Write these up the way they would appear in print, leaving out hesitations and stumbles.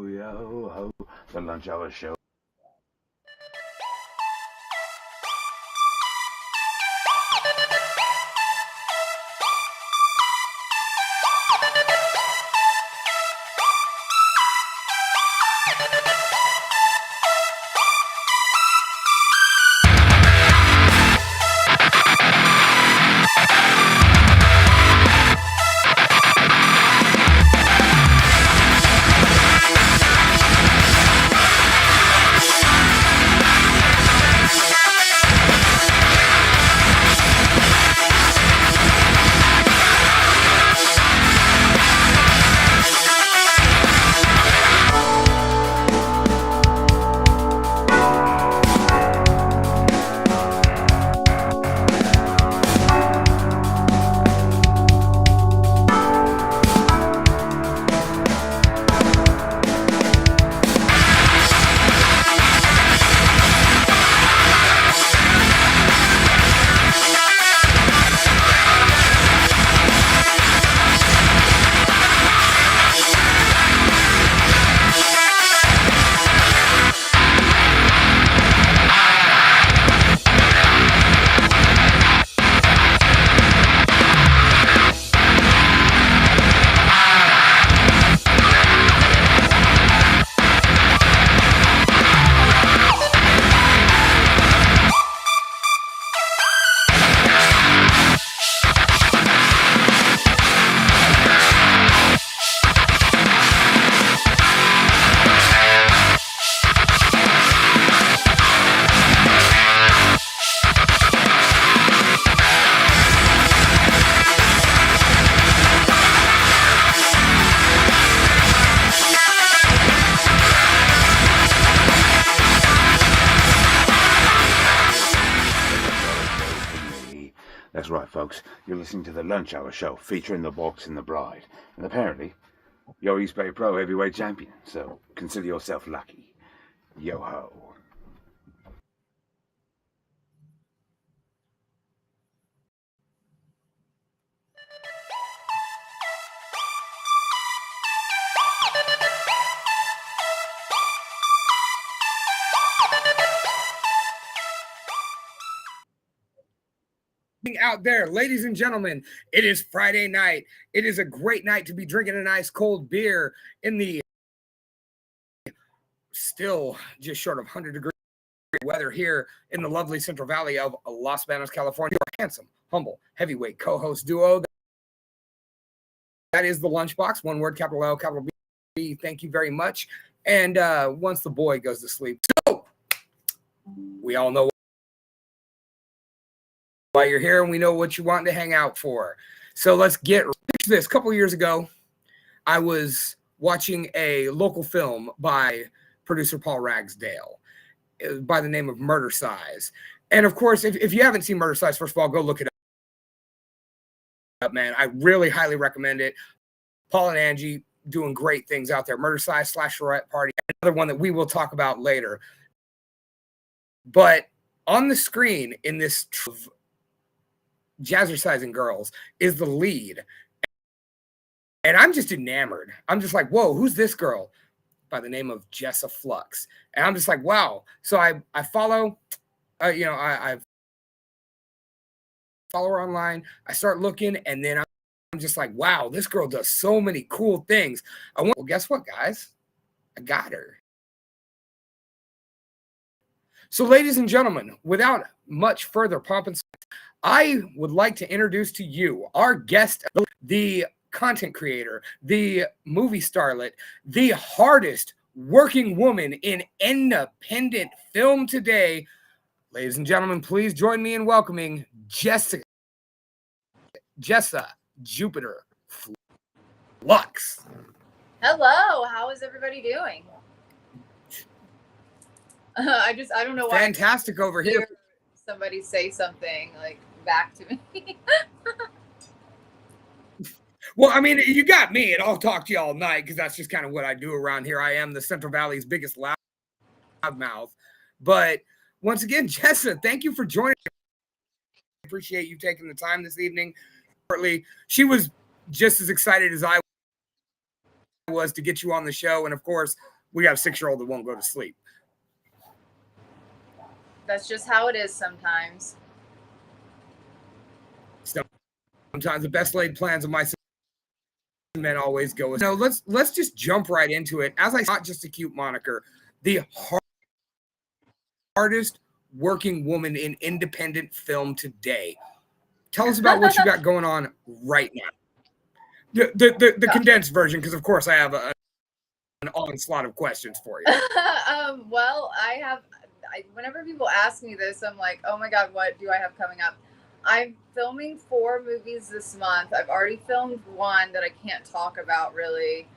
yo ho, the lunch hour show. That's right, folks. You're listening to the Lunch Hour Show featuring the Box and the Bride. And apparently, you're East Bay Pro Heavyweight Champion, so consider yourself lucky. Yo ho. Out there, ladies and gentlemen, it is Friday night. It is a great night to be drinking a nice cold beer in the still just short of 100-degree weather here in the lovely Central Valley of Los Banos, California. Our handsome, humble, heavyweight co-host duo. That is the Lunchbox. One word, capital L, capital B. Thank you very much. And once the boy goes to sleep, so we all know why you're here, and we know what you want to hang out for. So let's get to this. A couple of years ago, I was watching a local film by producer Paul Ragsdale by the name of Murder Size. And of course, if you haven't seen Murder Size, first of all, go look it up, man. I really highly recommend it. Paul and Angie doing great things out there. Murder Size / Charrette Party, another one that we will talk about later. But on the screen in this Jazzercising Girls is the lead. And I'm just enamored. I'm just like, whoa, who's this girl? By the name of Jessa Flux. And I'm just like, wow. So I follow, I follow her online. I start looking, and then I'm just like, wow, this girl does so many cool things. Well, guess what, guys? I got her. So, ladies and gentlemen, without much further pomp and I would like to introduce to you our guest, the content creator, the movie starlet, the hardest working woman in independent film today. Ladies and gentlemen, please join me in welcoming Jessa Jupiter Flux. Hello, how is everybody doing? I don't know why. Fantastic over here. Somebody say something like back to me. Well, I mean, you got me, and I'll talk to you all night because that's just kind of what I do around here. I am the Central Valley's biggest loudmouth. But once again, Jessa, thank you for joining. I appreciate you taking the time this evening. She was just as excited as I was to get you on the show. And of course, we got a 6-year-old that won't go to sleep. That's just how it is sometimes. Sometimes the best laid plans of my men always go. No, let's just jump right into it. As I not just a cute moniker, the hardest working woman in independent film today. Tell us about what you got going on right now. The condensed version, because of course I have an onslaught of questions for you. Well, whenever people ask me this, I'm like, oh my God, what do I have coming up? I'm filming 4 movies this month. I've already filmed one that I can't talk about really.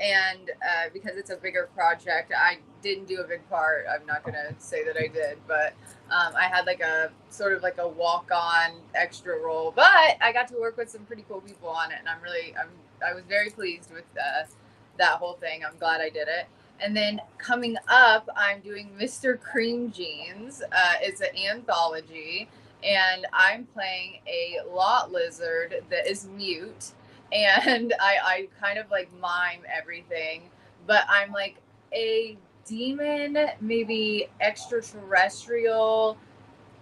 And because it's a bigger project, I didn't do a big part. I'm not going to say that I did, but I had like a sort of like a walk-on extra role, but I got to work with some pretty cool people on it. And I was very pleased with that whole thing. I'm glad I did it. And then coming up, I'm doing Mr. Cream Jeans. It's an anthology, and I'm playing a lot lizard that is mute. And I kind of like mime everything, but I'm like a demon, maybe extraterrestrial,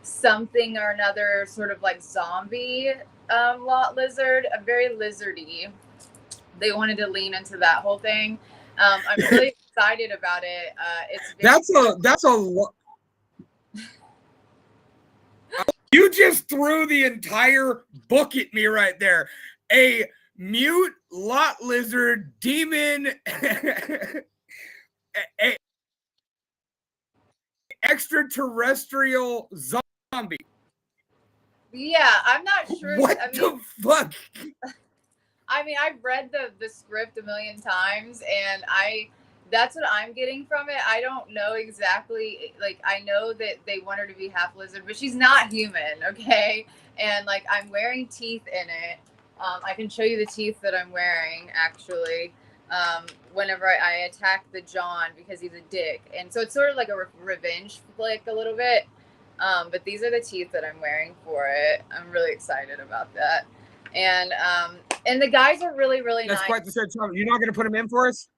something or another, sort of like zombie lot lizard, a very lizardy. They wanted to lean into that whole thing. I'm really excited about it. That's a lot. You just threw the entire book at me right there. A mute lot lizard demon extraterrestrial zombie. Yeah, I'm not sure. What the fuck? I mean, I've read the script a million times, and that's what I'm getting from it. I don't know exactly. Like, I know that they want her to be half lizard, but she's not human, okay? And like, I'm wearing teeth in it. I can show you the teeth that I'm wearing, actually. Whenever I attack the John because he's a dick. And so it's sort of like a revenge flick a little bit. But these are the teeth that I'm wearing for it. I'm really excited about that. And the guys are really, really nice. That's quite the search. You're not going to put them in for us?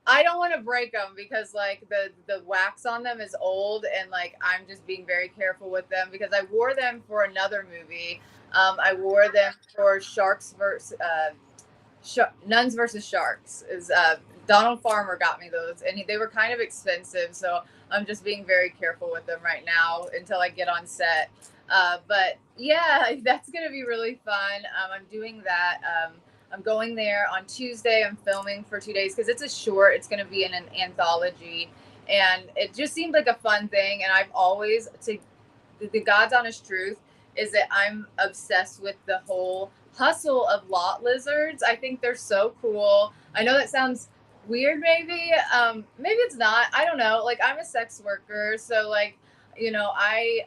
I don't want to break them because like the wax on them is old, and like I'm just being very careful with them because I wore them for another movie. I wore them for Nuns versus Sharks. Donald Farmer got me those, and they were kind of expensive, so I'm just being very careful with them right now until I get on set. But yeah, that's gonna be really fun. I'm doing that. I'm going there on Tuesday. I'm filming for 2 days because it's a short. It's going to be in an anthology. And it just seemed like a fun thing. And I've always, the God's honest truth is that I'm obsessed with the whole hustle of lot lizards. I think they're so cool. I know that sounds weird, maybe. Maybe it's not. I don't know. Like, I'm a sex worker. So, like, you know, I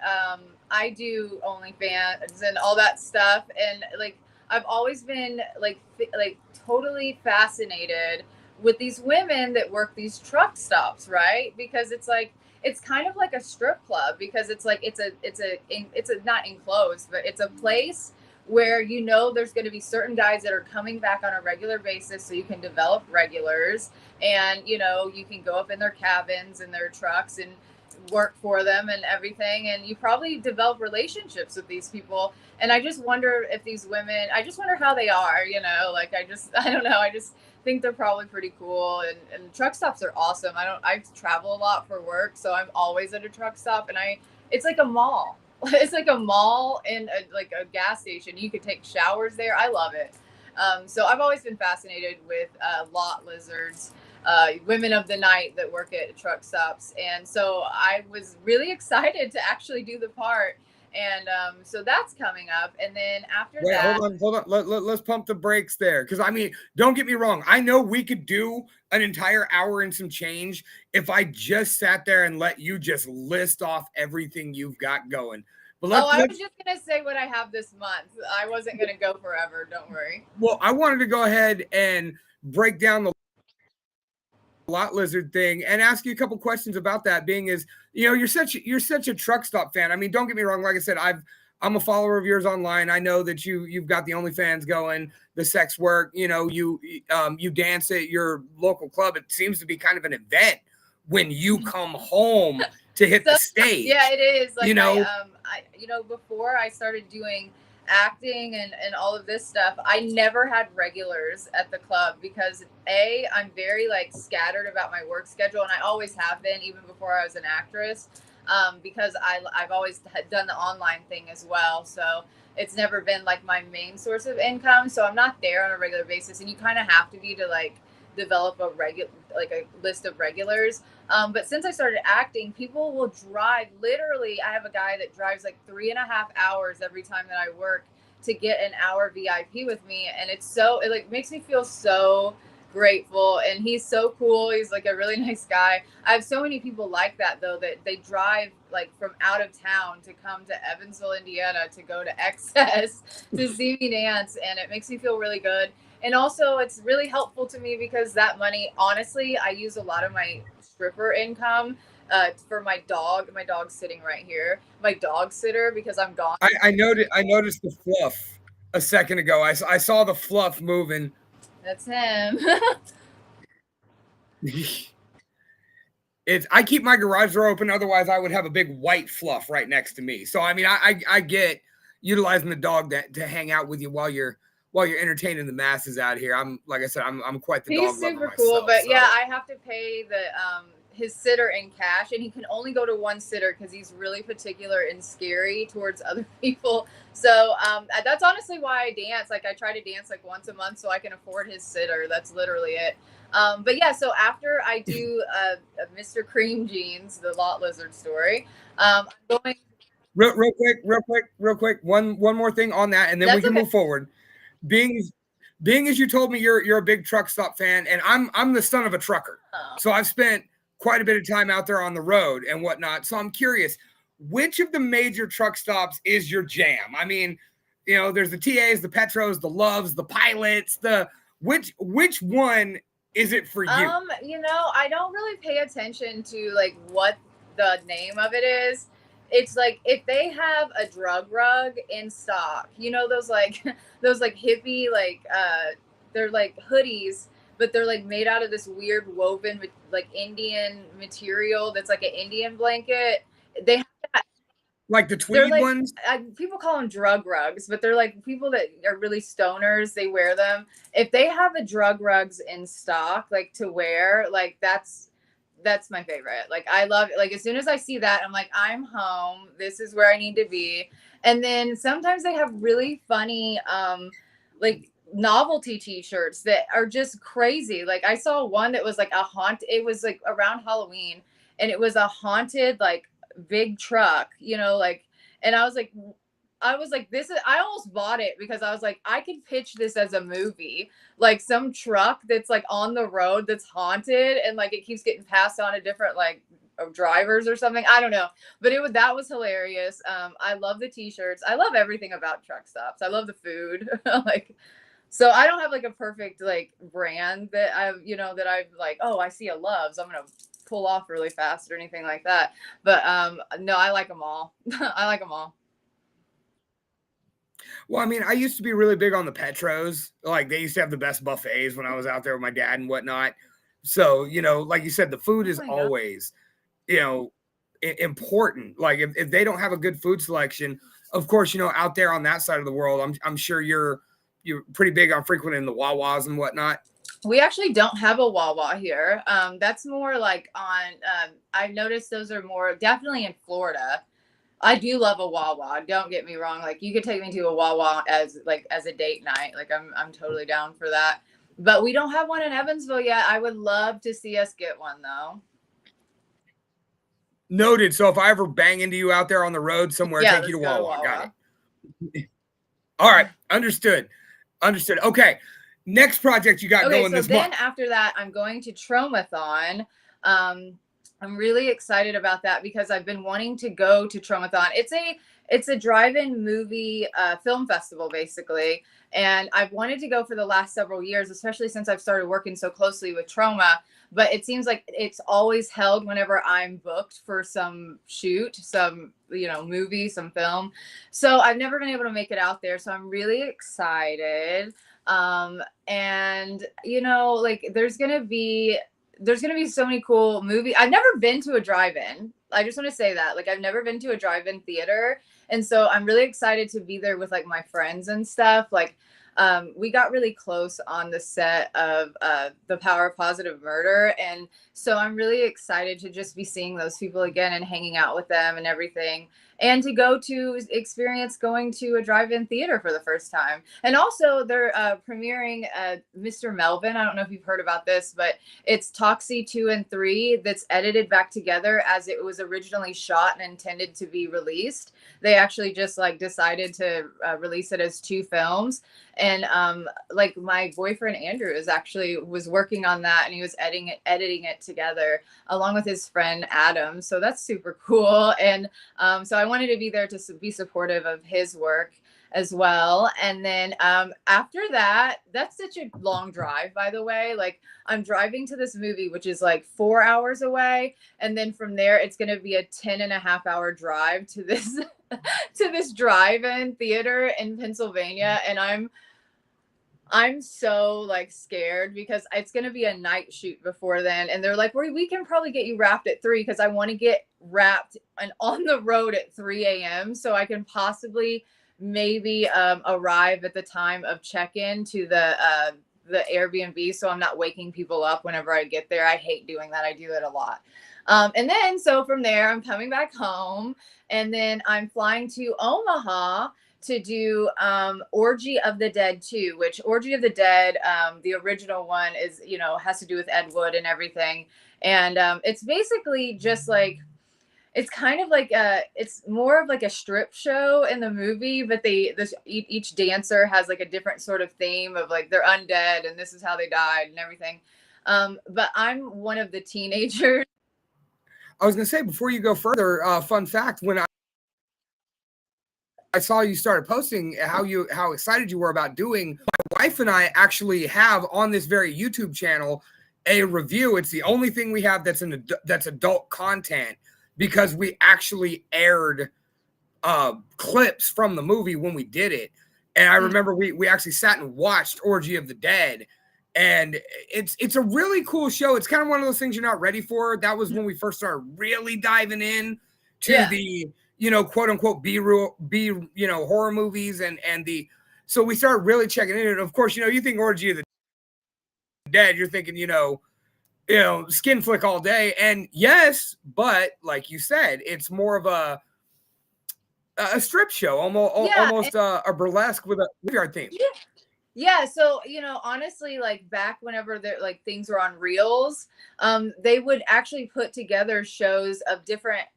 do OnlyFans and all that stuff. And, like, I've always been like totally fascinated with these women that work these truck stops, right? Because it's like, it's kind of like a strip club because it's like, it's a not enclosed, but it's a place where, you know, there's going to be certain guys that are coming back on a regular basis. So you can develop regulars and, you know, you can go up in their cabins and their trucks and work for them and everything, and you probably develop relationships with these people. And I just wonder if these women, I just wonder how they are, you know, like I don't know, I just think they're probably pretty cool. And truck stops are awesome. I travel a lot for work, so I'm always at a truck stop, and it's like a mall. It's like a mall and like a gas station. You could take showers there. I love it. So I've always been fascinated with lot lizards, women of the night that work at truck stops. And so I was really excited to actually do the part. And so that's coming up. And then after that. Hold on. Let's pump the brakes there. Because, I mean, don't get me wrong. I know we could do an entire hour and some change if I just sat there and let you just list off everything you've got going. But I was just going to say what I have this month. I wasn't going to go forever. Don't worry. Well, I wanted to go ahead and break down the lot lizard thing and ask you a couple questions about that, being is, you know, you're such a truck stop fan. I mean, don't get me wrong. Like I said, I'm a follower of yours online. I know that you've got the OnlyFans going, the sex work. You know, you dance at your local club. It seems to be kind of an event when you come home to hit the stage. Yeah, it is. Like, you know, before I started doing acting and all of this stuff, I never had regulars at the club because I'm very like scattered about my work schedule, and I always have been even before I was an actress, because I've always done the online thing as well, so it's never been like my main source of income, so I'm not there on a regular basis, and you kind of have to be to like develop a list of regulars. But since I started acting, people will drive. Literally, I have a guy that drives like 3.5 hours every time that I work to get an hour VIP with me, and it like makes me feel so grateful. And he's so cool. He's like a really nice guy. I have so many people like that though, that they drive like from out of town to come to Evansville, Indiana, to go to XS to see me dance, and it makes me feel really good. And also, it's really helpful to me because that money, honestly, I use a lot of my stripper income for my dog. My dog's sitting right here. My dog sitter, because I'm gone. I noticed the fluff a second ago. I saw the fluff moving. That's him. I keep my garage door open. Otherwise, I would have a big white fluff right next to me. So, I mean, I get utilizing the dog to hang out with you while you're entertaining the masses out here. I'm like I said, I'm quite the dog lover myself. He's super cool, but so. Yeah, I have to pay his sitter in cash, and he can only go to one sitter because he's really particular and scary towards other people. So that's honestly why I dance. Like, I try to dance like once a month so I can afford his sitter. That's literally it. But yeah, so after I do Mr. Cream Jeans, the Lot Lizard story, I'm going. Real quick. One more thing on that, and then we can move forward. Being as you told me you're a big truck stop fan, and I'm the son of a trucker, so I've spent quite a bit of time out there on the road and whatnot. So I'm curious, which of the major truck stops is your jam? I mean, you know, there's the TAs, the Petros, the Loves, the Pilots. Which one is it for you? You know, I don't really pay attention to like what the name of it is. It's like if they have a drug rug in stock, you know, those hippie, like they're like hoodies, but they're like made out of this weird woven like Indian material that's like an Indian blanket. They have that, like the tweed ones. People call them drug rugs, but they're like people that are really stoners. They wear them. If they have a drug rugs in stock, like to wear, like that's my favorite. Like, I love it. Like, as soon as I see that, I'm like, I'm home. This is where I need to be. And then sometimes they have really funny, like novelty t-shirts that are just crazy. Like, I saw one that was like it was like around Halloween, and it was a haunted, like big truck, you know, like, and I was like, I almost bought it because I was like, I could pitch this as a movie, like some truck that's like on the road that's haunted, and like it keeps getting passed on to different like drivers or something. I don't know, but that was hilarious. I love the t-shirts. I love everything about truck stops. I love the food. Like, so I don't have like a perfect like brand that I've like, oh, I see a Love's, I'm gonna pull off really fast or anything like that. But no, I like them all. I like them all. Well, I mean, I used to be really big on the Petros. Like, they used to have the best buffets when I was out there with my dad and whatnot. So, you know, like you said, the food is always, you know, important. Like, if they don't have a good food selection, of course, you know, out there on that side of the world, I'm sure you're pretty big on frequenting the Wawas and whatnot. We actually don't have a Wawa here. That's more like on, I've noticed those are more definitely in Florida. I do love a Wawa. Don't get me wrong. Like, you could take me to a Wawa as a date night. Like, I'm totally down for that. But we don't have one in Evansville yet. I would love to see us get one though. Noted. So if I ever bang into you out there on the road somewhere, take you to Wawa. Got it. All right. Understood. Okay. Next project you got going this month. Then after that, I'm going to Tromathon. I'm really excited about that because I've been wanting to go to Tromathon. It's a drive-in movie film festival, basically. And I've wanted to go for the last several years, especially since I've started working so closely with Trauma. But it seems like it's always held whenever I'm booked for some shoot, some, movie, some film. So I've never been able to make it out there. So I'm really excited. And like there's gonna be so many cool movies. I've never been to a drive-in. I just want to say that. Like, I've never been to a drive-in theater. And so I'm really excited to be there with like my friends and stuff. Like, we got really close on the set of The Power of Positive Murder. And so I'm really excited to just be seeing those people again and hanging out with them and everything. And to go to experience going to a drive-in theater for the first time. And also they're premiering Mr. Melvin. I don't know if you've heard about this, but it's Toxie 2 and 3 that's edited back together as it was originally shot and intended to be released. They actually just like decided to release it as 2 films. And like my boyfriend Andrew was working on that, and he was editing it together along with his friend Adam. So that's super cool. And so I wanted to be there to be supportive of his work as well. And then after that, that's such a long drive, by the way. Like, I'm driving to this movie, which is like 4 hours away. And then from there, it's going to be a 10.5-hour drive to this to this drive-in theater in Pennsylvania. And I'm so like scared because it's going to be a night shoot before then. And they're like, we can probably get you wrapped at 3, because I want to get wrapped and on the road at 3 a.m. so I can possibly maybe arrive at the time of check-in to the Airbnb, so I'm not waking people up whenever I get there. I hate doing that. I do it a lot. And then so from there, I'm coming back home, and then I'm flying to Omaha to do Orgy of the Dead 2, which Orgy of the Dead, the original one is, has to do with Ed Wood and everything. And it's basically just like, it's kind of like it's more of like a strip show in the movie, but each dancer has like a different sort of theme of like they're undead and this is how they died and everything. But I'm one of the teenagers. I was gonna say, before you go further, fun fact: when I saw you started posting how excited you were about doing, my wife and I actually have on this very YouTube channel a review. It's the only thing we have that's adult content, because we actually aired clips from the movie when we did it. And I remember we actually sat and watched Orgy of the Dead, and it's a really cool show. It's kind of one of those things you're not ready for. That was when we first started really diving in to the quote unquote B horror movies, and so we started really checking in. And of course, you think Orgy of the Dead, you're thinking skin flick all day. And yes, but like you said, it's more of a strip show, almost a burlesque with a graveyard theme. Yeah, so honestly, like back whenever like things were on reels, they would actually put together shows of different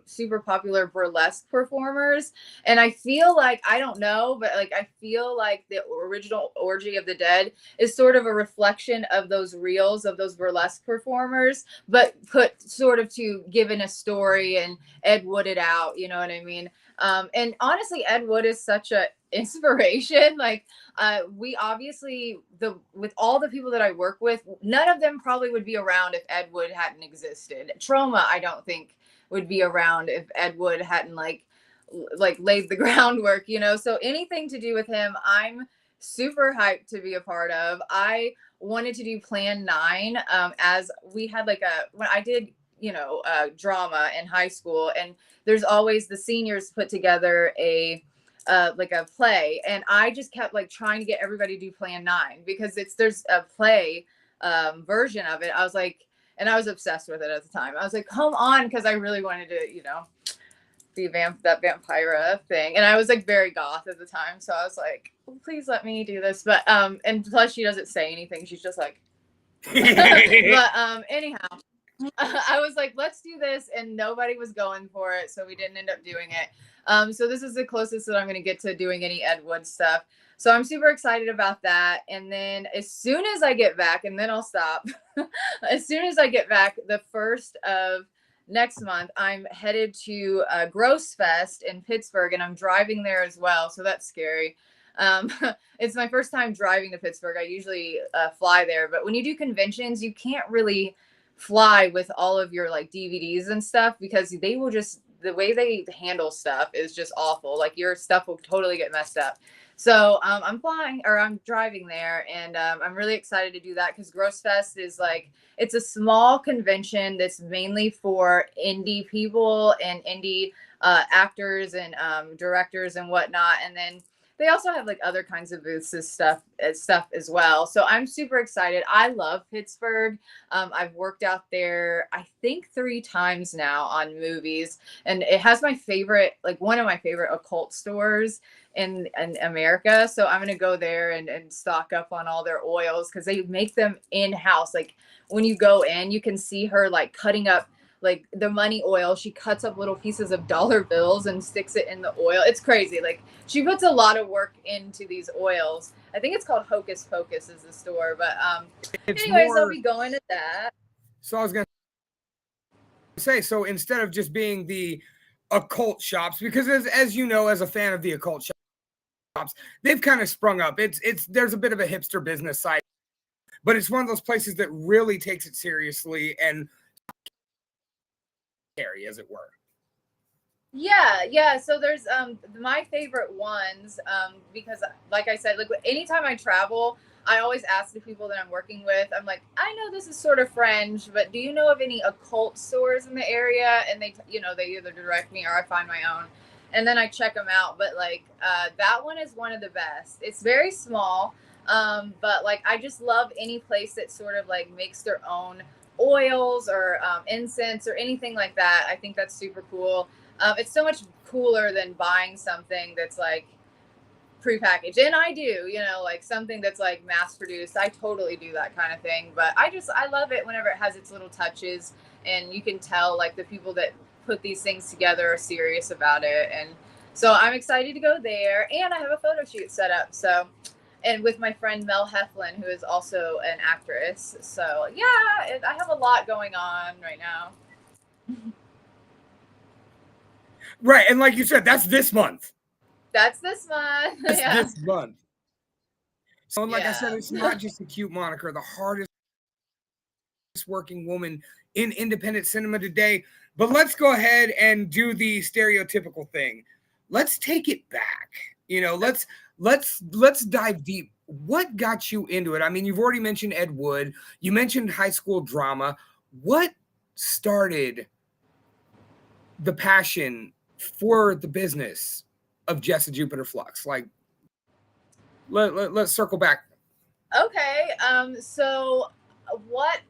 super popular burlesque performers. And I feel like, I don't know, but like I feel like the original Orgy of the Dead is sort of a reflection of those reels of those burlesque performers, but put sort of to given a story and Ed Wooded out, you know what I mean? And honestly, Ed Wood is such a inspiration. Like we obviously, with all the people that I work with, none of them probably would be around if Ed Wood hadn't existed. Trauma, I don't think would be around if Ed Wood hadn't like laid the groundwork, so anything to do with him, I'm super hyped to be a part of. I wanted to do Plan 9 as we had when I did drama in high school, and there's always the seniors put together a play, and I just kept trying to get everybody to do Plan 9 because there's a play version of it. I was like, and I was obsessed with it at the time. I was like, come on, because I really wanted to be that vampira thing, and I was very goth at the time, so I was like, please let me do this. But and plus she doesn't say anything, she's just like but anyhow, I was like, let's do this, and nobody was going for it, so we didn't end up doing it. So this is the closest that I'm going to get to doing any Ed Wood stuff. So I'm super excited about that. And then as soon as I get back, and then I'll stop, as soon as I get back, the 1st of next month, I'm headed to Gross Fest in Pittsburgh, and I'm driving there as well. So that's scary. Um, it's my first time driving to Pittsburgh. I usually fly there, but when you do conventions, you can't really fly with all of your like DVDs and stuff because they will just, the way they handle stuff is just awful. Like your stuff will totally get messed up. So I'm driving there, and I'm really excited to do that because Gross Fest is like, it's a small convention that's mainly for indie people and indie actors and directors and whatnot. And then they also have like other kinds of booths and stuff as well. So I'm super excited. I love Pittsburgh. I've worked out there, I think 3 times now on movies, and it has my favorite, like one of my favorite occult stores in America. So I'm going to go there and stock up on all their oils because they make them in-house. Like when you go in, you can see her like cutting up like the money oil. She cuts up little pieces of dollar bills and sticks it in the oil. It's crazy. Like she puts a lot of work into these oils. I think it's called Hocus Pocus is the store, but I'll be going to that. So I was going to say, so instead of just being the occult shops, because as you know, as a fan of the occult shops, they've kind of sprung up. There's a bit of a hipster business side, but it's one of those places that really takes it seriously and carry, as it were. Yeah. So there's my favorite ones because like I said, like anytime I travel, I always ask the people that I'm working with, I'm like, I know this is sort of fringe, but do you know of any occult stores in the area? And they either direct me or I find my own, and then I check them out. But like that one is one of the best. It's very small, but like I just love any place that sort of like makes their own oils or incense or anything like that. I think that's super cool. It's so much cooler than buying something that's like prepackaged. And I do, like something that's like mass produced. I totally do that kind of thing. But I love it whenever it has its little touches and you can tell like the people that put these things together are serious about it. And so I'm excited to go there. And I have a photo shoot set up. So, and with my friend Mel Heflin, who is also an actress. So yeah, I have a lot going on right now. Right. And like you said, that's this month. That's this month. That's yeah. this month. So like I said, it's not just a cute moniker. The hardest working woman in independent cinema today. But let's go ahead and do the stereotypical thing. Let's take it back. Let's dive deep. What got you into it? I mean, you've already mentioned Ed Wood. You mentioned high school drama. What started the passion for the business of Jessa Jupiter Flux? Like, let's circle back. Okay. So what,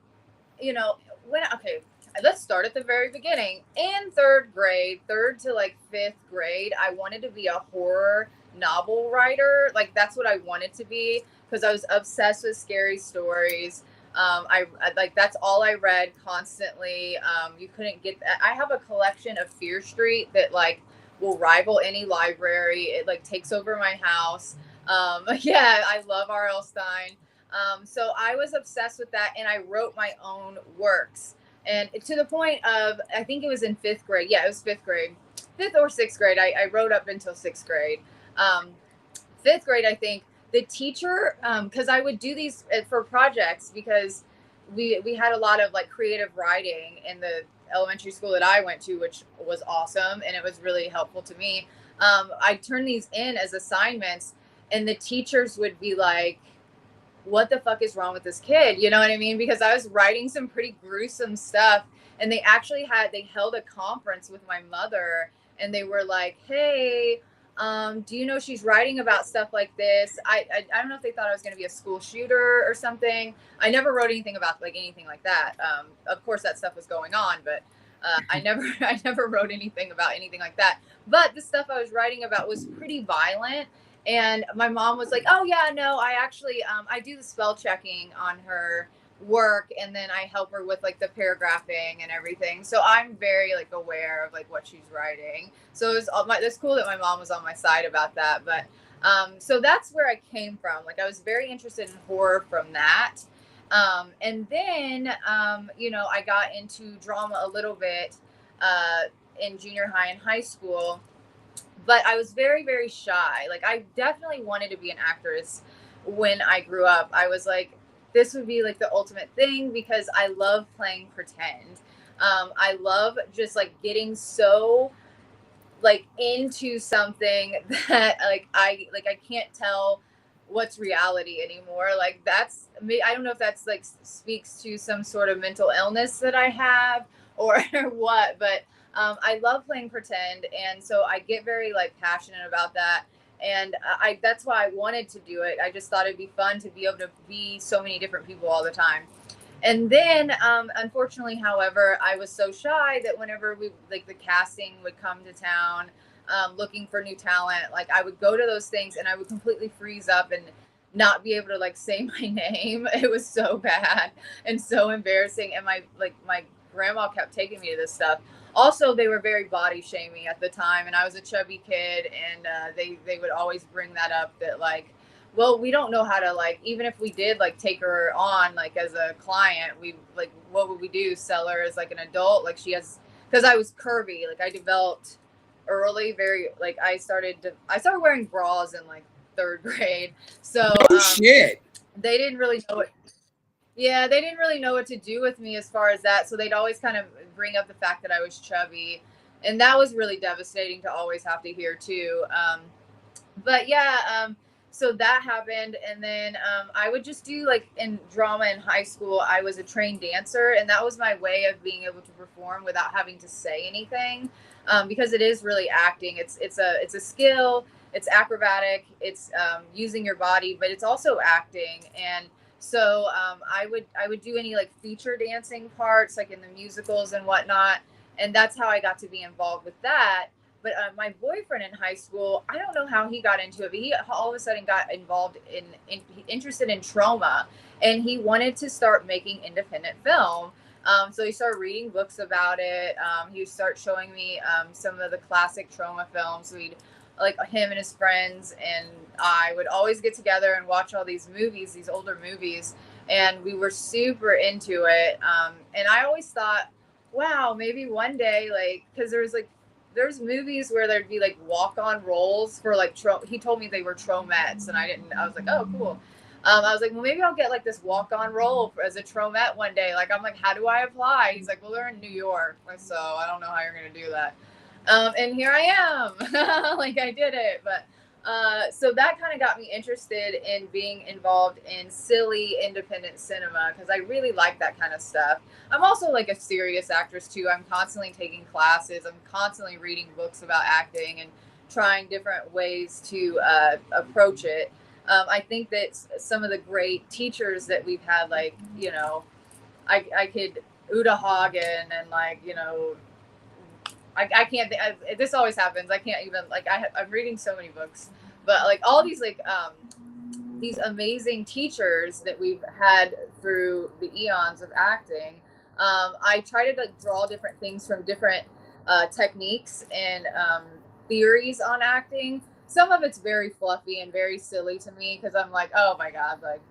let's start at the very beginning. In 3rd grade, 3rd to like 5th grade, I wanted to be a horror novel writer. Like that's what I wanted to be because I was obsessed with scary stories. I like that's all I read constantly. You couldn't get that. I have a collection of Fear Street that like will rival any library. It like takes over my house. Yeah, I love R.L. Stein. So I was obsessed with that, and I wrote my own works. And to the point of, I think it was in 5th grade. Yeah, it was 5th grade, 5th or 6th grade. I wrote up until 6th grade. 5th grade, I think. The teacher, because I would do these for projects because we had a lot of like creative writing in the elementary school that I went to, which was awesome. And it was really helpful to me. I turned these in as assignments and the teachers would be like, what the fuck is wrong with this kid? You know what I mean? Because I was writing some pretty gruesome stuff and they held a conference with my mother and they were like, hey, do you know she's writing about stuff like this? I don't know if they thought I was going to be a school shooter or something. I never wrote anything about like anything like that. Of course that stuff was going on, but I never wrote anything about anything like that. But the stuff I was writing about was pretty violent. And my mom was like, oh yeah, no, I actually, I do the spell checking on her work. And then I help her with like the paragraphing and everything. So I'm very like aware of like what she's writing. So it's cool that my mom was on my side about that. But, so that's where I came from. Like I was very interested in horror from that. And then, I got into drama a little bit. in junior high and high school, but I was very, very shy. Like, I definitely wanted to be an actress when I grew up. I was like, this would be like the ultimate thing because I love playing pretend. I love just like getting so like into something that I can't tell what's reality anymore. Like, that's me. I don't know if that's like speaks to some sort of mental illness that I have or what, but I love playing pretend, and so I get very like passionate about that. And I that's why I wanted to do it. I just thought it'd be fun to be able to be so many different people all the time. And then, unfortunately, however, I was so shy that whenever we like the casting would come to town, looking for new talent, like I would go to those things and I would completely freeze up and not be able to like say my name. It was so bad and so embarrassing. And my grandma kept taking me to this stuff. Also, they were very body shaming at the time, and I was a chubby kid, and they would always bring that up that like, well, we don't know how to like, even if we did like take her on like as a client, we like, what would we do, sell her as like an adult? Like, she has, because I was curvy, like I developed early, very like I started wearing bras in like third grade. So Oh shit. they didn't really know what yeah, they didn't really know what to do with me as far as that. So they'd always kind of bring up the fact that I was chubby, and that was really devastating to always have to hear too. But yeah, so that happened. And then I would just do like in drama in high school, I was a trained dancer, and that was my way of being able to perform without having to say anything, because it is really acting. It's a skill. It's acrobatic. It's using your body, but it's also acting. And so I would do any like feature dancing parts, like in the musicals and whatnot, and that's how I got to be involved with that. But my boyfriend in high school, I don't know how he got into it, but he all of a sudden got involved in interested in trauma, and he wanted to start making independent film. So he started reading books about it. He would start showing me some of the classic trauma films. We'd like him and his friends and I would always get together and watch all these movies, these older movies, and we were super into it. And I always thought, wow, maybe one day, like, because there's movies where there'd be like walk-on roles for like he told me they were tromettes, and I was like, oh cool. I was like, well, maybe I'll get like this walk-on role as a tromette one day. Like, I'm like, how do I apply? He's like, well, they're in New York, so I don't know how you're gonna do that. And here I am. Like, I did it. But so that kind of got me interested in being involved in silly independent cinema, because I really like that kind of stuff. I'm also like a serious actress too. I'm constantly taking classes. I'm constantly reading books about acting and trying different ways to approach it. I think that some of the great teachers that we've had, like, you know, I could Uda Hagen and like, you know, I can't. This always happens. I can't even like. I'm reading so many books, but like all these amazing teachers that we've had through the eons of acting. I try to like draw different things from different techniques and theories on acting. Some of it's very fluffy and very silly to me because I'm like, oh my god, like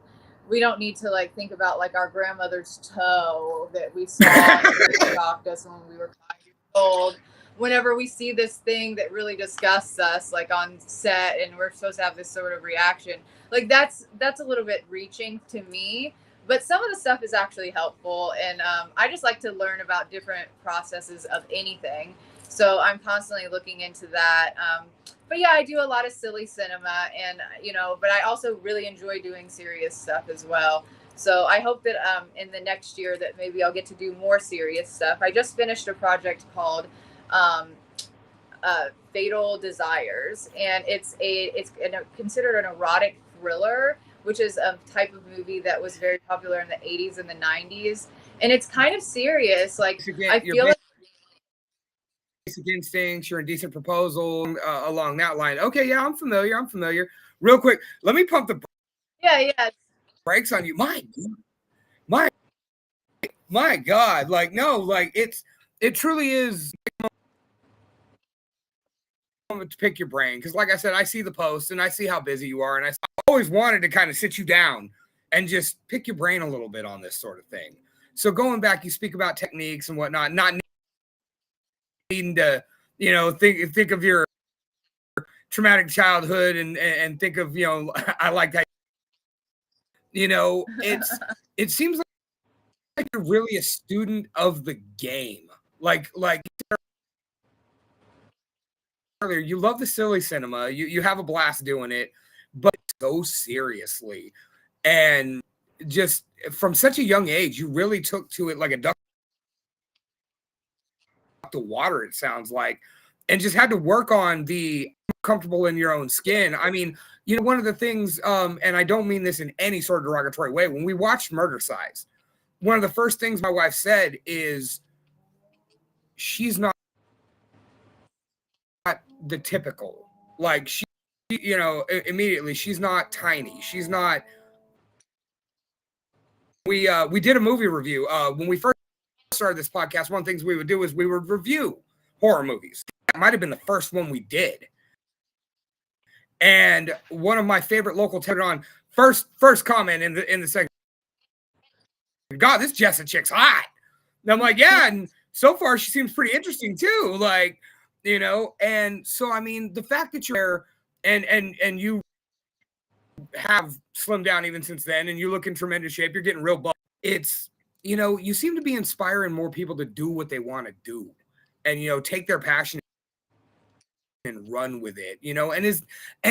we don't need to like think about like our grandmother's toe that we saw and really shocked us when we were 5 years old. Whenever we see this thing that really disgusts us, like on set, and we're supposed to have this sort of reaction, like that's a little bit reaching to me. But some of the stuff is actually helpful, and I just like to learn about different processes of anything. So I'm constantly looking into that. But yeah, I do a lot of silly cinema, and you know, but I also really enjoy doing serious stuff as well. So I hope that in the next year that maybe I'll get to do more serious stuff. I just finished a project called Fatal Desires, and it's considered an erotic thriller, which is a type of movie that was very popular in the 80s and the 90s, and it's kind of serious. Like, I feel like Basic Instincts, Your Indecent Proposal, along that line. Okay, yeah, I'm familiar. Real quick, let me pump the yeah brakes on you. My God, like, no, like it truly is to pick your brain, because like I said, I see the post and I see how busy you are, and I always wanted to kind of sit you down and just pick your brain a little bit on this sort of thing. So going back, you speak about techniques and whatnot, not needing to, think of your traumatic childhood and think of, I like that. It seems like you're really a student of the game. Like earlier, you love the silly cinema. You have a blast doing it, but so seriously. And just from such a young age, you really took to it like a duck to water, it sounds like, and just had to work on the comfortable in your own skin. I mean, one of the things, and I don't mean this in any sort of derogatory way, when we watched Murder Size, one of the first things my wife said is, she's not the typical, like she, immediately, she's not tiny. She's not. We did a movie review. When we first started this podcast, one of the things we would do is we would review horror movies. That might have been the first one we did. And one of my favorite local on first comment in the segment, God, this Jessa chick's hot. And I'm like, yeah, and so far she seems pretty interesting too. Like, and so I mean, the fact that you're there and you have slimmed down even since then, and you look in tremendous shape, you're getting real buff. It's, you seem to be inspiring more people to do what they want to do, and take their passion and run with it, and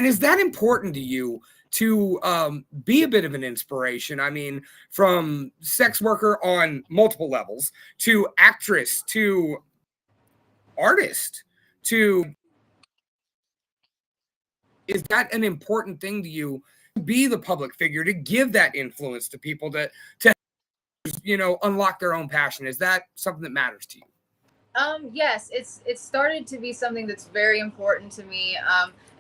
is that important to you to be a bit of an inspiration? I mean, from sex worker on multiple levels to actress to artist to, is that an important thing to you, to be the public figure, to give that influence to people, to unlock their own passion? Is that something that matters to you? Yes, it's started to be something that's very important to me.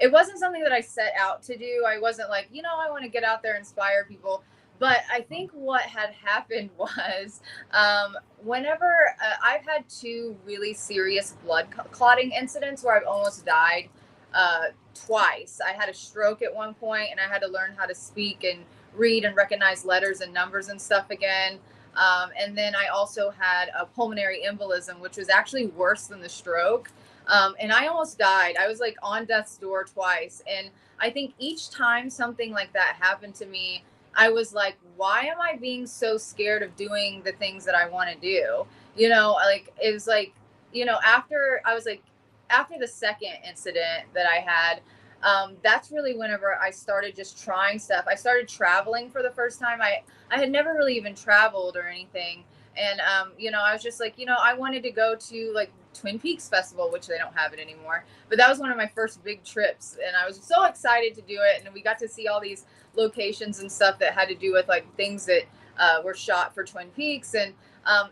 It wasn't something that I set out to do. I wasn't like, I want to get out there and inspire people. But I think what had happened was, whenever I've had 2 really serious blood clotting incidents where I've almost died twice. I had a stroke at one point, and I had to learn how to speak and read and recognize letters and numbers and stuff again. And then I also had a pulmonary embolism, which was actually worse than the stroke. And I almost died. I was like on death's door twice. And I think each time something like that happened to me, I was like, why am I being so scared of doing the things that I want to do? Like, it was like, after the second incident that I had, that's really whenever I started just trying stuff. I started traveling for the first time. I had never really even traveled or anything. And, I was just like, I wanted to go to like Twin Peaks Festival, which they don't have it anymore. But that was one of my first big trips. And I was so excited to do it. And we got to see all these locations and stuff that had to do with like things that were shot for Twin Peaks. And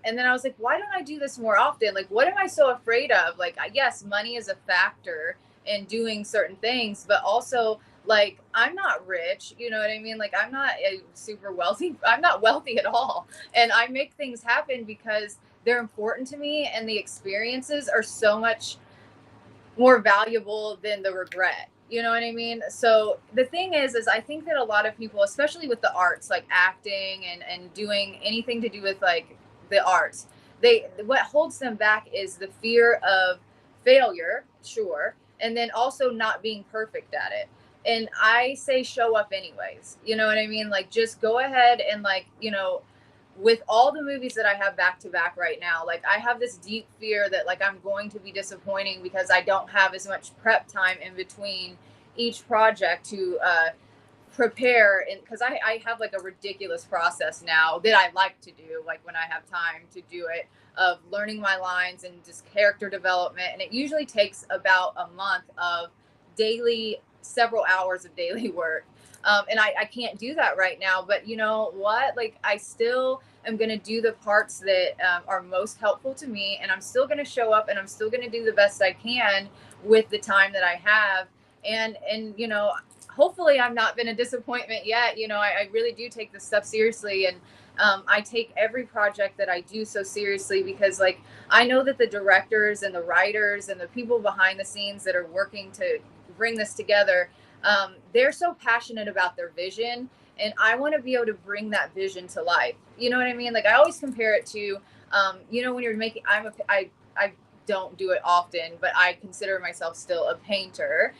then I was like, why don't I do this more often? Like, what am I so afraid of? Like, yes, money is a factor in doing certain things, but also like, I'm not rich, you know what I mean? Like, I'm not super wealthy. I'm not wealthy at all. And I make things happen because they're important to me, and the experiences are so much more valuable than the regret. You know what I mean? So the thing is I think that a lot of people, especially with the arts, like acting and doing anything to do with like the arts, what holds them back is the fear of failure, sure, and then also not being perfect at it. And I say show up anyways. You know what I mean? Like, just go ahead and like, with all the movies that I have back to back right now, like, I have this deep fear that like I'm going to be disappointing because I don't have as much prep time in between each project to prepare. And because I have like a ridiculous process now that I like to do, like when I have time to do it, of learning my lines and just character development. And it usually takes about a month of several hours of daily work. And I can't do that right now, but you know what? Like, I still am going to do the parts that are most helpful to me. And I'm still going to show up, and I'm still going to do the best I can with the time that I have. And hopefully I've not been a disappointment yet. I really do take this stuff seriously. And I take every project that I do so seriously, because like, I know that the directors and the writers and the people behind the scenes that are working to bring this together, they're so passionate about their vision, and I want to be able to bring that vision to life. You know what I mean? Like, I always compare it to, when you're making, I don't do it often, but I consider myself still a painter.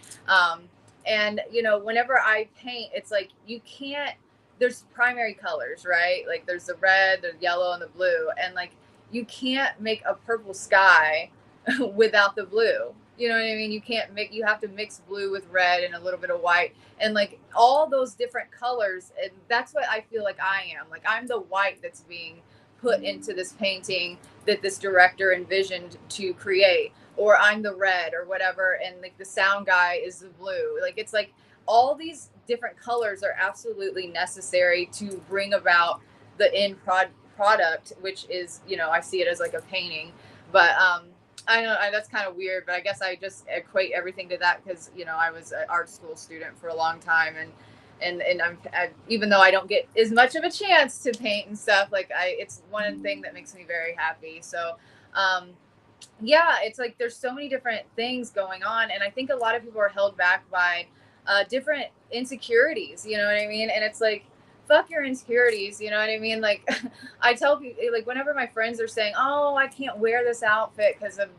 And whenever I paint, it's like you can't. There's primary colors, right? Like there's the red, the yellow, and the blue, and like you can't make a purple sky without the blue. You know what I mean? You have to mix blue with red and a little bit of white and like all those different colors. And that's what I feel like I am. Like I'm the white that's being put into this painting that this director envisioned to create, or I'm the red or whatever. And like the sound guy is the blue. Like, it's like all these different colors are absolutely necessary to bring about the end product, which is, I see it as like a painting, but, I know that's kind of weird, but I guess I just equate everything to that because, I was an art school student for a long time. And even though I don't get as much of a chance to paint and stuff, like it's one thing that makes me very happy. So, yeah, it's like, there's so many different things going on. And I think a lot of people are held back by, different insecurities, you know what I mean? And it's like, fuck your insecurities, you know what I mean? Like, I tell people, like, whenever my friends are saying, oh, I can't wear this outfit because of,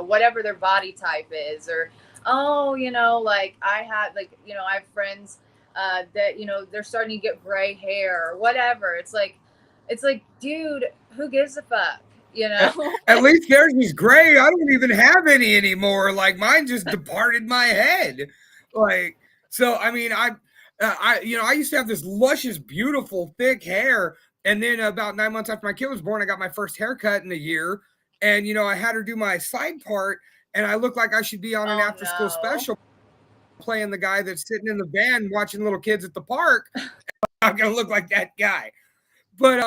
whatever their body type is, or, oh, like I have friends that, they're starting to get gray hair or whatever. It's like, dude, who gives a fuck? At least yours is gray. I don't even have any anymore. Like mine just departed my head. Like, so, I mean, I used to have this luscious, beautiful, thick hair. And then about 9 months after my kid was born, I got my first haircut in a year. And, I had her do my side part. And I looked like I should be on an after-school special playing the guy that's sitting in the van watching little kids at the park. I'm going to look like that guy. But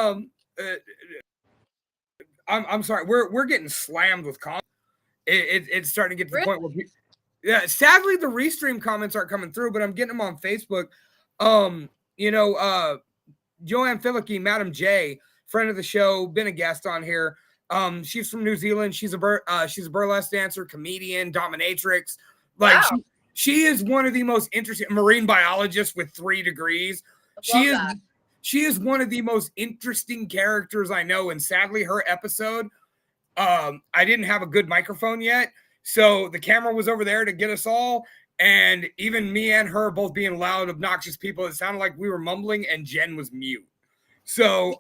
I'm sorry. We're getting slammed with comments. It's starting to get to the point where yeah, sadly the restream comments aren't coming through, but I'm getting them on Facebook. Joanne Filicki, Madam J, friend of the show, been a guest on here. She's from New Zealand. She's a burlesque dancer, comedian, dominatrix. Like, wow. She is one of the most interesting marine biologists with 3 degrees. She is one of the most interesting characters I know. And sadly, her episode, I didn't have a good microphone yet. So the camera was over there to get us all. And even me and her both being loud, obnoxious people, it sounded like we were mumbling and Jen was mute. So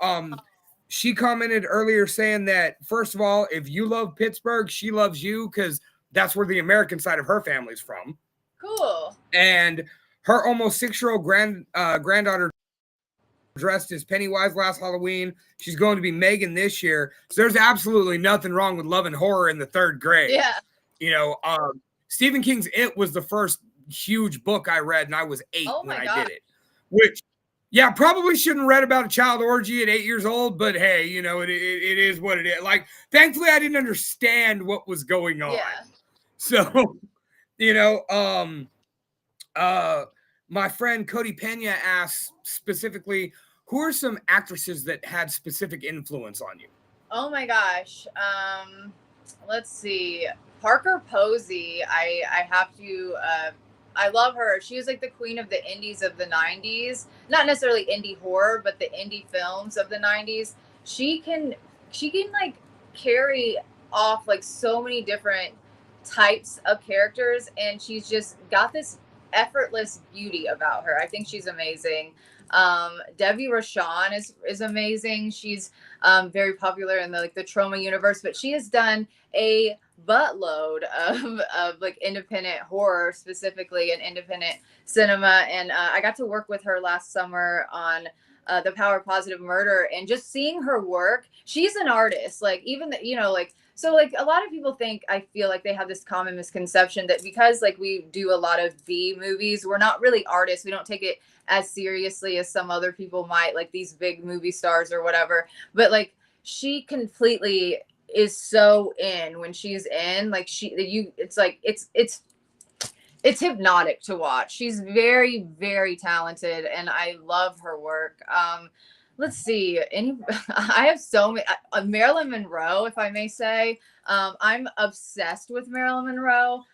she commented earlier saying that, first of all, if you love Pittsburgh, she loves you because that's where the American side of her family's from. Cool. And her almost 6-year-old granddaughter dressed as Pennywise last Halloween. She's going to be Megan this year. So there's absolutely nothing wrong with loving horror in the 3rd grade. Yeah. Stephen King's It was the first huge book I read, and I was 8 when I did it. Which, yeah, probably shouldn't have read about a child orgy at 8 years old, but hey, it is what it is. Like, thankfully, I didn't understand what was going on. Yeah. So, my friend Cody Pena asks specifically, who are some actresses that had specific influence on you? Oh my gosh. Let's see. Parker Posey. I have to, I love her. She was like the queen of the indies of the 90s. Not necessarily indie horror, but the indie films of the 90s. She can like carry off like so many different types of characters, and she's just got this effortless beauty about her. I think she's amazing. Debbie Rochon is amazing. She's very popular in the trauma universe, but she has done a buttload of like independent horror, specifically, and independent cinema. And I got to work with her last summer on The Power of Positive Murder, and just seeing her work, she's an artist. Like, even so like a lot of people I feel like they have this common misconception that because like we do a lot of B movies, we're not really artists. We don't take it as seriously as some other people might, like these big movie stars or whatever. But like she completely is so in when she's in, like it's hypnotic to watch. She's very, very talented, and I love her work. Let's see. I have so many. Marilyn Monroe, if I may say. I'm obsessed with Marilyn Monroe.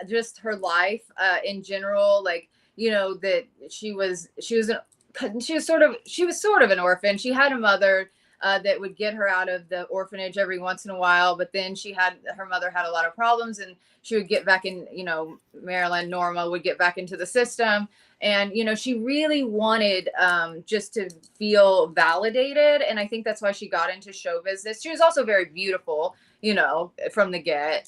Just her life in general. Like, that she was sort of an orphan. She had a mother that would get her out of the orphanage every once in a while. But then her mother had a lot of problems, and she would get back in, Marilyn, Norma would get back into the system. And, she really wanted just to feel validated. And I think that's why she got into show business. She was also very beautiful, from the get.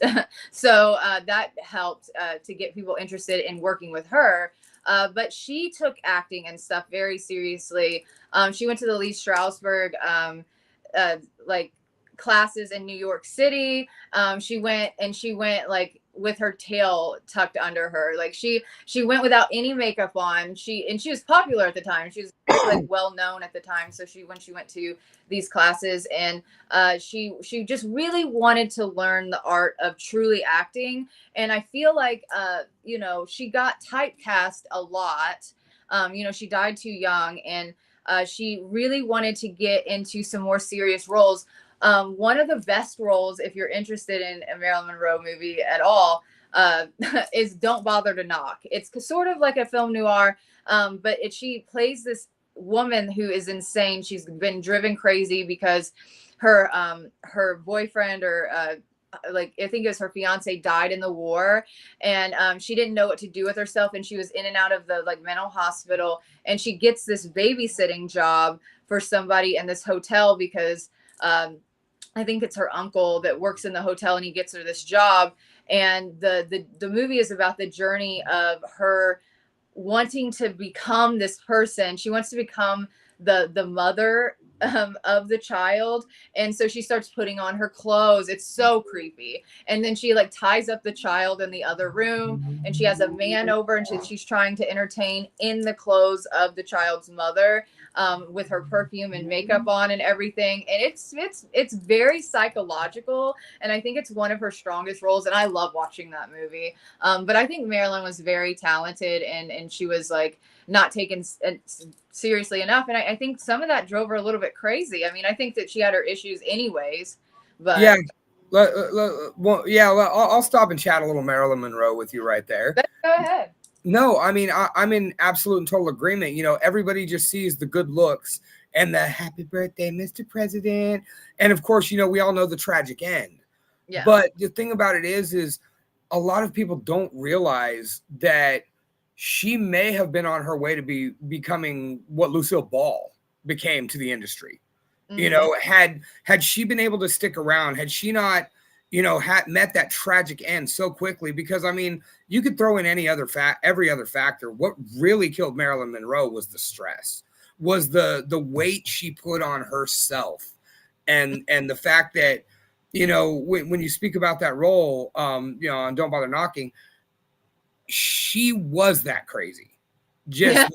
So that helped to get people interested in working with her. But she took acting and stuff very seriously. She went to the Lee Strasberg like classes in New York City. She went like with her tail tucked under her. Like she went without any makeup on. She was popular at the time. She was like well known at the time. So when she went to these classes, and she just really wanted to learn the art of truly acting. And I feel like she got typecast a lot. She died too young, and she really wanted to get into some more serious roles. One of the best roles, if you're interested in a Marilyn Monroe movie at all, is Don't Bother to Knock. It's sort of like a film noir, but she plays this woman who is insane. She's been driven crazy because her boyfriend, or I think it was her fiance, died in the war, and she didn't know what to do with herself, and she was in and out of the mental hospital, and she gets this babysitting job for somebody in this hotel because I think it's her uncle that works in the hotel, and he gets her this job. And the movie is about the journey of her wanting to become this person. She wants to become the mother of the child, and so she starts putting on her clothes. It's so creepy. And then she ties up the child in the other room, and she has a man over, and she's trying to entertain in the clothes of the child's mother, with her perfume and makeup on and everything. And it's very psychological, and I think it's one of her strongest roles, and I love watching that movie. But I think Marilyn was very talented, and she was not taken seriously enough, and I think some of that drove her a little bit crazy. I mean, I think that she had her issues anyways, but yeah. I'll stop and chat a little Marilyn Monroe with you right there. Go ahead. No, I mean, I'm in absolute and total agreement. Everybody just sees the good looks and the happy birthday, Mr. President. And of course, we all know the tragic end. Yeah. But the thing about it is a lot of people don't realize that she may have been on her way to becoming what Lucille Ball became to the industry. Mm-hmm. Had she been able to stick around, had she not, had met that tragic end so quickly, because I mean, you could throw in every other factor. What really killed Marilyn Monroe was the stress, was the weight she put on herself. And the fact that, when you speak about that role, on Don't Bother Knocking, she was that crazy, just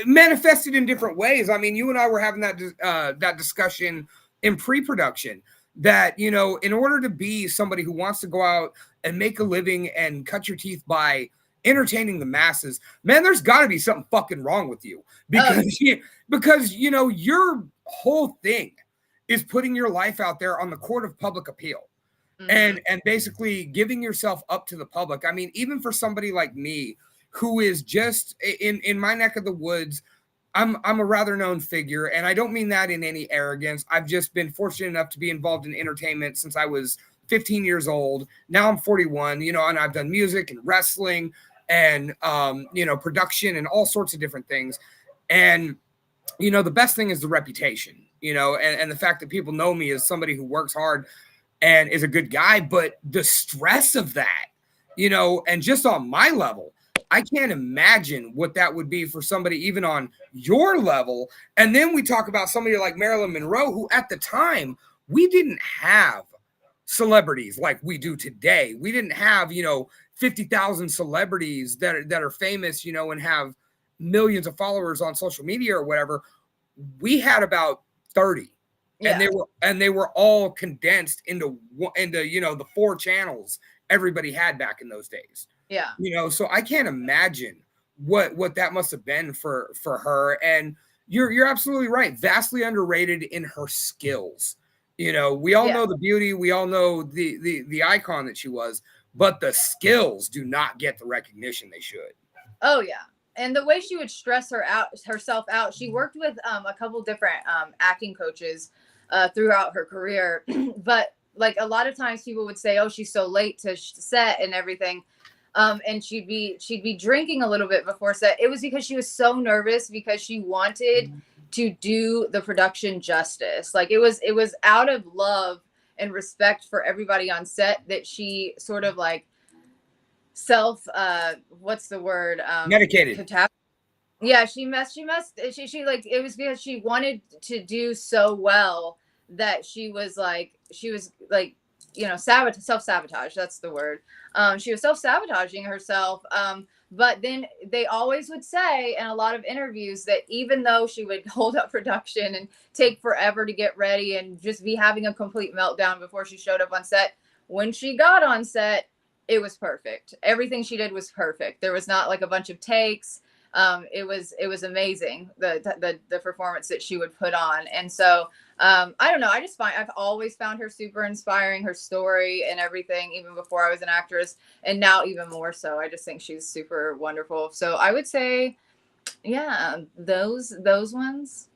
manifested in different ways. I mean, you and I were having that discussion in pre-production, that, in order to be somebody who wants to go out and make a living and cut your teeth by entertaining the masses, man, there's got to be something fucking wrong with you, because your whole thing is putting your life out there on the court of public appeal. Mm-hmm. And basically giving yourself up to the public. I mean, even for somebody like me, who is just in my neck of the woods, I'm a rather known figure, and I don't mean that in any arrogance. I've just been fortunate enough to be involved in entertainment since I was 15 years old. Now I'm 41, and I've done music and wrestling and production and all sorts of different things. And the best thing is the reputation, and the fact that people know me as somebody who works hard and is a good guy. But the stress of that, and just on my level, I can't imagine what that would be for somebody even on your level. And then we talk about somebody like Marilyn Monroe, who at the time, we didn't have celebrities like we do today. We didn't have, 50,000 celebrities that are famous, and have millions of followers on social media or whatever. We had about 30. Yeah. And they were all condensed into the 4 channels everybody had back in those days. Yeah. So I can't imagine what that must have been for her. And you're absolutely right. Vastly underrated in her skills. We all know the beauty, we all know the icon that she was, but the skills do not get the recognition they should. Oh yeah. and the way she would stress herself out, she worked with a couple different acting coaches throughout her career. But like a lot of times people would say, oh, she's so late to set and everything. And she'd be drinking a little bit before set. It was because she was so nervous, because she wanted to do the production justice. Like it was out of love and respect for everybody on set that she sort of like self what's the word, medicated. Yeah, she like, it was because she wanted to do so well that she was like self-sabotage, that's the word. She was self-sabotaging herself. But then they always would say in a lot of interviews that even though she would hold up production and take forever to get ready and just be having a complete meltdown before she showed up on set, when she got on set, it was perfect. Everything she did was perfect. There was not like a bunch of takes. It was amazing, the performance that she would put on. And so I don't know, I've always found her super inspiring, her story and everything, even before I was an actress, and now even more so. I just think she's super wonderful. So I would say, yeah, those ones.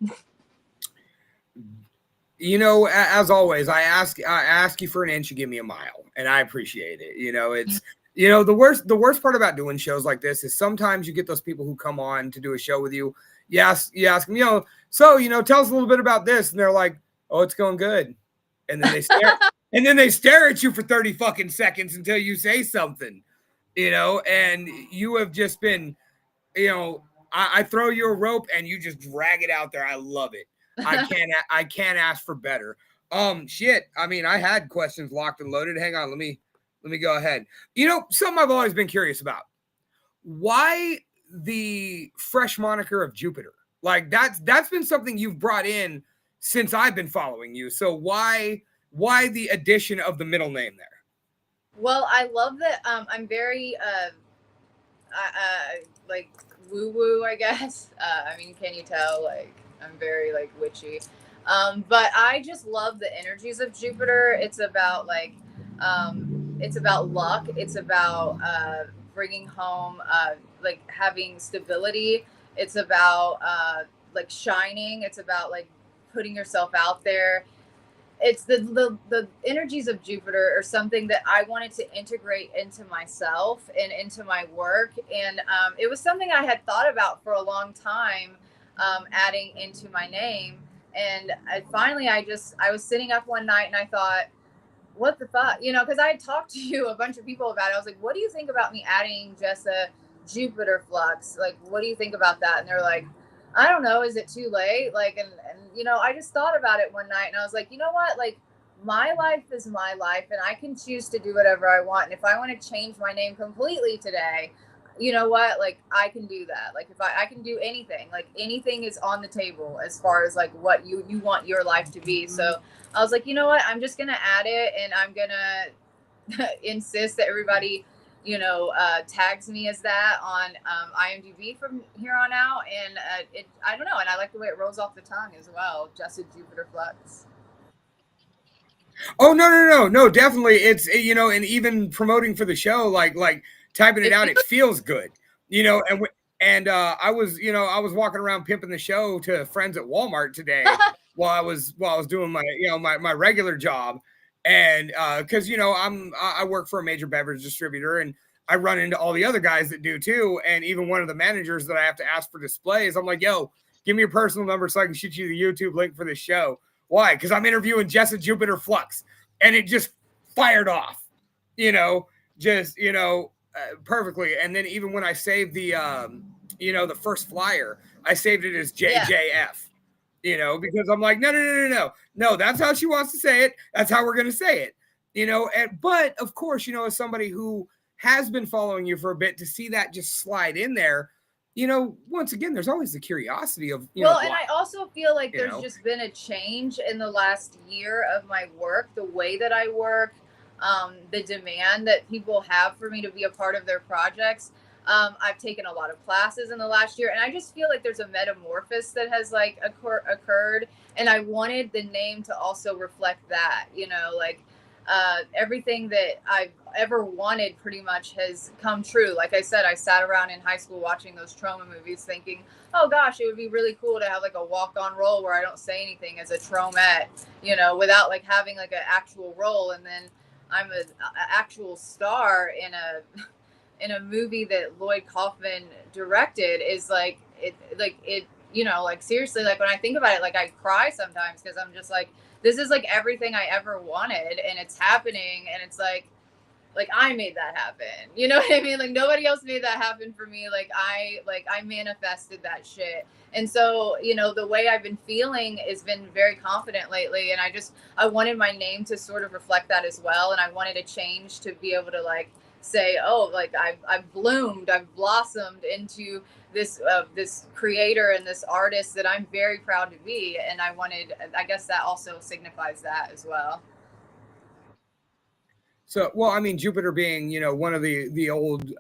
You know, as always, I ask you for an inch, you give me a mile, and I appreciate it. You know, it's, you know, the worst part about doing shows like this is sometimes you get those people who come on to do a show with you. You ask them, you know, so, you know, tell us a little bit about this, and they're like, oh, it's going good, and then they stare, and then they stare at you for 30 fucking seconds until you say something, you know, and you have just been, you know, I throw you a rope and you just drag it out there. I love it. I can't ask for better. Shit. I mean, I had questions locked and loaded. Hang on, let me go ahead. You know, something I've always been curious about. Why the fresh moniker of Jupiter? Like that's been something you've brought in since I've been following you. So why the addition of the middle name there? Well, I love that. I'm very like woo woo, I guess. I mean, can you tell? Like, I'm very like witchy. But I just love the energies of Jupiter. It's about like, it's about luck. It's about bringing home, like having stability. It's about like shining. It's about like putting yourself out there. It's the energies of Jupiter are something that I wanted to integrate into myself and into my work. And it was something I had thought about for a long time, adding into my name. And I was sitting up one night and I thought, what the fuck, you know, because I had talked to a bunch of people about it. I was like, what do you think about me adding Jessa Jupiter Flux? Like, what do you think about that? And they're like, I don't know, is it too late? Like, and you know, I just thought about it one night and I was like, you know what? Like, my life is my life and I can choose to do whatever I want. And if I want to change my name completely today, you know what? Like, I can do that. Like, if I can do anything, like anything is on the table as far as like what you want your life to be. So I was like, you know what? I'm just going to add it and I'm going to insist that everybody, you know, tags me as that on IMDb from here on out. And I don't know. And I like the way it rolls off the tongue as well. Jessa Jupiter Flux. Oh, no, definitely. It's, you know, and even promoting for the show, like typing it out, it feels good, you know. And I was walking around pimping the show to friends at Walmart today while I was doing my, you know, my regular job. And because, you know, I work for a major beverage distributor and I run into all the other guys that do too. And even one of the managers that I have to ask for displays, I'm like, yo, give me your personal number so I can shoot you the YouTube link for this show. Why? Because I'm interviewing Jessa Jupiter Flux, and it just fired off, you know, just, you know, perfectly. And then even when I saved the, you know, the first flyer, I saved it as JJF, you know, because I'm like, no, that's how she wants to say it. That's how we're going to say it, you know. And but of course, you know, as somebody who has been following you for a bit, to see that just slide in there, you know, once again, there's always the curiosity of, you know. And I also feel like there's just been a change in the last year of my work, the way that I work, the demand that people have for me to be a part of their projects. I've taken a lot of classes in the last year, and I just feel like there's a metamorphosis that has like occurred. And I wanted the name to also reflect that, you know, like, everything that I've ever wanted pretty much has come true. Like I said, I sat around in high school watching those trauma movies thinking, oh gosh, it would be really cool to have like a walk-on role where I don't say anything as a traumette, you know, without like having like an actual role. And then I'm an actual star in a movie that Lloyd Kaufman directed. Is like it, you know, like seriously, like when I think about it, like I cry sometimes because I'm just like, this is like everything I ever wanted and it's happening. And it's like I made that happen. You know what I mean? Like nobody else made that happen for me. Like I manifested that shit. And so, you know, the way I've been feeling has been very confident lately. And I wanted my name to sort of reflect that as well. And I wanted a change to be able to like say, oh, like I've bloomed, I've blossomed into this creator and this artist that I'm very proud to be. And I guess that also signifies that as well. So, well, I mean, Jupiter being, you know, one of the old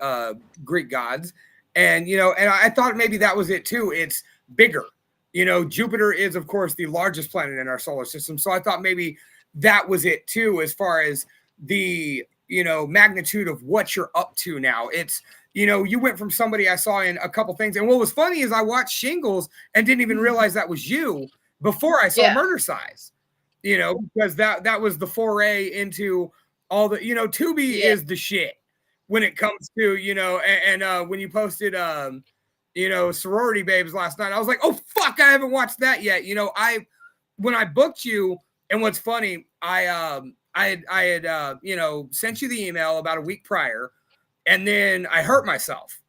Greek gods, and you know, and I thought maybe that was it too. It's bigger. You know, Jupiter is, of course, the largest planet in our solar system. So I thought maybe that was it too, as far as the, you know, magnitude of what you're up to now. It's, you know, you went from somebody I saw in a couple things, and what was funny is I watched Shingles and didn't even realize that was you before I saw Murder Size. You know, because that was the foray into all the, you know, Tubi is the shit when it comes to, you know, and when you posted, you know, Sorority Babes last night, I was like, oh, fuck, I haven't watched that yet. You know, when I booked you, and what's funny, I had, you know, sent you the email about a week prior, and then I hurt myself.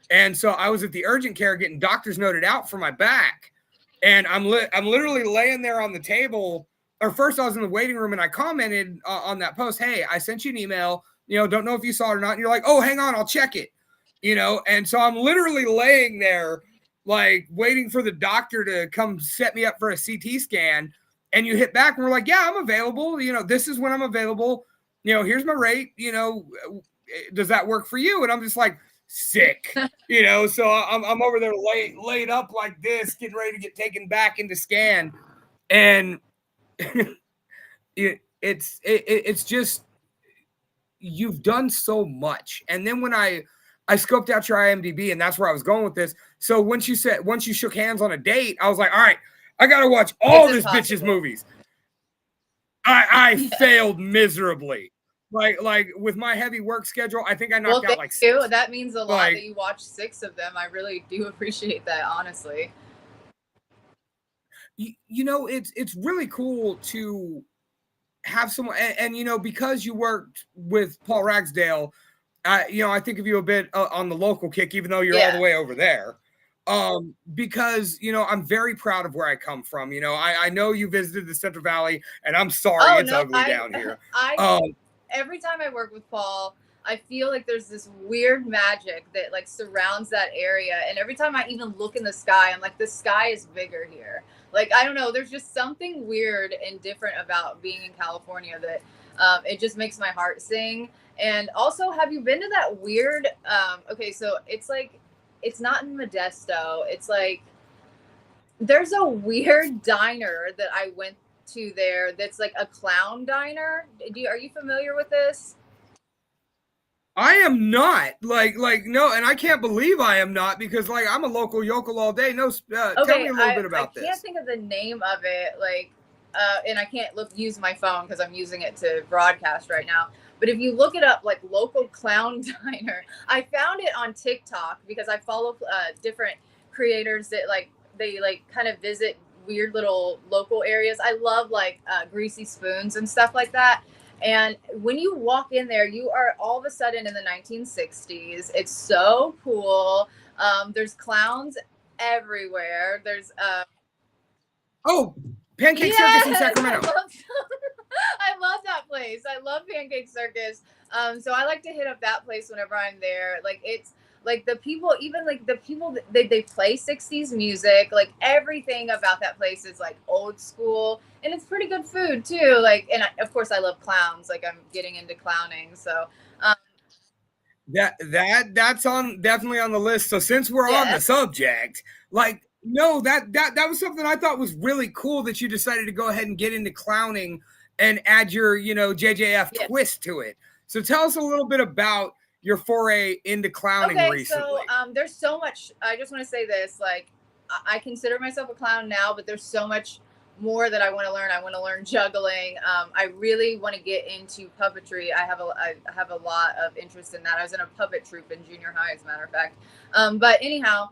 And so I was at the urgent care getting doctor's noted out for my back. And I'm literally laying there on the table. Or first I was in the waiting room and I commented on that post, hey, I sent you an email, you know, don't know if you saw it or not. And you're like, oh, hang on, I'll check it, you know? And so I'm literally laying there, like waiting for the doctor to come set me up for a CT scan. And you hit back and we're like, yeah, I'm available. You know, this is when I'm available. You know, here's my rate, you know, does that work for you? And I'm just like, sick, you know? So I'm over there laid up like this, getting ready to get taken back into scan. And it's just, you've done so much. And then when I scoped out your IMDb, and that's where I was going with this. So once you shook hands on a date, I was like, all right, I gotta watch all this bitch's movies. I failed miserably. Like with my heavy work schedule, I think I knocked out like 6. That means a lot that you watched 6 of them. I really do appreciate that, honestly. You know, it's really cool to have someone, and you know, because you worked with Paul Ragsdale, you know, I think of you a bit on the local kick, even though you're all the way over there. Because, you know, I'm very proud of where I come from. You know, I know you visited the Central Valley, and I'm sorry it's ugly down here. Every time I work with Paul, I feel like there's this weird magic that like surrounds that area. And every time I even look in the sky, I'm like, the sky is bigger here. Like, I don't know, there's just something weird and different about being in California that it just makes my heart sing. And also, have you been to that weird, okay, so it's like, it's not in Modesto. It's like, there's a weird diner that I went to there that's like a clown diner. Are you familiar with this? I am not like no, and I can't believe I am not, because like I'm a local yokel all day. No, tell me a little bit about this. I can't think of the name of it, like, and I can't use my phone because I'm using it to broadcast right now. But if you look it up, like local clown diner, I found it on TikTok because I follow different creators that they kind of visit weird little local areas. I love like Greasy Spoons and stuff like that. And when you walk in there, you are all of a sudden in the 1960s. It's so cool. There's clowns everywhere. There's Pancake Circus in Sacramento. I love that place. I love Pancake Circus. So I like to hit up that place whenever I'm there. Like, it's like the people, even like the people, they play 60s music. Like everything about that place is like old school, and it's pretty good food too. Like, and of course I love clowns. Like I'm getting into clowning. So that's definitely on the list. So since we're on the subject, like, no, that was something I thought was really cool, that you decided to go ahead and get into clowning and add your, JJF Yes. twist to it. So tell us a little bit about your foray into clowning recently. So there's so much. I just want to say this, like, I consider myself a clown now, but there's so much more that I want to learn. I want to learn juggling. I really want to get into puppetry. I have a lot of interest in that. I was in a puppet troupe in junior high, as a matter of fact. But anyhow,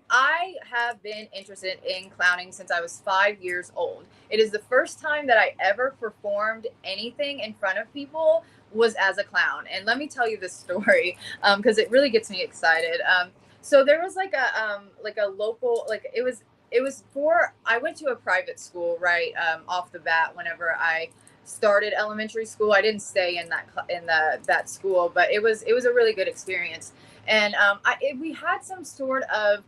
I have been interested in clowning since I was 5 years old. It is the first time that I ever performed anything in front of people was as a clown. And let me tell you this story, because it really gets me excited. So there was like a local, like it was for, I went to a private school, right? Off the bat, whenever I started elementary school, I didn't stay in that school, but it was a really good experience. And we had some sort of,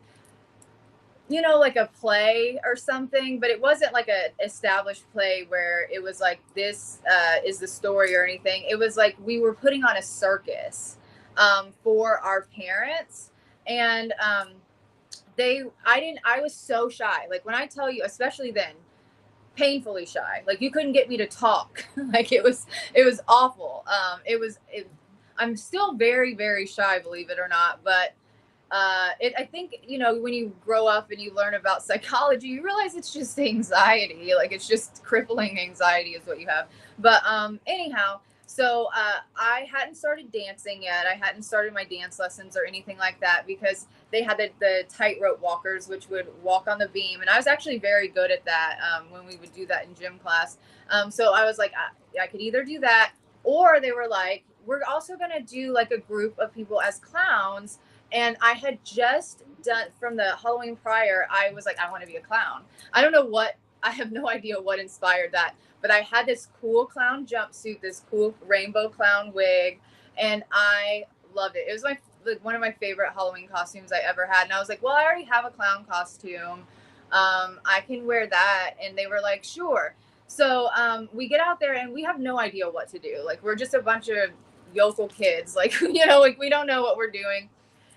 like a play or something, but it wasn't like a established play where it was like, this is the story or anything. It was like we were putting on a circus for our parents. And I was so shy. Like, when I tell you, especially then, painfully shy. Like, you couldn't get me to talk. Like, it was awful. I'm still very, very shy, believe it or not, but I think, when you grow up and you learn about psychology, you realize it's just anxiety. Like, it's just crippling anxiety is what you have. But anyhow, so I hadn't started dancing yet. I hadn't started my dance lessons or anything like that, because they had the tightrope walkers, which would walk on the beam. And I was actually very good at that when we would do that in gym class. So I was like, I could either do that, or they were like, we're also going to do like a group of people as clowns. And I had just done, from the Halloween prior, I was like, I want to be a clown. I have no idea what inspired that, but I had this cool clown jumpsuit, this cool rainbow clown wig, and I loved it. It was one of my favorite Halloween costumes I ever had. And I was like, well, I already have a clown costume. I can wear that. And they were like, sure. So we get out there and we have no idea what to do. Like, we're just a bunch of yokel kids. Like, like, we don't know what we're doing.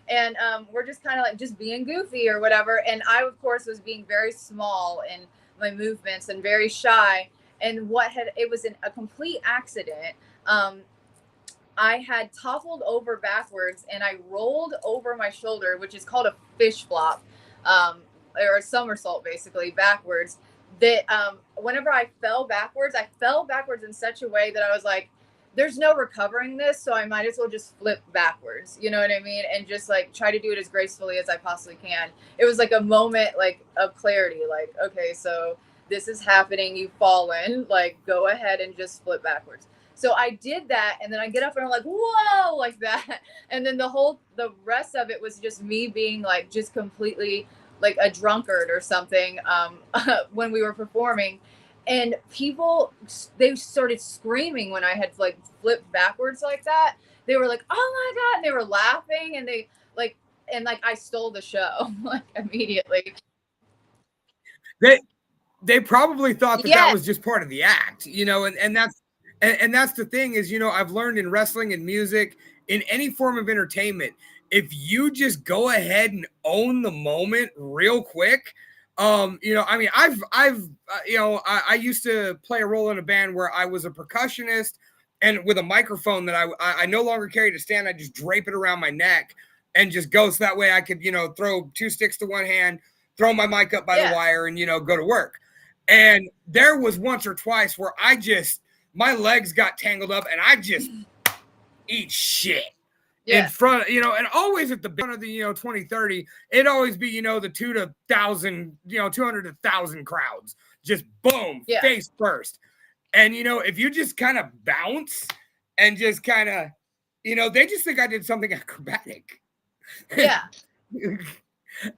And we're just kind of like just being goofy or whatever. And I, of course, was being very small in my movements and very shy. And it was a complete accident. I had toppled over backwards and I rolled over my shoulder, which is called a fish flop, or a somersault, basically backwards. That whenever I fell backwards in such a way that I was like, there's no recovering this, so I might as well just flip backwards. You know what I mean? And just like try to do it as gracefully as I possibly can. It was like a moment like of clarity, like, okay, so this is happening, you've fallen, like, go ahead and just flip backwards. So I did that, and then I get up and I'm like, whoa, like that. And then the rest of it was just me being like just completely like a drunkard or something when we were performing. And people, they started screaming when I had like flipped backwards like that. They were like, oh my God. And they were laughing, and they like, I stole the show like immediately. They probably thought that Yeah. that was just part of the act, and that's the thing is, I've learned in wrestling and music, in any form of entertainment, if you just go ahead and own the moment real quick, I mean, I used to play a role in a band where I was a percussionist, and with a microphone that I no longer carry to stand, I just drape it around my neck and just go, so that way I could, throw two sticks to one hand, throw my mic up by the wire, and, go to work. And there was once or twice where my legs got tangled up and I just eat shit in front, and always at the front of the, 2030, it'd always be, the 200 to 1,000 crowds, just boom, face first. And, if you just kind of bounce and just kind of, they just think I did something acrobatic. Yeah.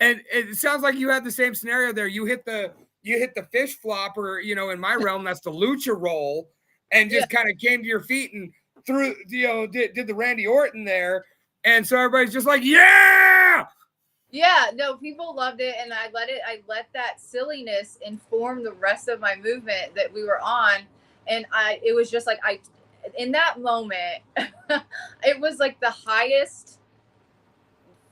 And it sounds like you had the same scenario there. You hit the fish flop, or, in my realm, that's the lucha roll, and just kind of came to your feet and threw, did the Randy Orton there. And so everybody's just like, yeah. Yeah, no, people loved it. And I let that silliness inform the rest of my movement that we were on. And it was just like, in that moment, it was like the highest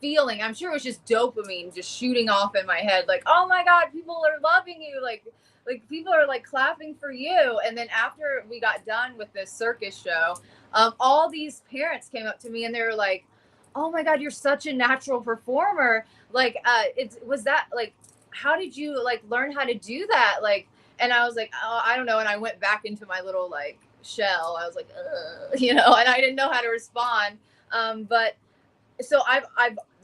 feeling, I'm sure it was just dopamine just shooting off in my head, like, oh my God, people are loving you, like people are like clapping for you. And then after we got done with this circus show, all these parents came up to me and they were like, oh my God, you're such a natural performer. Like, was that like, how did you like learn how to do that? Like, and I was like, oh, I don't know. And I went back into my little like shell. I was like, you know, and I didn't know how to respond. But so I've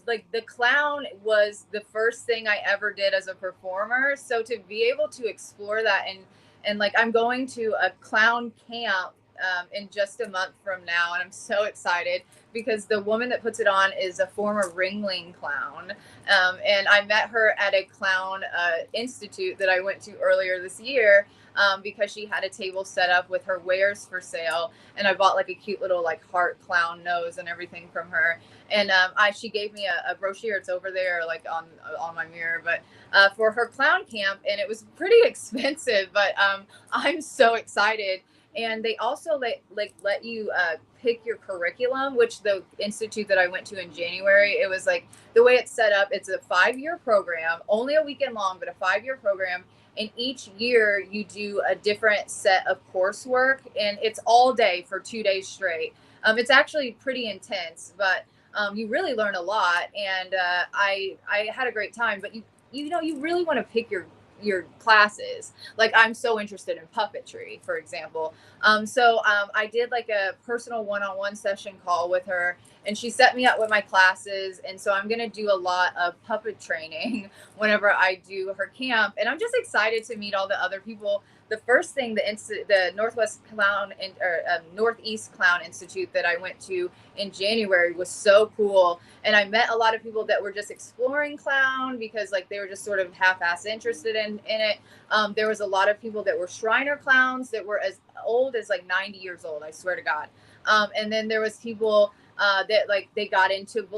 like, the clown was the first thing I ever did as a performer. So to be able to explore that, and like, I'm going to a clown camp in just a month from now, and I'm so excited because the woman that puts it on is a former Ringling clown, and I met her at a clown institute that I went to earlier this year. Because she had a table set up with her wares for sale, and I bought like a cute little like heart clown nose and everything from her. And she gave me a brochure. It's over there, like on my mirror, but for her clown camp, and it was pretty expensive. But I'm so excited. And they also let you pick your curriculum, which the institute that I went to in January, it was like, the way it's set up, it's a 5-year program, only a weekend long, but a 5-year program. And each year you do a different set of coursework, and it's all day for 2 days straight. It's actually pretty intense, but you really learn a lot. And I had a great time. But you know, you really want to pick your classes. Like, I'm so interested in puppetry, for example. So I did like a personal one-on-one session call with her, and she set me up with my classes. And so I'm going to do a lot of puppet training whenever I do her camp. And I'm just excited to meet all the other people. The first thing, the Northwest Clown Northeast Clown Institute that I went to in January was so cool. And I met a lot of people that were just exploring clown because like they were just sort of half-ass interested in it. There was a lot of people that were Shriner clowns that were as old as like 90 years old, I swear to God. And then there was people that like they got into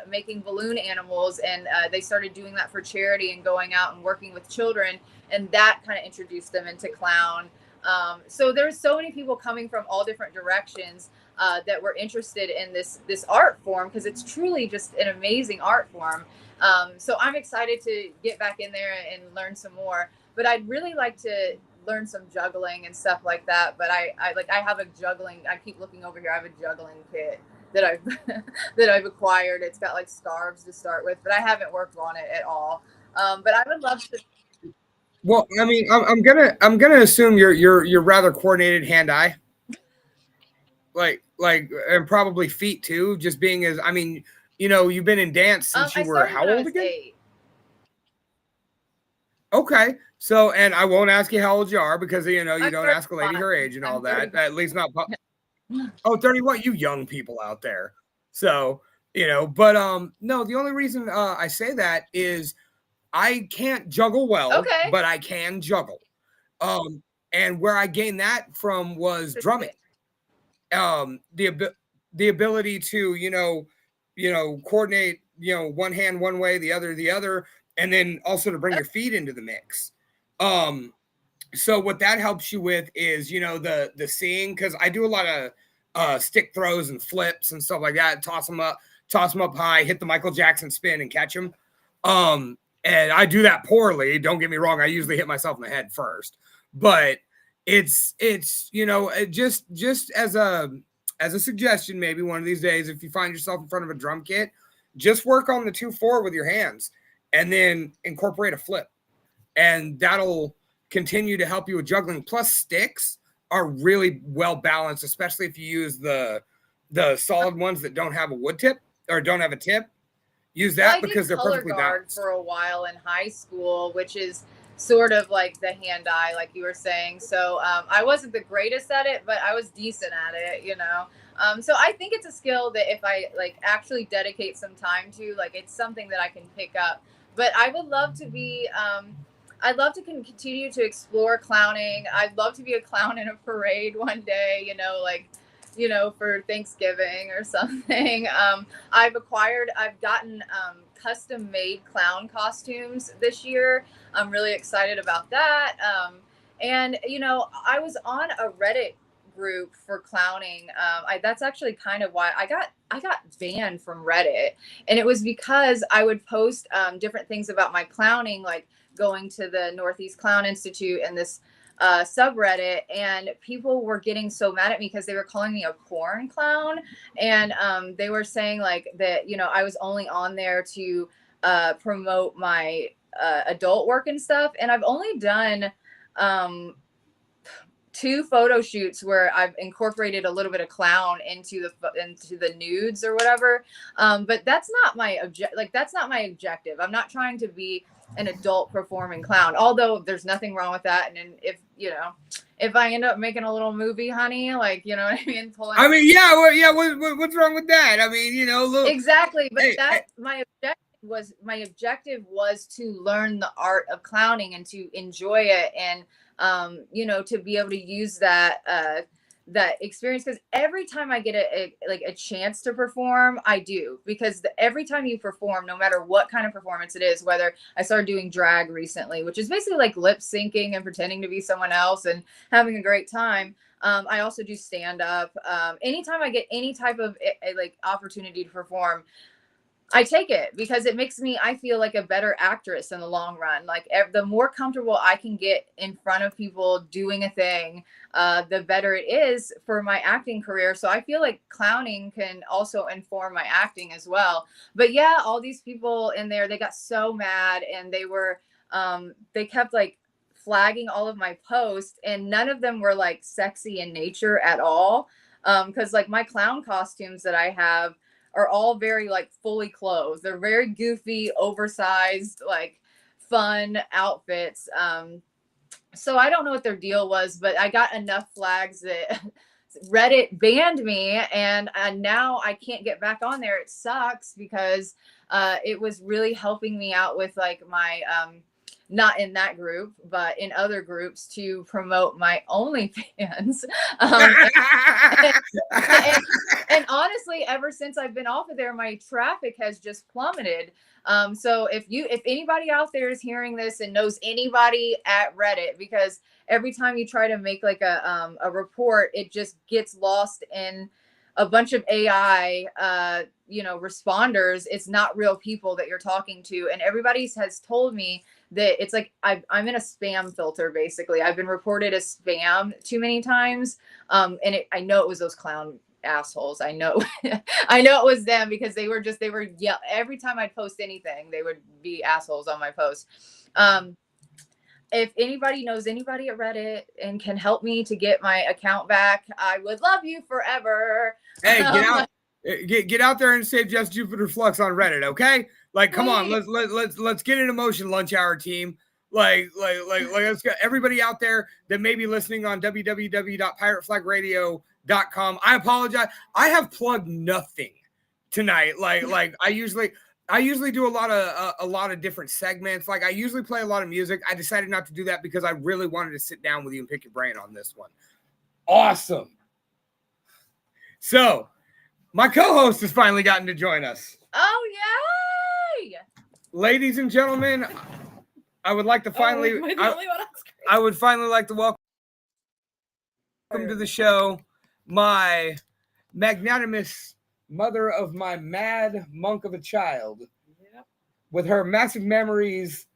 making balloon animals, and they started doing that for charity and going out and working with children, and that kind of introduced them into clown. So there's so many people coming from all different directions that were interested in this art form, because it's truly just an amazing art form. So I'm excited to get back in there and learn some more. But I'd really like to learn some juggling and stuff like that. But I have a juggling. I keep looking over here. I have a juggling kit that I've acquired. It's got like scarves to start with, but I haven't worked on it at all. But I would love to. Well, I mean, I'm gonna assume you're rather coordinated hand-eye, like, and probably feet too. Just being as, I mean, you know, you've been in dance since you were how old again? 8. Okay, so, and I won't ask you how old you are, because you know you don't ask a lady her age and all that. At least not. Oh, 31, you young people out there. So, you know, but no, the only reason I say that is I can't juggle well, Okay. but I can juggle. And where I gained that from was drumming. The ability to, you know, coordinate, you know, one hand one way, the other, and then also to bring your feet into the mix. So what that helps you with is, you know, the seeing, because I do a lot of stick throws and flips and stuff like that. Toss them up high, hit the Michael Jackson spin and catch them. And I do that poorly. Don't get me wrong. I usually hit myself in the head first, but it's you know, just as a suggestion, maybe one of these days, if you find yourself in front of a drum kit, just work on the 2/4 with your hands, and then incorporate a flip, and that'll continue to help you with juggling. Plus, sticks are really well balanced, especially if you use the solid ones that don't have a wood tip or don't have a tip. Use that because they're perfectly balanced. For a while in high school, which is sort of like the hand-eye, like you were saying. So I wasn't the greatest at it, but I was decent at it, you know. So I think it's a skill that if I like actually dedicate some time to, like, it's something that I can pick up. But I would love to be I'd love to continue to explore clowning. I'd love to be a clown in a parade one day, you know, like, you know, for Thanksgiving or something. I've gotten custom made clown costumes this year. I'm really excited about that. And, you know, I was on a Reddit group for clowning. That's actually kind of why I got banned from Reddit, and it was because I would post different things about my clowning, like going to the Northeast Clown Institute and this subreddit, and people were getting so mad at me because they were calling me a porn clown, and they were saying like that, you know, I was only on there to promote my adult work and stuff, and I've only done 2 photo shoots where I've incorporated a little bit of clown into the nudes or whatever, but that's not my that's not my objective. I'm not trying to be an adult performing clown, although there's nothing wrong with that. And if you know, if I end up making a little movie, honey, like, you know what I mean? I mean, yeah, well, yeah. What's wrong with that? I mean, you know, look. Exactly, but my objective was to learn the art of clowning and to enjoy it, and you know, to be able to use that experience, because every time I get a chance to perform, I do, because every time you perform, no matter what kind of performance it is, whether I started doing drag recently, which is basically like lip syncing and pretending to be someone else and having a great time. I also do stand up. Anytime I get any type of like opportunity to perform, I take it, because it makes me, I feel like a better actress in the long run. Like the more comfortable I can get in front of people doing a thing, the better it is for my acting career. So I feel like clowning can also inform my acting as well. But yeah, all these people in there, they got so mad, and they kept like flagging all of my posts, and none of them were like sexy in nature at all. Because like my clown costumes that I have are all very like fully clothed. They're very goofy, oversized, like fun outfits. So I don't know what their deal was, but I got enough flags that Reddit banned me, and now I can't get back on there. It sucks, because it was really helping me out with like my not in that group, but in other groups, to promote my OnlyFans. And honestly, ever since I've been off of there, my traffic has just plummeted. So if anybody out there is hearing this and knows anybody at Reddit, because every time you try to make like a report, it just gets lost in a bunch of AI, responders. It's not real people that you're talking to. And everybody has told me that it's like I'm in a spam filter, basically. I've been reported as spam too many times. And I know it was those clown assholes. I know I know it was them, because they were every time I'd post anything, they would be assholes on my post. If anybody knows anybody at Reddit and can help me to get my account back, I would love you forever. Hey, get out there and save Just Jupiter Flux on Reddit, okay? Like, come on, let's get it in motion, Lunch Hour team. Like, let's get everybody out there that may be listening on www.pirateflagradio.com. I apologize. I have plugged nothing tonight. Like I usually do a lot of different segments. Like I usually play a lot of music. I decided not to do that because I really wanted to sit down with you and pick your brain on this one. Awesome. So my co-host has finally gotten to join us. Oh, yay! Ladies and gentlemen, I would like to finally I would finally like to welcome to the show my magnanimous mother of my mad monk of a child, with her massive memories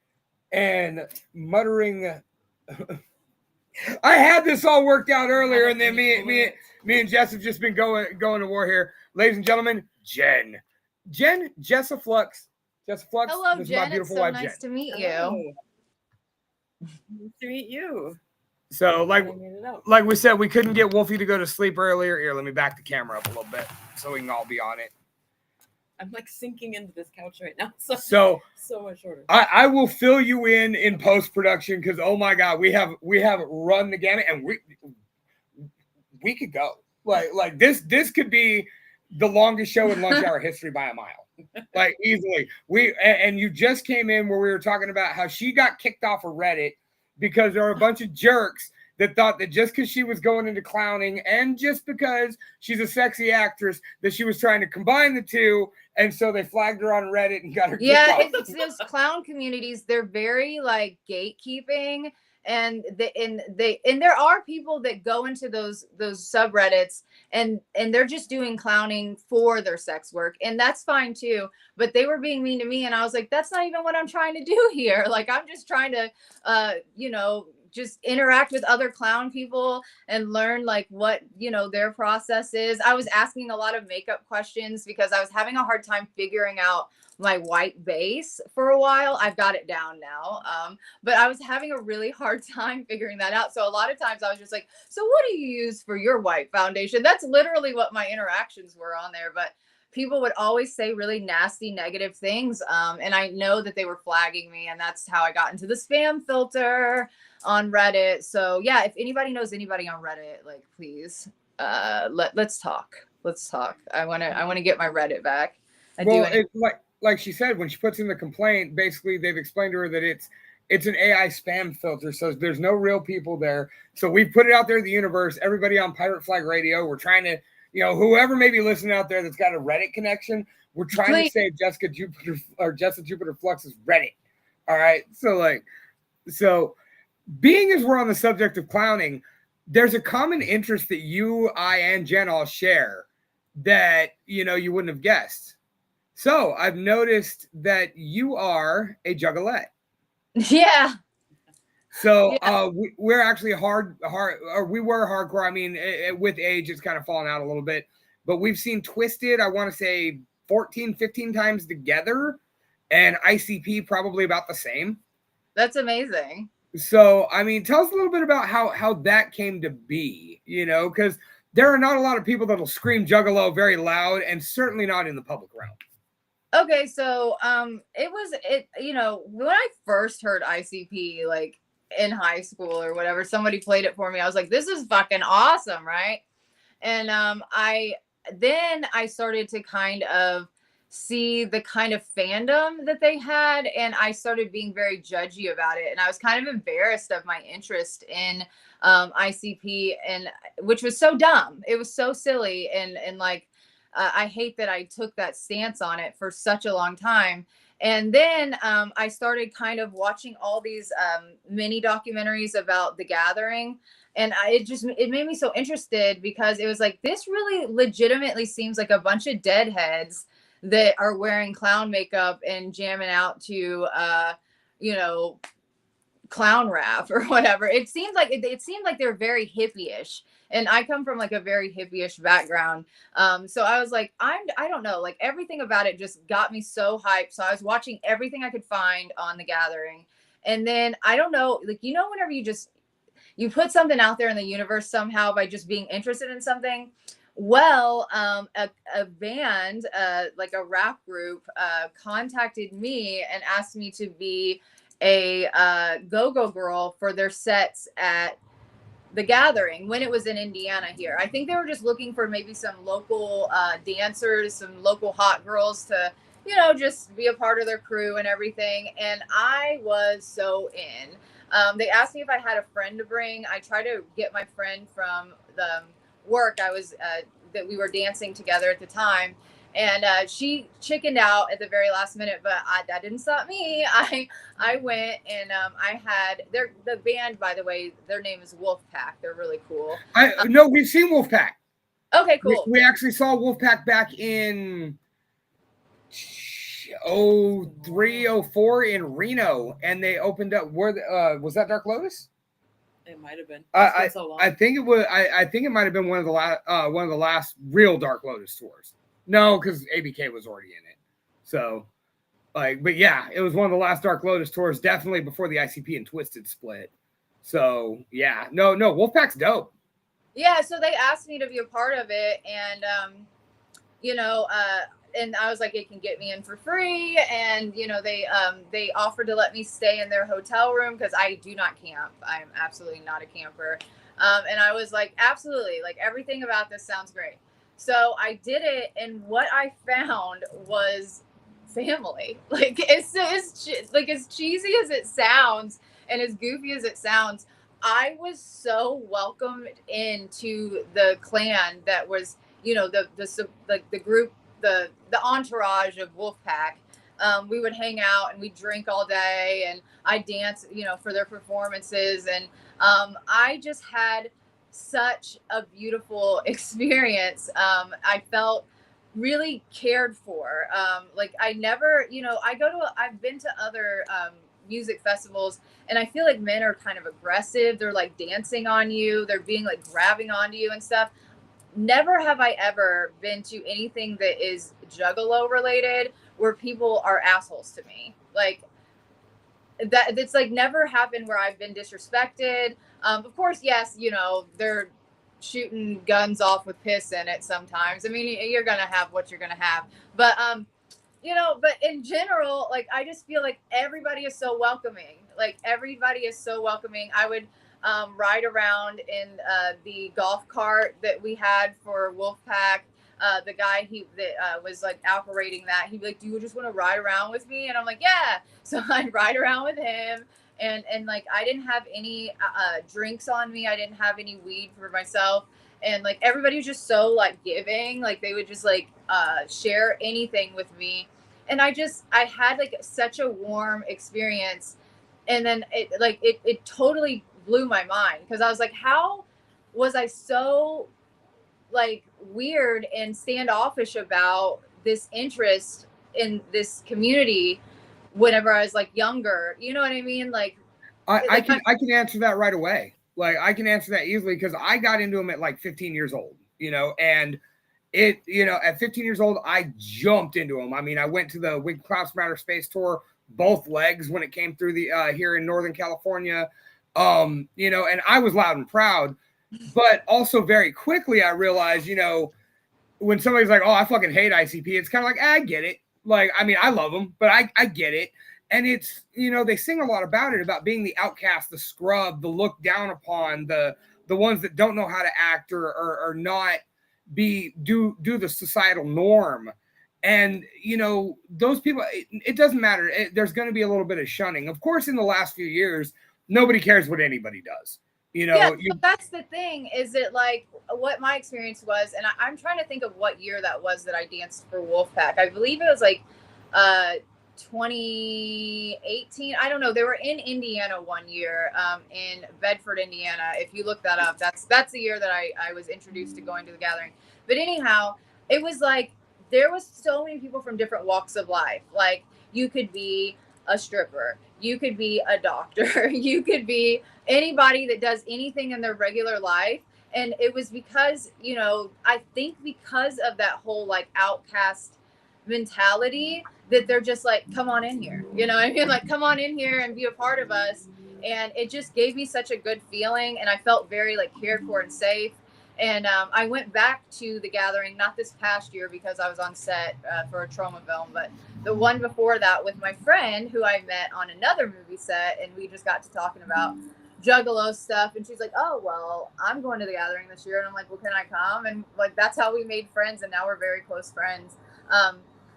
and muttering. I had this all worked out earlier, and then me and Jess have just been going to war here. Ladies and gentlemen, Jessa Flux. Jessa Flux. Hello, this Jen. Is my beautiful It's so wife, nice Jen. to meet you. Hello. Nice to meet you. So, like we said, we couldn't get Wolfie to go to sleep earlier. Here, let me back the camera up a little bit so we can all be on it. I'm like sinking into this couch right now. So much shorter. I will fill you in post-production, because oh my God, we have run the gamut, and we could go. Like this could be the longest show in Lunch Hour history by a mile. Like easily. And you just came in where we were talking about how she got kicked off of Reddit because there are a bunch of jerks that thought that just because she was going into clowning and just because she's a sexy actress that she was trying to combine the two, and so they flagged her on Reddit and got her kicked off. It's those clown communities. They're very like gatekeeping, And there are people that go into those subreddits and they're just doing clowning for their sex work, and that's fine too. But they were being mean to me, and I was like, that's not even what I'm trying to do here. Like, I'm just trying to just interact with other clown people and learn like what their process is. I was asking a lot of makeup questions because I was having a hard time figuring out my white base for a while. I've got it down now. But I was having a really hard time figuring that out. So a lot of times I was just like, so what do you use for your white foundation? That's literally what my interactions were on there. But people would always say really nasty, negative things. And I know that they were flagging me, and that's how I got into the spam filter on Reddit. So yeah, if anybody knows anybody on Reddit, like, please, let's talk. I want to get my Reddit back. Like she said, when she puts in the complaint, basically they've explained to her that it's an AI spam filter, so there's no real people there. So we put it out there in the universe. Everybody on Pirate Flag Radio, we're trying to, whoever may be listening out there that's got a Reddit connection, we're trying to say Jessa Jupiter Flux is Reddit. All right, so being as we're on the subject of clowning, there's a common interest that you, I, and Jen all share that you wouldn't have guessed. So I've noticed that you are a juggalette. Yeah. So we're actually we were hardcore. I mean, with age, it's kind of fallen out a little bit. But we've seen Twisted, I want to say 14, 15 times together. And ICP probably about the same. That's amazing. So, I mean, tell us a little bit about how that came to be, because there are not a lot of people that'll scream Juggalo very loud, and certainly not in the public realm. Okay, so when I first heard ICP, like in high school or whatever, somebody played it for me. I was like, this is fucking awesome, right? And I started to kind of see the kind of fandom that they had, and I started being very judgy about it, and I was kind of embarrassed of my interest in ICP, and which was so dumb. It was so silly, and like I hate that I took that stance on it for such a long time. And then I started kind of watching all these mini documentaries about The Gathering. And it made me so interested, because it was like, this really legitimately seems like a bunch of deadheads that are wearing clown makeup and jamming out to, clown rap or whatever. It seemed like they're very hippie-ish. And I come from like a very hippie-ish background. So I was like, I don't know, like everything about it just got me so hyped. So I was watching everything I could find on The Gathering. And then I don't know, like, whenever you put something out there in the universe somehow by just being interested in something. Well, a band, like a rap group, contacted me and asked me to be a go-go girl for their sets at The Gathering when it was in Indiana here. I think they were just looking for maybe some local dancers, some local hot girls to, just be a part of their crew and everything. And I was so in. They asked me if I had a friend to bring. I tried to get my friend from the work I was that we were dancing together at the time, and she chickened out at the very last minute, but that didn't stop me. I went, and I had the band, by the way, their name is Wolfpack. They're really cool. No, we've seen Wolfpack. Okay, cool. We actually saw Wolfpack back in 03, 04 in Reno, and they opened up was that Dark Lotus? It might have been. I think it was. I think it might have been one of the last real Dark Lotus tours. No, because ABK was already in it. So, but yeah, it was one of the last Dark Lotus tours, definitely before the ICP and Twisted split. So yeah, no, Wolfpack's dope. Yeah, so they asked me to be a part of it, and and I was like, it can get me in for free. And, they offered to let me stay in their hotel room, because I do not camp. I'm absolutely not a camper. And I was like, absolutely, like everything about this sounds great. So I did it. And what I found was family. Like, it's like as cheesy as it sounds and as goofy as it sounds, I was so welcomed into the clan that was, the group, the entourage of Wolfpack. we would hang out and we drink all day, and I dance, for their performances. And I just had such a beautiful experience. I felt really cared for. Like I never, I've been to other music festivals, and I feel like men are kind of aggressive. They're like dancing on you. They're being like grabbing onto you and stuff. Never have I ever been to anything that is Juggalo related where people are assholes to me. Like that, it's like never happened where I've been disrespected. Of course, yes, they're shooting guns off with piss in it sometimes. I mean, you're gonna have what you're gonna have, but but in general, like I just feel like everybody is so welcoming. Like everybody is so welcoming. I would ride around in the golf cart that we had for Wolfpack. The guy that was like operating that, he'd be like, "Do you just want to ride around with me?" And I'm like, "Yeah." So I'd ride around with him, and like I didn't have any drinks on me. I didn't have any weed for myself, and like everybody was just so like giving. Like they would just like share anything with me, and I had like such a warm experience. And then it totally blew my mind, because I was like, how was I so like weird and standoffish about this interest in this community whenever I was like younger? You know what I mean? Like I can answer that right away. Like I can answer that easily, because I got into them at like 15 years old, and at 15 years old, I jumped into them. I mean, I went to the Wig Klaus Matter Space Tour, both legs when it came through the here in Northern California. And I was loud and proud, but also very quickly I realized, when somebody's like, "Oh, I fucking hate ICP," it's kind of like, I get it. Like, I mean, I love them, but I get it. And it's, they sing a lot about it, about being the outcast, the scrub, the looked down upon, the ones that don't know how to act or not do the societal norm. And, those people, it doesn't matter. There's going to be a little bit of shunning. Of course, in the last few years, nobody cares what anybody does. That's the thing, is that like what my experience was, and I'm trying to think of what year that was that I danced for Wolfpack. I believe it was like 2018. I don't know. They were in Indiana one year, in Bedford, Indiana. If you look that up, that's the year that I was introduced to going to the gathering. But anyhow, it was like there was so many people from different walks of life. Like you could be a stripper, you could be a doctor, you could be anybody that does anything in their regular life. And it was because, I think because of that whole like outcast mentality, that they're just like, come on in here. You know what I mean? Like, come on in here and be a part of us. And it just gave me such a good feeling. And I felt very like cared for and safe. And I went back to the gathering, not this past year because I was on set for a trauma film, but the one before that with my friend who I met on another movie set. And we just got to talking about Juggalo stuff. And she's like, "Oh, well, I'm going to the gathering this year." And I'm like, "Well, can I come?" And like, that's how we made friends. And now we're very close friends.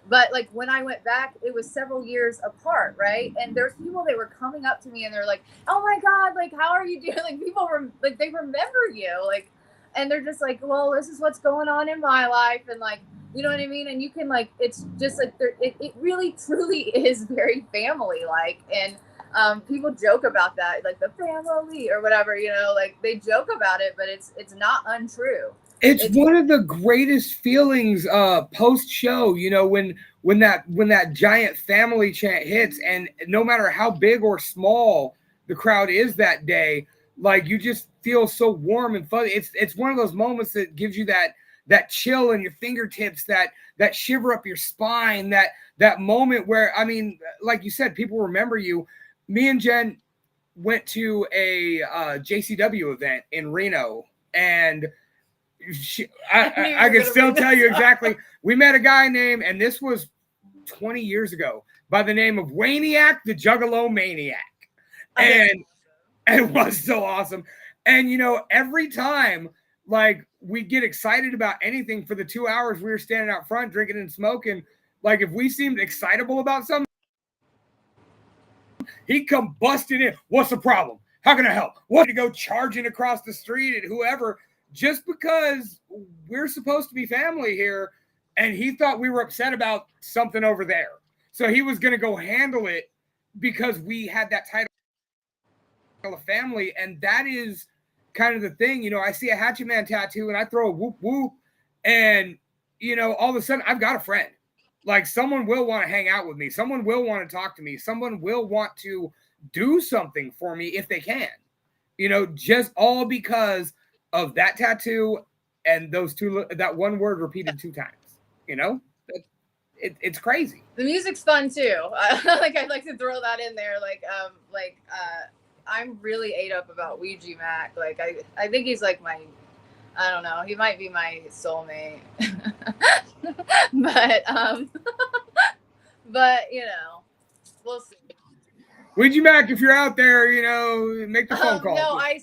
But like when I went back, it was several years apart, right? And there's people that were coming up to me and they're like, "Oh my God, like, how are you doing?" Like people like they remember you, like, and they're just like, "Well, this is what's going on in my life." And like, you know what I mean? And you can like, it's just like, it really truly is very family like. And people joke about that, like the family or whatever, like they joke about it, but it's not untrue. It's one of the greatest feelings post show, when that giant family chant hits, and no matter how big or small the crowd is that day, like you just feel so warm and fuzzy. It's one of those moments that gives you that chill in your fingertips, that shiver up your spine, that moment where, I mean, like you said, people remember you. Me and Jen went to a JCW event in Reno, and I can still tell you exactly. We met a guy named, and this was 20 years ago, by the name of Waniac, the Juggalo Maniac. And it was so awesome. And, every time, like, we get excited about anything for the 2 hours we were standing out front drinking and smoking, like, if we seemed excitable about something, he'd come busting in. "What's the problem? How can I help?" What to go charging across the street at whoever, just because we're supposed to be family here, and he thought we were upset about something over there. So he was going to go handle it because we had that title of family. And that is kind of the thing. You know, I see a Hatchet Man tattoo and I throw a whoop whoop. And, you know, all of a sudden I've got a friend. Like someone will want to hang out with me. Someone will want to talk to me. Someone will want to do something for me if they can. You know, just all because of that tattoo and that one word repeated 2 times. You know, it's crazy. The music's fun too. Like I'd like to throw that in there. I'm really ate up about Ouija Mac. Like I think he's like I don't know. He might be my soulmate. But you know, we'll see. Ouija Mac, if you're out there, you know, make the phone call. No, I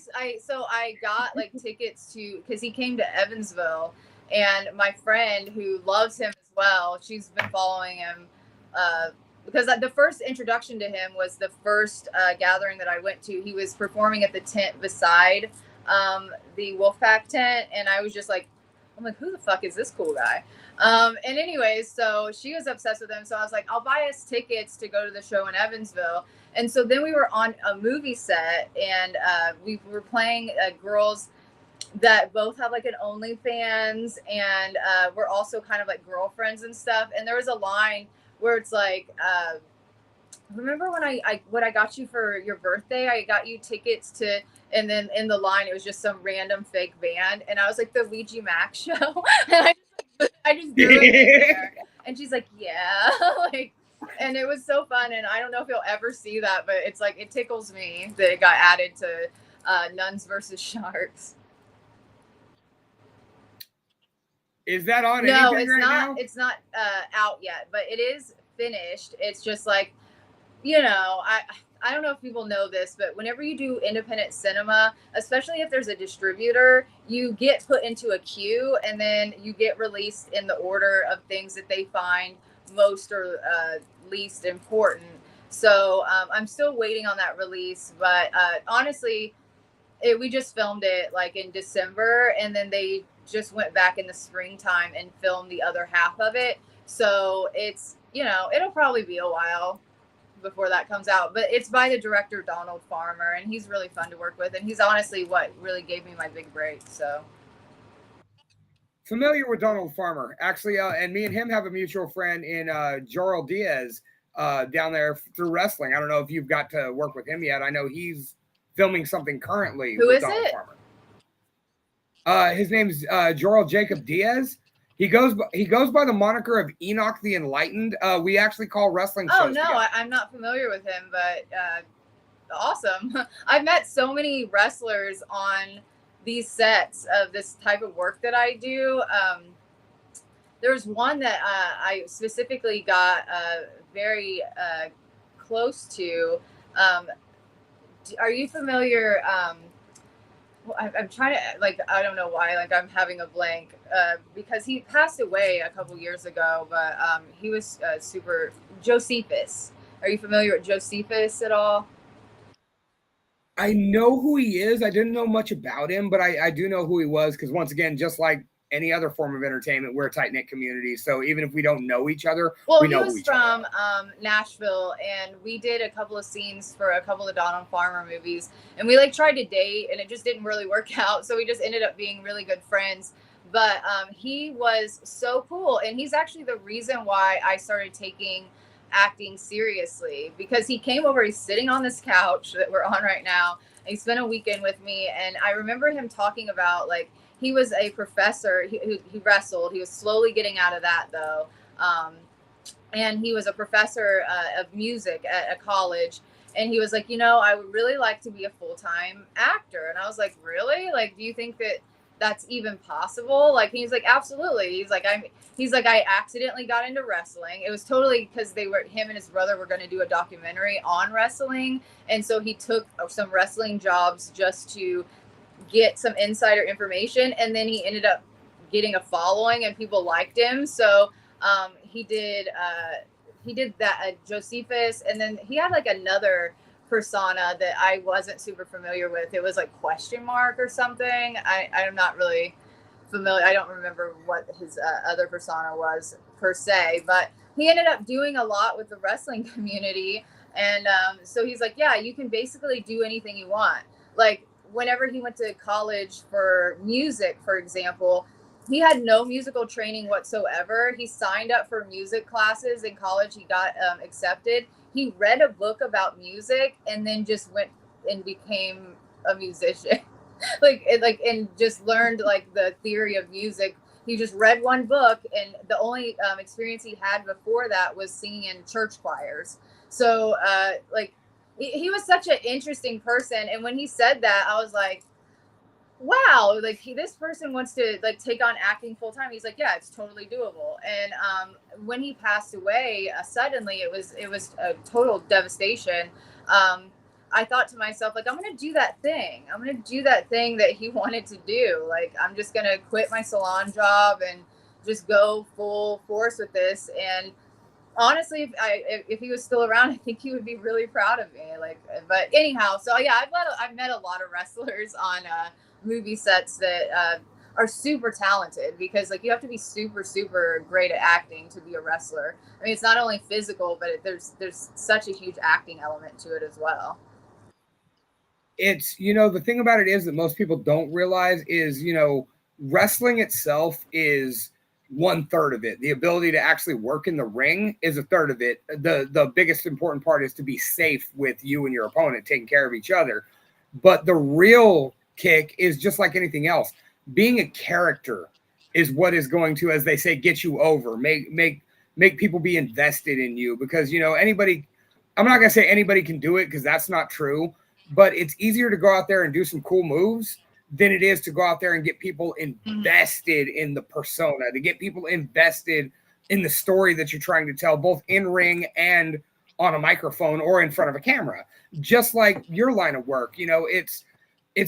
got like tickets to, because he came to Evansville, and my friend who loves him as well, she's been following him because the first introduction to him was the first gathering that I went to. He was performing at the tent beside the Wolfpack tent, and I was just like, I'm like, who the fuck is this cool guy? And anyways, so she was obsessed with him, so I was like, I'll buy us tickets to go to the show in Evansville. And so then we were on a movie set, and we were playing girls that both have like an OnlyFans, and we're also kind of like girlfriends and stuff. And there was a line where it's like, remember when I got you for your birthday? I got you tickets to, and then in the line it was just some random fake band, and I was like, the Ouija Mac show, and I just threw it in there, and she's like, yeah, like. And it was so fun, and I don't know if you'll ever see that, but it's like, it tickles me that it got added to Nuns versus Sharks. Is that on? No, it's right not. Now? It's not out yet, but it is finished. It's just like, you know, I don't know if people know this, but whenever you do independent cinema, especially if there's a distributor, you get put into a queue, and then you get released in the order of things that they find most or least important. So I'm still waiting on that release, but honestly, we just filmed it like in December, and then they just went back in the springtime and filmed the other half of it. So it's, you know, it'll probably be a while before that comes out, but it's by the director Donald Farmer, and he's really fun to work with, and he's honestly what really gave me my big break. So familiar with Donald Farmer, actually, and me and him have a mutual friend in Joral Diaz down there through wrestling. I don't know if you've got to work with him yet. I know he's filming something currently. Who with is Donald it? Farmer. His name's Joral Jacob Diaz. He goes by the moniker of Enoch the Enlightened. We actually call wrestling shows. Oh no, I'm not familiar with him, but awesome. I've met so many wrestlers on these sets of this type of work that I do. There's one that I specifically got very close to. Are you familiar? I'm trying to, like, I don't know why, like, I'm having a blank because he passed away a couple years ago, but he was super Josephus. Are you familiar with Josephus at all? I know who he is. I didn't know much about him, but I do know who he was, because once again, just like any other form of entertainment, we're a tight-knit community. So even if we don't know each other, we know who each other are. He was from Nashville, and we did a couple of scenes for a couple of Donald Farmer movies, and we like tried to date, and it just didn't really work out. So we just ended up being really good friends. But he was so cool, and he's actually the reason why I started taking acting seriously, because he came over, he's sitting on this couch that we're on right now, and he spent a weekend with me, and I remember him talking about, like, he was a professor, he wrestled, he was slowly getting out of that though, and he was a professor of music at a college, and he was like, you know, I would really like to be a full-time actor. And I was like, really? Like, do you think that that's even possible? Like, he's like, absolutely. He's like, I accidentally got into wrestling. It was totally because him and his brother were going to do a documentary on wrestling. And so he took some wrestling jobs just to get some insider information. And then he ended up getting a following, and people liked him. So he did that Josephus. And then he had like another persona that I wasn't super familiar with. It was like question mark or something. I'm not really familiar. I don't remember what his other persona was per se, but he ended up doing a lot with the wrestling community. And so he's like, yeah, you can basically do anything you want. Like whenever he went to college for music, for example, he had no musical training whatsoever. He signed up for music classes in college. He got accepted. He read a book about music and then just went and became a musician. And just learned like the theory of music. He just read one book, and the only experience he had before that was singing in church choirs. So he was such an interesting person. And when he said that, I was like, wow, like this person wants to like take on acting full time. He's like, yeah, it's totally doable. And when he passed away suddenly, it was a total devastation. I thought to myself, like, I'm going to do that thing. I'm going to do that thing that he wanted to do. Like, I'm just going to quit my salon job and just go full force with this. And honestly, if he was still around, I think he would be really proud of me. Like, but anyhow, so yeah, I've met a lot of wrestlers on movie sets that are super talented, because like you have to be super, super great at acting to be a wrestler. I mean, it's not only physical, but there's such a huge acting element to it as well. It's, the thing about it is that most people don't realize is, wrestling itself is 1/3 of it. The ability to actually work in the ring is 1/3 of it. The biggest important part is to be safe with you and your opponent, taking care of each other. But the real kick is just like anything else. Being a character is what is going to, as they say, get you over, make people be invested in you, because, anybody, I'm not going to say anybody can do it, because that's not true. But it's easier to go out there and do some cool moves than it is to go out there and get people invested in the persona, to get people invested in the story that you're trying to tell, both in ring and on a microphone or in front of a camera. Just like your line of work, it's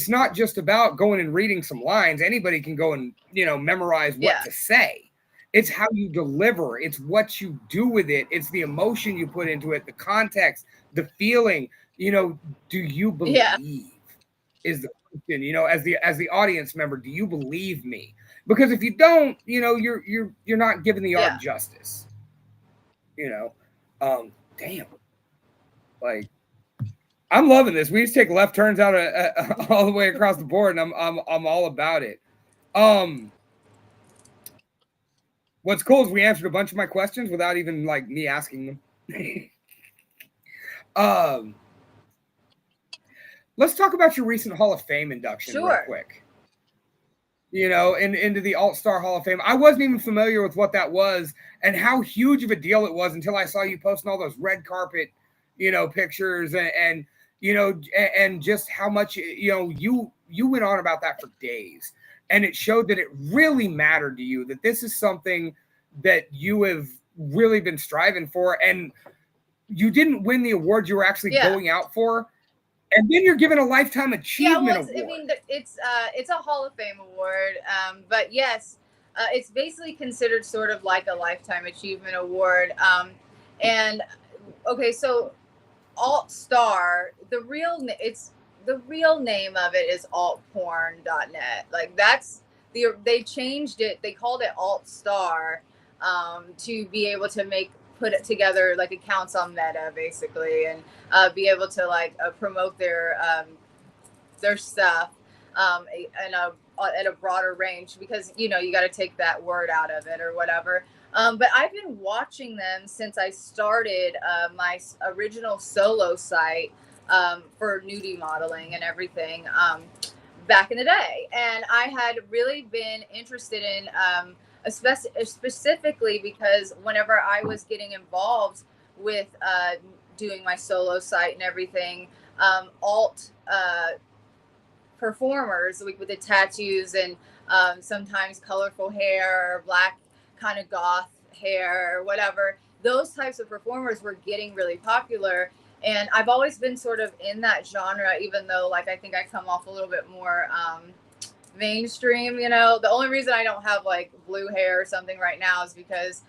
not just about going and reading some lines. Anybody can go and, memorize what to say. It's how you deliver. It's what you do with it. It's the emotion you put into it, the context, the feeling. Do you believe is the question, as the audience member, do you believe me? Because if you don't, you're not giving the art justice. Damn. Like, I'm loving this. We just take left turns out all the way across the board, and I'm all about it. What's cool is we answered a bunch of my questions without even like me asking them. Let's talk about your recent Hall of Fame induction real quick. Into the All-Star Hall of Fame. I wasn't even familiar with what that was and how huge of a deal it was until I saw you posting all those red carpet, pictures and just how much, you went on about that for days. And it showed that it really mattered to you, that this is something that you have really been striving for. And you didn't win the award you were actually going out for. And then you're given a lifetime achievement award. I mean, it's a Hall of Fame award, but yes, it's basically considered sort of like a lifetime achievement award. And okay, so Alt Star, the real name of it is altporn.net. Like they changed it. They called it Alt Star to be able to put it together like accounts on Meta basically, and be able to like promote their stuff at a broader range, because you got to take that word out of it or whatever. But I've been watching them since I started my original solo site for nudie modeling and everything back in the day, and I had really been interested in specifically because whenever I was getting involved with doing my solo site and everything, alt performers with the tattoos and sometimes colorful hair or black kind of goth hair or whatever, those types of performers were getting really popular. And I've always been sort of in that genre, even though like I think I come off a little bit more mainstream. The only reason I don't have like blue hair or something right now is because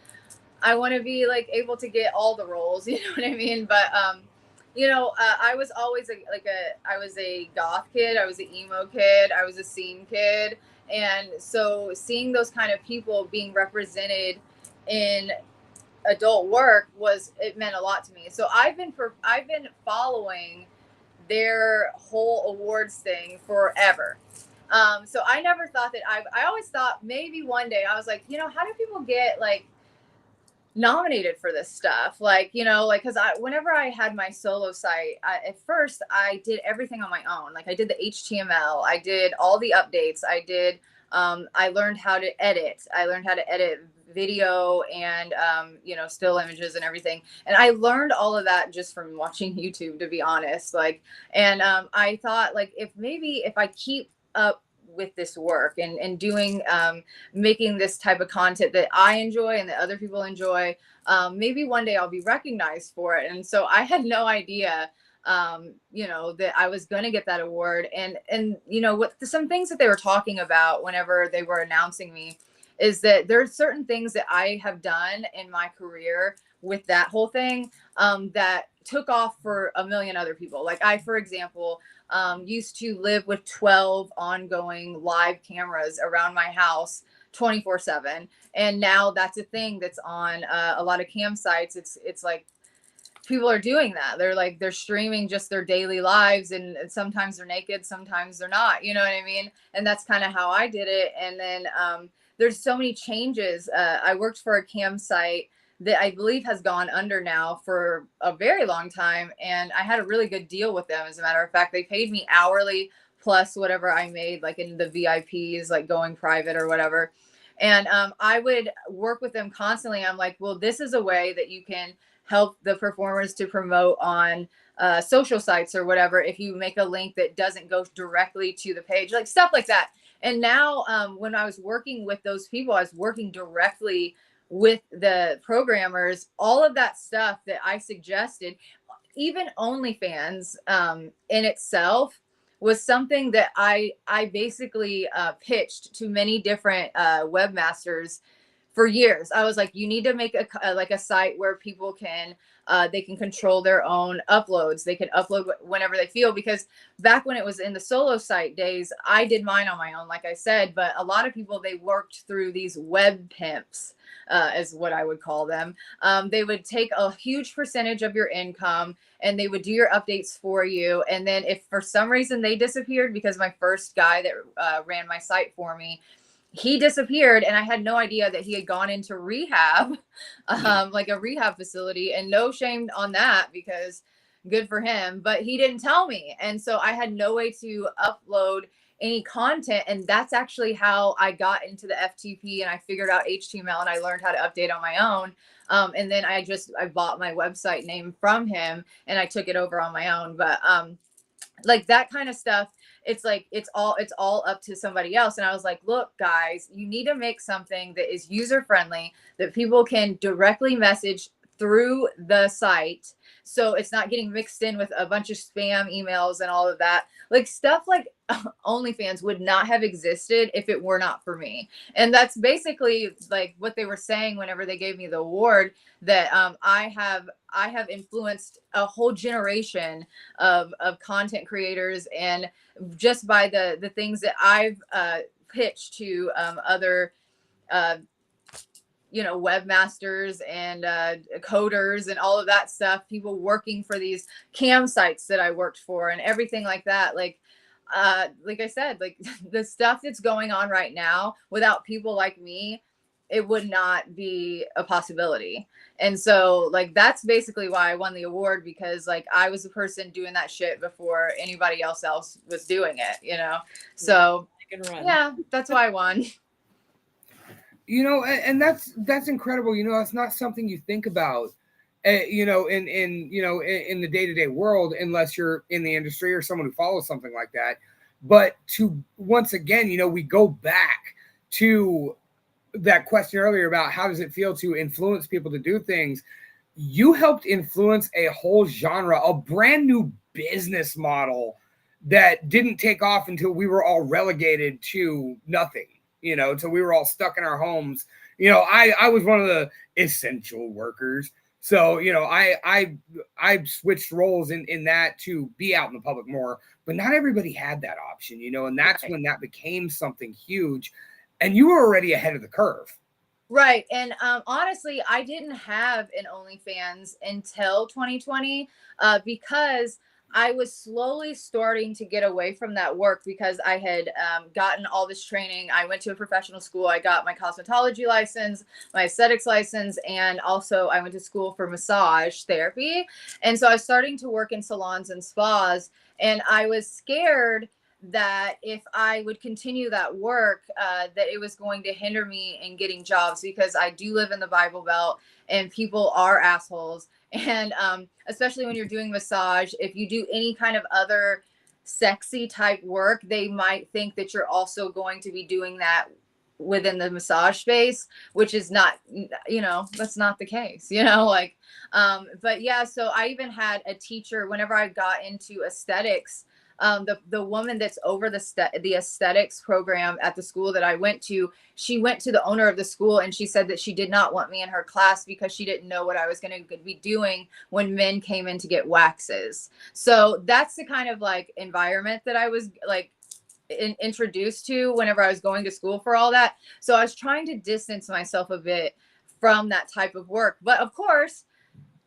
I want to be like able to get all the roles, you know what I mean? But I was always I was a goth kid, I was an emo kid, I was a scene kid, and so seeing those kind of people being represented in adult work it meant a lot to me. So I've been following their whole awards thing forever. So I never thought that I always thought maybe one day I was like, how do people get like nominated for this stuff? Like, like, cause whenever I had my solo site, at first I did everything on my own. Like I did the HTML, I did all the updates. I learned how to edit. I learned how to edit video and, still images and everything. And I learned all of that just from watching YouTube, to be honest. Like, and, I thought like, if I keep up with this work and doing, making this type of content that I enjoy and that other people enjoy, maybe one day I'll be recognized for it. And so I had no idea, that I was going to get that award. And some things that they were talking about whenever they were announcing me is that there's certain things that I have done in my career with that whole thing, that took off for a million other people. Like I, for example, used to live with 12 ongoing live cameras around my house 24/7. And now that's a thing that's on a lot of campsites. It's like people are doing that. They're streaming just their daily lives, and sometimes they're naked, sometimes they're not, you know what I mean? And that's kind of how I did it. And then there's so many changes. I worked for a campsite that I believe has gone under now for a very long time. And I had a really good deal with them. As a matter of fact, they paid me hourly plus whatever I made, like in the VIPs, like going private or whatever. And I would work with them constantly. I'm like, well, this is a way that you can help the performers to promote on social sites or whatever. If you make a link that doesn't go directly to the page, like stuff like that. And now when I was working with those people, I was working directly with the programmers, all of that stuff that I suggested, even OnlyFans in itself was something that I basically pitched to many different webmasters for years. I was like, you need to make a site where people can they can control their own uploads. They can upload whenever they feel, because back when it was in the solo site days, I did mine on my own, like I said, but a lot of people, they worked through these web pimps, is what I would call them. They would take a huge percentage of your income and they would do your updates for you. And then if for some reason they disappeared, because my first guy that ran my site for me, he disappeared and I had no idea that he had gone into rehab, like a rehab facility, and no shame on that because good for him, but he didn't tell me. And so I had no way to upload any content. And that's actually how I got into the FTP and I figured out HTML and I learned how to update on my own. And then I bought my website name from him and I took it over on my own. But like that kind of stuff, it's like it's all up to somebody else. And I was like, look guys, you need to make something that is user friendly, that people can directly message through the site, so it's not getting mixed in with a bunch of spam emails and all of that. Like stuff like OnlyFans would not have existed if it were not for me. And that's basically like what they were saying whenever they gave me the award, that I have influenced a whole generation of content creators, and just by the things that I've pitched to other webmasters and coders and all of that stuff, people working for these cam sites that I worked for and everything like that. Like I said, like the stuff that's going on right now, without people like me, it would not be a possibility. And so like that's basically why I won the award, because like I was the person doing that shit before anybody else was doing it, so yeah, that's why I won. And that's incredible. It's not something you think about, in the day-to-day world, unless you're in the industry or someone who follows something like that. But once again, we go back to that question earlier about how does it feel to influence people to do things. You helped influence a whole genre, a brand new business model that didn't take off until we were all relegated to nothing. Till we were all stuck in our homes. I was one of the essential workers. So, I switched roles in that to be out in the public more, but not everybody had that option, and that's when that became something huge. And you were already ahead of the curve. Right. And honestly, I didn't have an OnlyFans until 2020 because I was slowly starting to get away from that work because I had gotten all this training. I went to a professional school. I got my cosmetology license, my aesthetics license, and also I went to school for massage therapy. And so I was starting to work in salons and spas, and I was scared that if I would continue that work, that it was going to hinder me in getting jobs because I do live in the Bible Belt and people are assholes. And especially when you're doing massage, if you do any kind of other sexy type work, they might think that you're also going to be doing that within the massage space, which is not, that's not the case, like, but yeah, so I even had a teacher whenever I got into aesthetics. The woman that's over the aesthetics program at the school that I went to, she went to the owner of the school and she said that she did not want me in her class because she didn't know what I was going to be doing when men came in to get waxes. So that's the kind of like environment that I was like introduced to whenever I was going to school for all that. So I was trying to distance myself a bit from that type of work. But of course,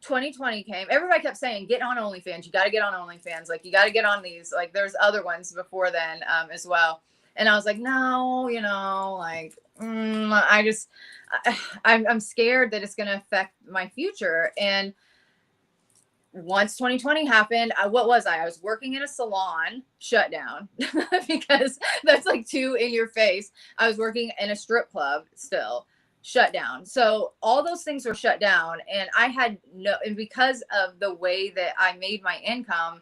2020 came. Everybody kept saying, get on OnlyFans. You got to get on OnlyFans. Like, you got to get on these. Like, there's other ones before then as well. And I was like, no, I'm scared that it's going to affect my future. And once 2020 happened, what was I? I was working in a salon, shut down because that's like too in your face. I was working in a strip club still, shut down. So all those things were shut down, and and because of the way that I made my income,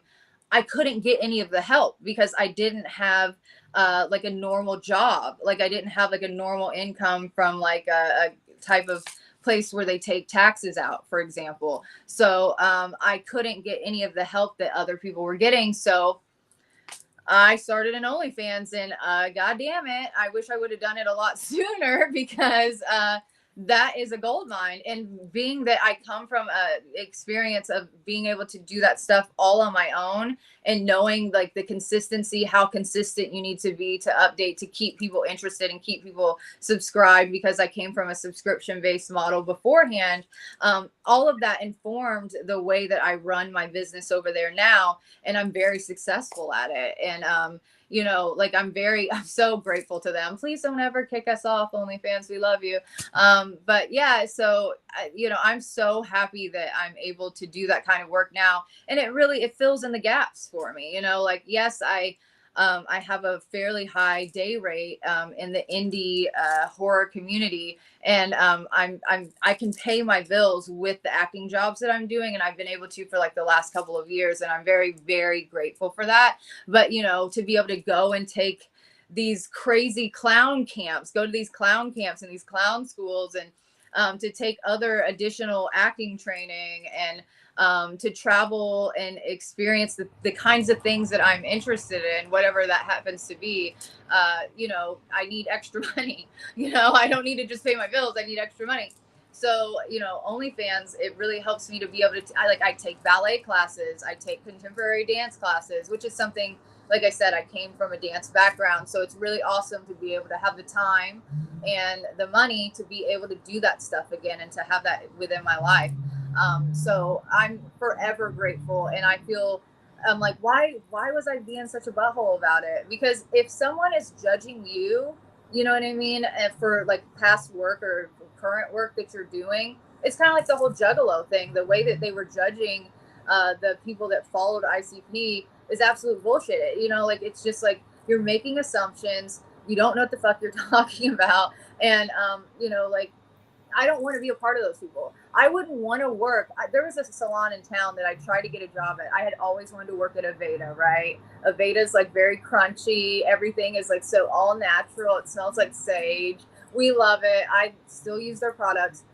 I couldn't get any of the help because I didn't have like a normal job. Like I didn't have like a normal income from like a type of place where they take taxes out, for example. So I couldn't get any of the help that other people were getting. So I started an OnlyFans, and God damn it, I wish I would have done it a lot sooner because that is a gold mine. And being that I come from a experience of being able to do that stuff all on my own and knowing like the consistency, how consistent you need to be to update, to keep people interested and keep people subscribed, because I came from a subscription based model beforehand. All of that informed the way that I run my business over there now, and I'm very successful at it. And like I'm so grateful to them. Please don't ever kick us off, OnlyFans. We love you. But yeah, so I'm so happy that I'm able to do that kind of work now, and it fills in the gaps for me. Like, yes, I have a fairly high day rate in the indie horror community, and I can pay my bills with the acting jobs that I'm doing, and I've been able to for like the last couple of years, and I'm very, very grateful for that. But to be able to go and take these crazy clown camps, go to these clown camps and these clown schools, and to take other additional acting training, and to travel and experience the kinds of things that I'm interested in, whatever that happens to be. I need extra money. I don't need to just pay my bills. I need extra money. So, OnlyFans, it really helps me to be able to, I take ballet classes, I take contemporary dance classes, which is something, like I said, I came from a dance background. So it's really awesome to be able to have the time and the money to be able to do that stuff again and to have that within my life. So I'm forever grateful, and I feel I'm like, why was I being such a butthole about it? Because if someone is judging you, you know what I mean, for like past work or current work that you're doing, it's kind of like the whole Juggalo thing. The way that they were judging the people that followed ICP is absolute bullshit. Like it's just like you're making assumptions. You don't know what the fuck you're talking about, and like I don't want to be a part of those people. I wouldn't want to work. There was a salon in town that I tried to get a job at. I had always wanted to work at Aveda, right? Aveda is like very crunchy. Everything is like so all natural. It smells like sage. We love it. I still use their products.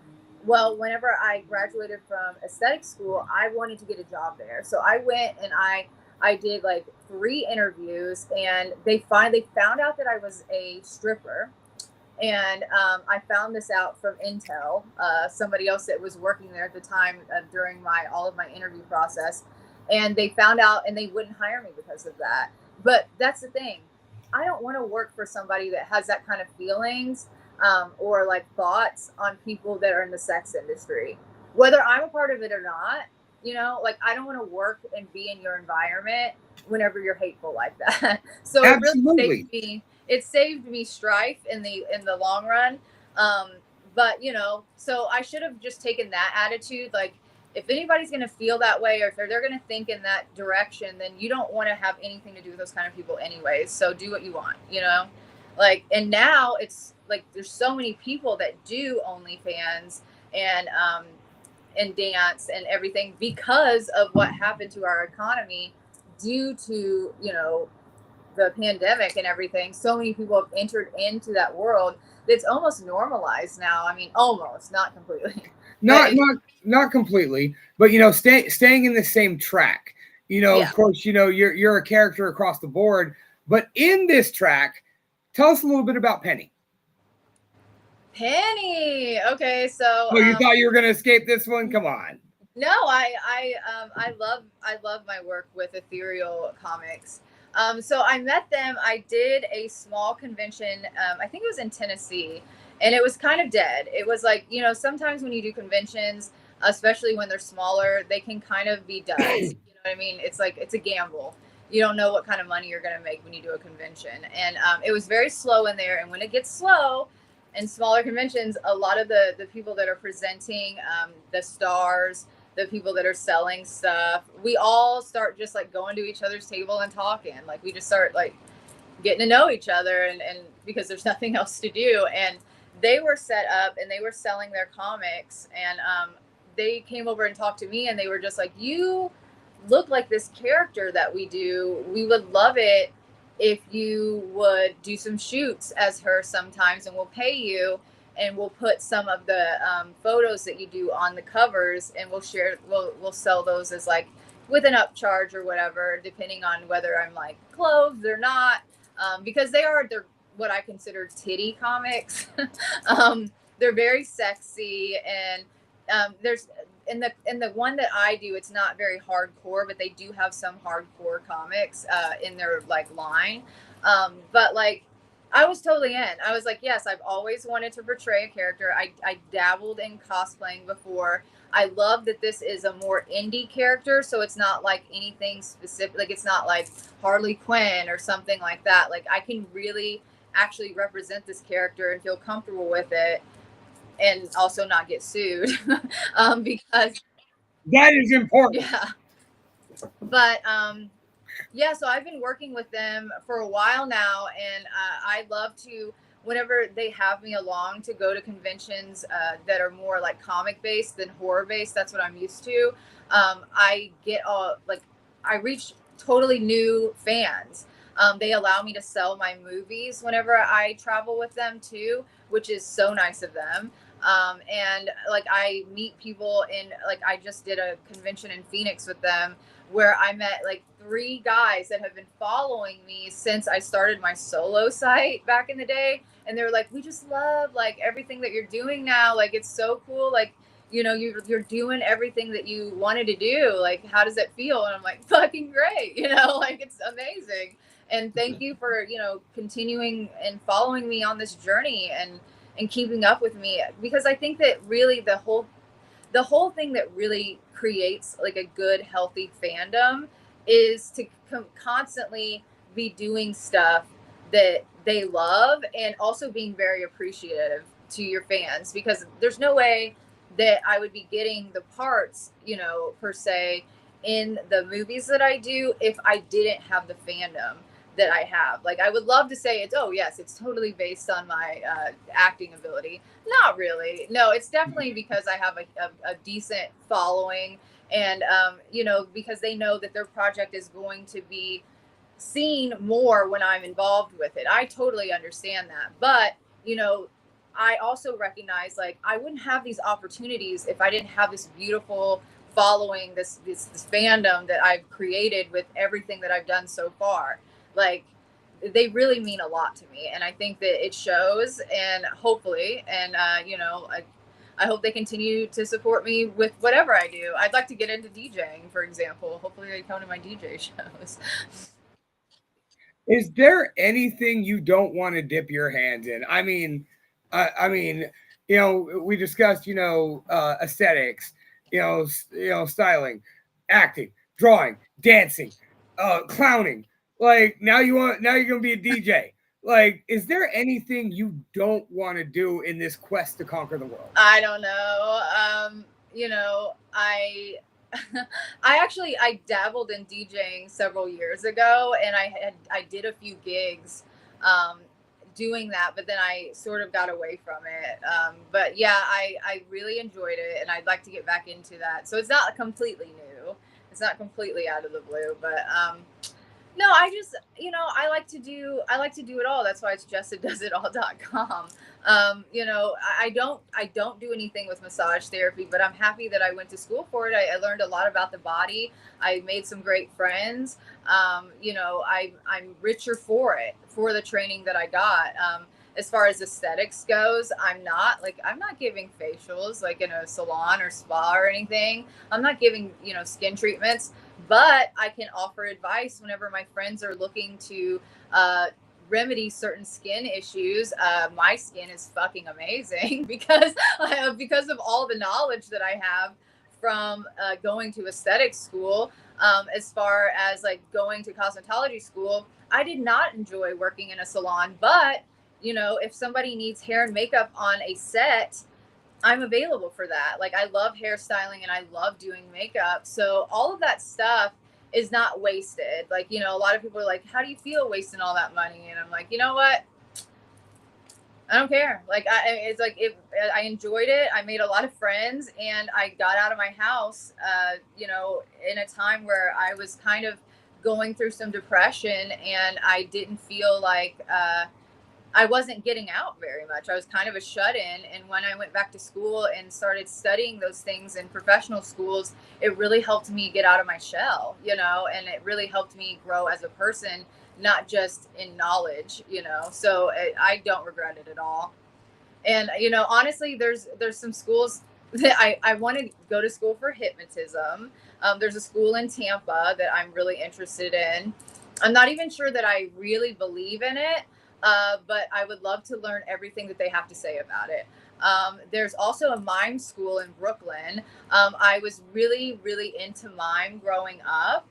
Well, whenever I graduated from aesthetic school, I wanted to get a job there. So I went and I did like 3 interviews, and they found out that I was a stripper. And I found this out from Intel, somebody else that was working there at the time during all of my interview process. And they found out, and they wouldn't hire me because of that. But that's the thing. I don't want to work for somebody that has that kind of feelings. or like thoughts on people that are in the sex industry, whether I'm a part of it or not. You know, like I don't want to work and be in your environment whenever you're hateful like that. So it really Absolutely. saved me. It saved me strife in the long run. But you know, so I should have just taken that attitude. Like, if anybody's going to feel that way, or if they're going to think in that direction, then you don't want to have anything to do with those kind of people anyways. So do what you want, you know? Like, and now it's like there's so many people that do OnlyFans and dance and everything because of what happened to our economy due to, you know, the pandemic and everything. So many people have entered into that world that's almost normalized now. I mean, almost, not completely. Not completely, but you know, staying in the same track. You know, Yeah. of course, you know, you're a character across the board, but in this track, tell us a little bit about Penny. Penny. Okay, so Oh, you thought you were gonna escape this one? Come on. No, I love my work with Ethereal Comics. So I met them. I did a small convention. I think it was in Tennessee, and it was kind of dead. It was like, you know, sometimes when you do conventions, especially when they're smaller, they can kind of be duds. You know what I mean? It's like it's a gamble. You don't know what kind of money you're going to make when you do a convention, and it was very slow in there. And when it gets slow in smaller conventions, a lot of the people that are presenting, the stars, the people that are selling stuff, we all start just like going to each other's table and talking. Like we just start like getting to know each other, and because there's nothing else to do. And they were set up and they were selling their comics, and they came over and talked to me, and they were just like, you look like this character that we do. We would love it if you would do some shoots as her sometimes, and we'll pay you, and we'll put some of the photos that you do on the covers, and we'll sell those as like with an upcharge or whatever, depending on whether I'm like clothed or not, because they're what I consider titty comics. They're very sexy, and there's in the one that I do, it's not very hardcore, but they do have some hardcore comics in their like line. But like I was totally in. I was like, yes, I've always wanted to portray a character. I dabbled in cosplaying before. I love that this is a more indie character, so it's not like anything specific. Like it's not like Harley Quinn or something like that. Like I can really actually represent this character and feel comfortable with it, and also not get sued because that is important. Yeah. But yeah, so I've been working with them for a while now, and I love to, whenever they have me along, to go to conventions that are more like comic based than horror based. That's what I'm used to. I get I reach totally new fans. They allow me to sell my movies whenever I travel with them too, which is so nice of them. And like I meet people in, like I just did a convention in Phoenix with them where I met like 3 guys that have been following me since I started my solo site back in the day. And they were like, we just love like everything that you're doing now. Like, it's so cool. Like, you know, you're doing everything that you wanted to do. Like, how does it feel? And I'm like, fucking great. You know, like it's amazing. And thank you for, you know, continuing and following me on this journey and keeping up with me, because I think that really the whole thing that really creates like a good healthy fandom is to constantly be doing stuff that they love, and also being very appreciative to your fans, because there's no way that I would be getting the parts, you know, per se, in the movies that I do if I didn't have the fandom that I have. Like I would love to say it's, oh yes, it's totally based on my acting ability. Not really. No, it's definitely because I have a decent following, and you know, because they know that their project is going to be seen more when I'm involved with it. I totally understand that. But, you know, I also recognize like I wouldn't have these opportunities if I didn't have this beautiful following, this fandom that I've created with everything that I've done so far. Like they really mean a lot to me, and I think that it shows, and hopefully, and you know, I hope they continue to support me with whatever I do. I'd like to get into DJing, for example. Hopefully they come to my DJ shows. Is there anything you don't want to dip your hands in? I mean, I mean, we discussed, aesthetics, styling, acting, drawing, dancing, clowning. Like now you're gonna be a DJ. Like, is there anything you don't want to do in this quest to conquer the world? I don't know. I dabbled in DJing several years ago, and I did a few gigs doing that, but then I sort of got away from it. But yeah, I really enjoyed it, and I'd like to get back into that. So it's not completely new. It's not completely out of the blue, but no, I just, I like to do it all. That's why it's jessadoesitall.com. I don't do anything with massage therapy, but I'm happy that I went to school for it. I learned a lot about the body. I made some great friends. I'm richer for the training that I got. As far as aesthetics goes, I'm not giving facials like in a salon or spa or anything. I'm not giving, skin treatments, but I can offer advice whenever my friends are looking to remedy certain skin issues. My skin is fucking amazing because of all the knowledge that I have from going to aesthetic school. As far as like going to cosmetology school, I did not enjoy working in a salon, but if somebody needs hair and makeup on a set, I'm available for that. Like, I love hairstyling and I love doing makeup. So all of that stuff is not wasted. Like, a lot of people are like, how do you feel wasting all that money? And I'm like, you know what? I don't care. Like, I enjoyed it. I made a lot of friends, and I got out of my house, in a time where I was kind of going through some depression, and I didn't feel like, I wasn't getting out very much. I was kind of a shut-in. And when I went back to school and started studying those things in professional schools, it really helped me get out of my shell, and it really helped me grow as a person, not just in knowledge, so I don't regret it at all. And, honestly, there's some schools that I want to go to school for hypnotism. There's a school in Tampa that I'm really interested in. I'm not even sure that I really believe in it. But I would love to learn everything that they have to say about it. There's also a mime school in Brooklyn. I was really, really into mime growing up.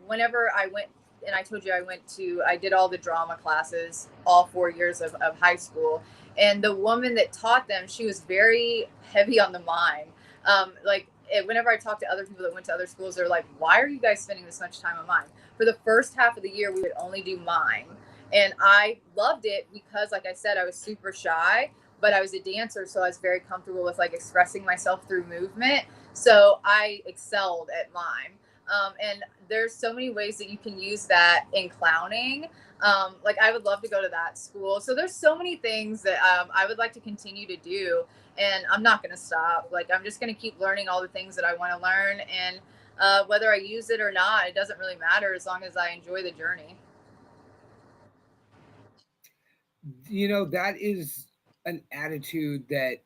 Whenever I went, and I told you I did all the drama classes, all 4 years of high school. And the woman that taught them, she was very heavy on the mime. Whenever I talk to other people that went to other schools, they're like, why are you guys spending this much time on mime? For the first half of the year, we would only do mime. And I loved it because, like I said, I was super shy, but I was a dancer. So I was very comfortable with like expressing myself through movement. So I excelled at mime. And there's so many ways that you can use that in clowning. Like, I would love to go to that school. So there's so many things that I would like to continue to do. And I'm not going to stop. Like, I'm just going to keep learning all the things that I want to learn. And whether I use it or not, it doesn't really matter as long as I enjoy the journey. That is an attitude that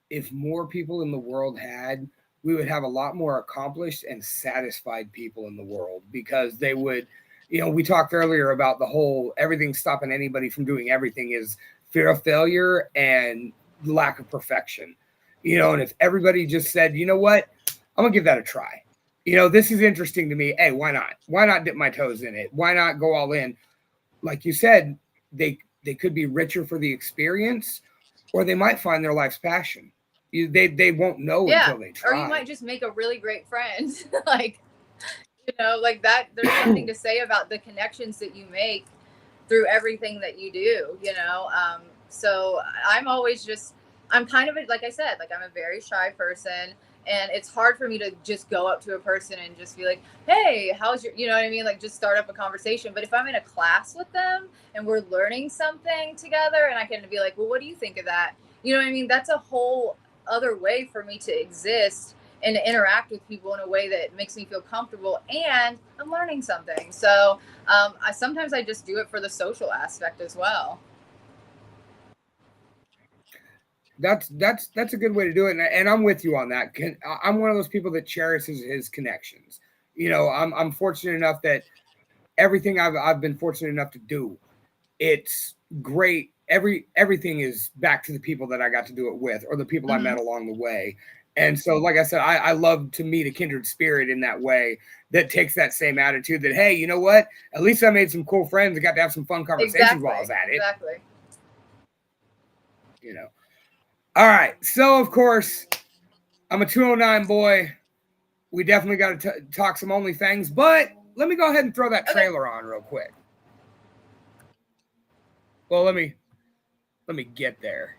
if more people in the world had, we would have a lot more accomplished and satisfied people in the world, because they would, we talked earlier about the whole everything stopping anybody from doing everything is fear of failure and lack of perfection. And if everybody just said, you know what, I'm gonna give that a try. This is interesting to me. Hey, why not? Why not dip my toes in it? Why not go all in? Like you said, they could be richer for the experience, or they might find their life's passion. They won't know until they try. Or you might just make a really great friend. Like that. There's something to say about the connections that you make through everything that you do, So I'm kind of, like I said, like, I'm a very shy person. And it's hard for me to just go up to a person and just be like, hey, how's your, you know what I mean? Like, just start up a conversation. But if I'm in a class with them and we're learning something together, and I can be like, well, what do you think of that? You know what I mean? That's a whole other way for me to exist and to interact with people in a way that makes me feel comfortable, and I'm learning something. So sometimes I just do it for the social aspect as well. That's a good way to do it, and I'm with you on that. I'm one of those people that cherishes his connections. I'm fortunate enough that everything I've been fortunate enough to do, it's great everything is back to the people that I got to do it with, or the people I met along the way. And so, like I said, I love to meet a kindred spirit in that way that takes that same attitude that, hey, you know what? At least I made some cool friends and got to have some fun conversations while I was at it. Exactly. You know. All right. So, of course, I'm a 209 boy. We definitely got to talk some OnlyFans, but let me go ahead and throw that trailer on real quick. Well, let me get there.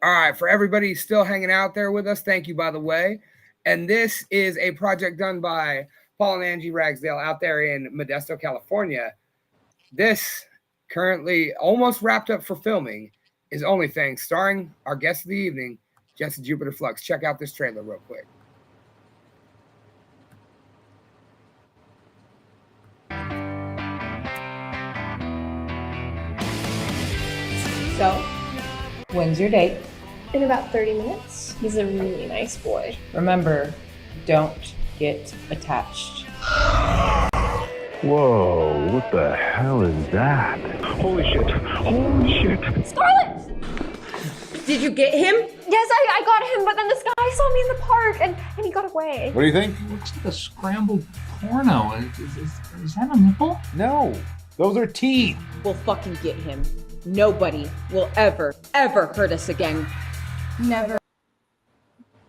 All right, for everybody still hanging out there with us, thank you, by the way. And this is a project done by Paul and Angie Ragsdale out there in Modesto, California. This, currently almost wrapped up for filming, is OnlyFans, starring our guest of the evening, Jessa Jupiter Flux. Check out this trailer real quick. So, when's your date? In about 30 minutes. He's a really nice boy. Remember, don't get attached. Whoa, what the hell is that? Holy shit. Holy shit. Scarlett! Did you get him? Yes, I got him, but then this guy saw me in the park and he got away. What do you think? It looks like a scrambled porno. Is that a nipple? No, those are teeth. We'll fucking get him. Nobody will ever hurt us again. Never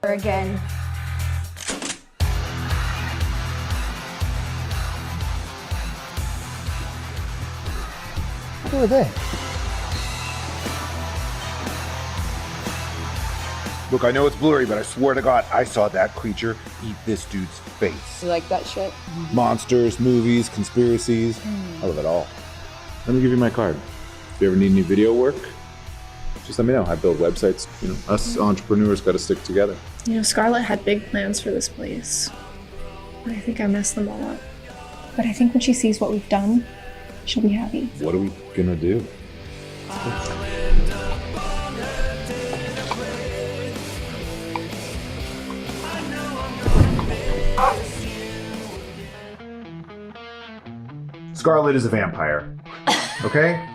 again. Who are they? Look, I know it's blurry, but I swear to God, I saw that creature eat this dude's face. You like that shit? Monsters, movies, conspiracies. I love it all. Let me give you my card. If you ever need any video work, just let me know. I build websites. You know, us entrepreneurs got to stick together. You know, Scarlett had big plans for this place. I think I messed them all up. But I think when she sees what we've done, she'll be happy. What are we gonna do? Scarlett is a vampire. Okay?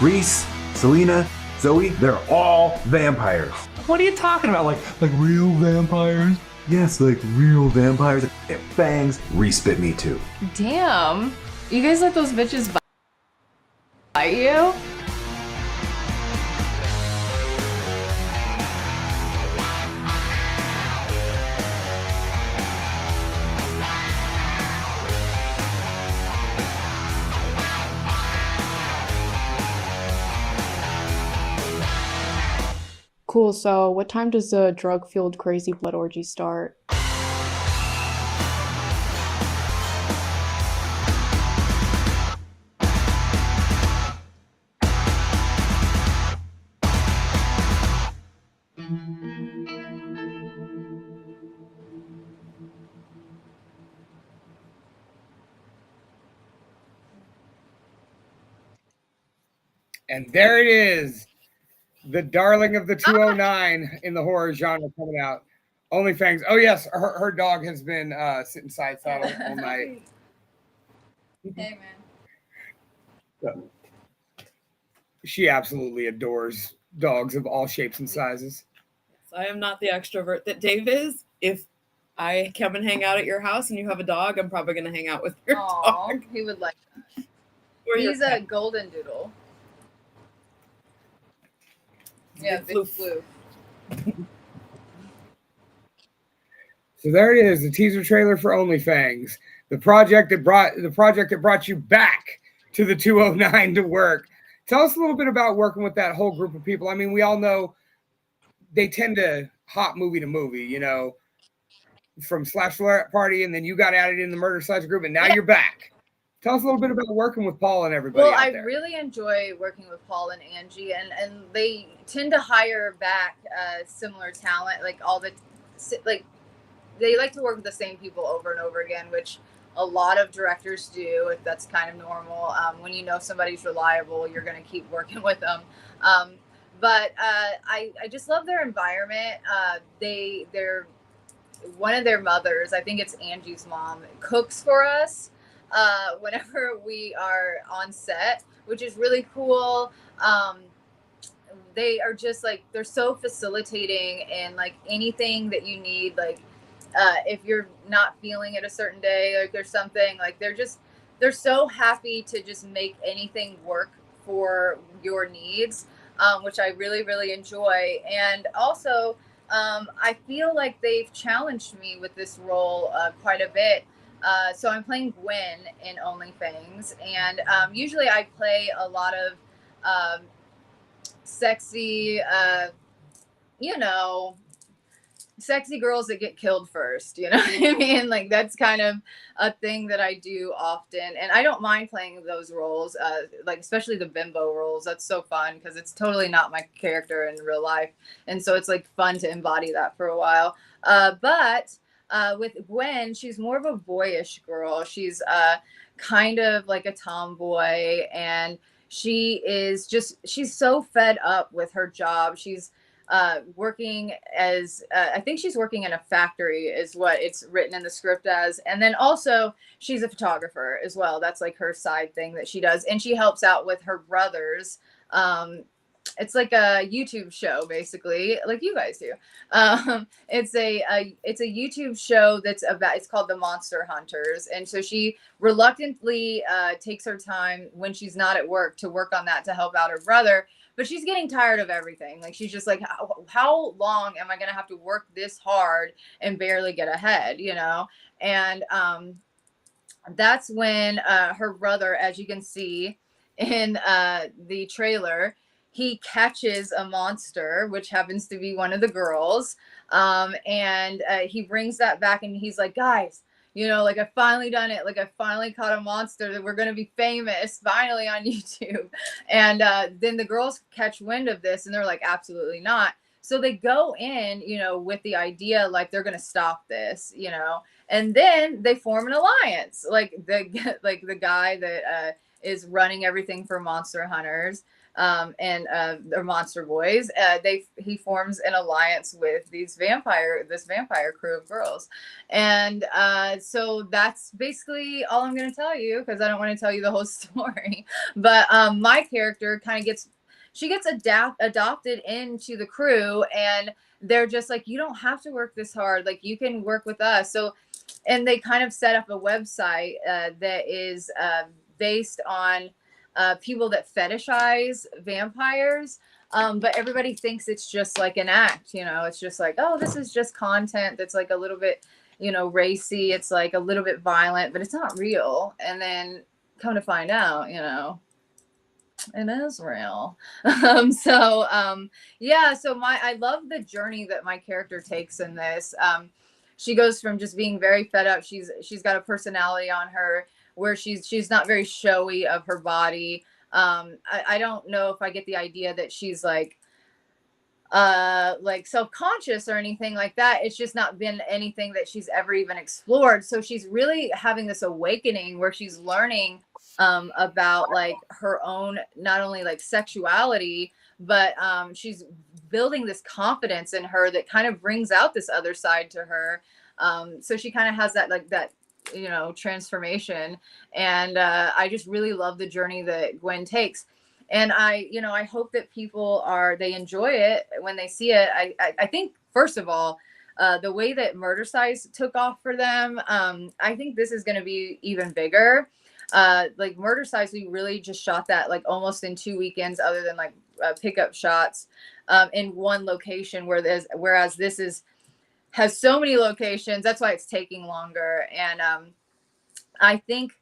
Reese, Selena, Zoe, they're all vampires. What are you talking about? Like real vampires? Yes, like real vampires. Fangs. Reese bit me too. Damn. You guys let those bitches bite you? Cool, so what time does the drug-fueled crazy blood orgy start? And there it is. The darling of the 209 in the horror genre coming out. OnlyFans. Oh, yes. Her dog has been sitting side saddle all night. Hey, man. She absolutely adores dogs of all shapes and sizes. I am not the extrovert that Dave is. If I come and hang out at your house and you have a dog, I'm probably going to hang out with your dog. He would like that. Or He's your a pet. golden doodle. Yeah, big Floof. blue. So there it is, the teaser trailer for OnlyFans, the project that brought you back to the 209 to work. Tell us a little bit about working with that whole group of people. I mean, we all know they tend to hop movie to movie, you know, from Slash Party, and then you got added in the Murder Slides group, and now you're back. Tell us a little bit about working with Paul and everybody. Well, out I there. really enjoy working with Paul and Angie, and they tend to hire back similar talent, like they like to work with the same people over and over again, which a lot of directors do. If that's kind of normal, when you know somebody's reliable, you're going to keep working with them. But I just love their environment. They're one of their mothers, I think it's Angie's mom, cooks for us whenever we are on set, which is really cool. They are just like, they're so facilitating, and like anything that you need, like if you're not feeling it a certain day, like there's something, like they're so happy to just make anything work for your needs, which I really, really enjoy. And also, I feel like they've challenged me with this role quite a bit. So I'm playing Gwen in Only Fangs, and usually I play a lot of sexy, you know, sexy girls that get killed first, you know what I mean? Like that's kind of a thing that I do often, and I don't mind playing those roles, like especially the bimbo roles. That's so fun because it's totally not my character in real life, and so it's like fun to embody that for a while. But with Gwen, she's more of a boyish girl. She's kind of like a tomboy, and she's so fed up with her job. She's working as I think she's working in a factory is what it's written in the script as, and then also she's a photographer as well. That's like her side thing that she does, and she helps out with her brothers. It's like a YouTube show, basically, like you guys do. It's a YouTube show that's about. It's called The Monster Hunters, and so she reluctantly takes her time when she's not at work to work on that to help out her brother. But she's getting tired of everything. Like she's just like, how long am I gonna have to work this hard and barely get ahead, you know? And that's when her brother, as you can see in the trailer, he catches a monster, which happens to be one of the girls. And he brings that back, and he's like, guys, you know, like I finally done it. Like I finally caught a monster that we're going to be famous finally on YouTube. And then the girls catch wind of this, and they're like, absolutely not. So they go in, you know, with the idea like they're going to stop this, you know, and then they form an alliance. Like the guy that is running everything for Monster Hunters, and they're Monster Boys. He forms an alliance with this vampire crew of girls, and so that's basically all I'm going to tell you because I don't want to tell you the whole story. But my character kind of gets adopted into the crew, and they're just like, you don't have to work this hard, like you can work with us. So, and they kind of set up a website that is based on people that fetishize vampires, but everybody thinks it's just like an act, you know. It's just like, oh, this is just content that's like a little bit, you know, racy, it's like a little bit violent, but it's not real. And then come to find out, you know, it is real. So I love the journey that my character takes in this. She goes from just being very fed up. She's got a personality on her where she's not very showy of her body. I don't know if I get the idea that she's like self-conscious or anything like that. It's just not been anything that she's ever even explored. So she's really having this awakening where she's learning about like her own, not only like sexuality, but she's building this confidence in her that kind of brings out this other side to her. So she kind of has that, like that, you know, transformation. And I just really love the journey that Gwen takes. And I hope that people they enjoy it when they see it. I think, first of all, the way that Murder Size took off for them, I think this is going to be even bigger. Like Murder Size, we really just shot that like almost in 2 weekends, other than like pickup shots in one location, whereas this has so many locations. That's why it's taking longer. And I think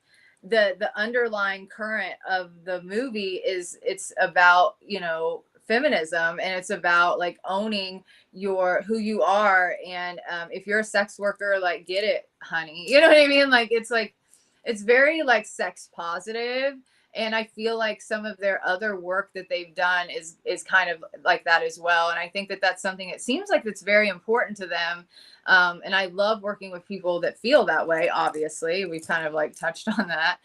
the underlying current of the movie it's about, you know, feminism, and it's about like owning who you are. And if you're a sex worker, like, get it, honey, you know what I mean? Like it's very like sex positive, And I feel like some of their other work that they've done is kind of like that as well. And I think that that's something, it seems like it's very important to them. And I love working with people that feel that way. Obviously, we kind of like touched on that.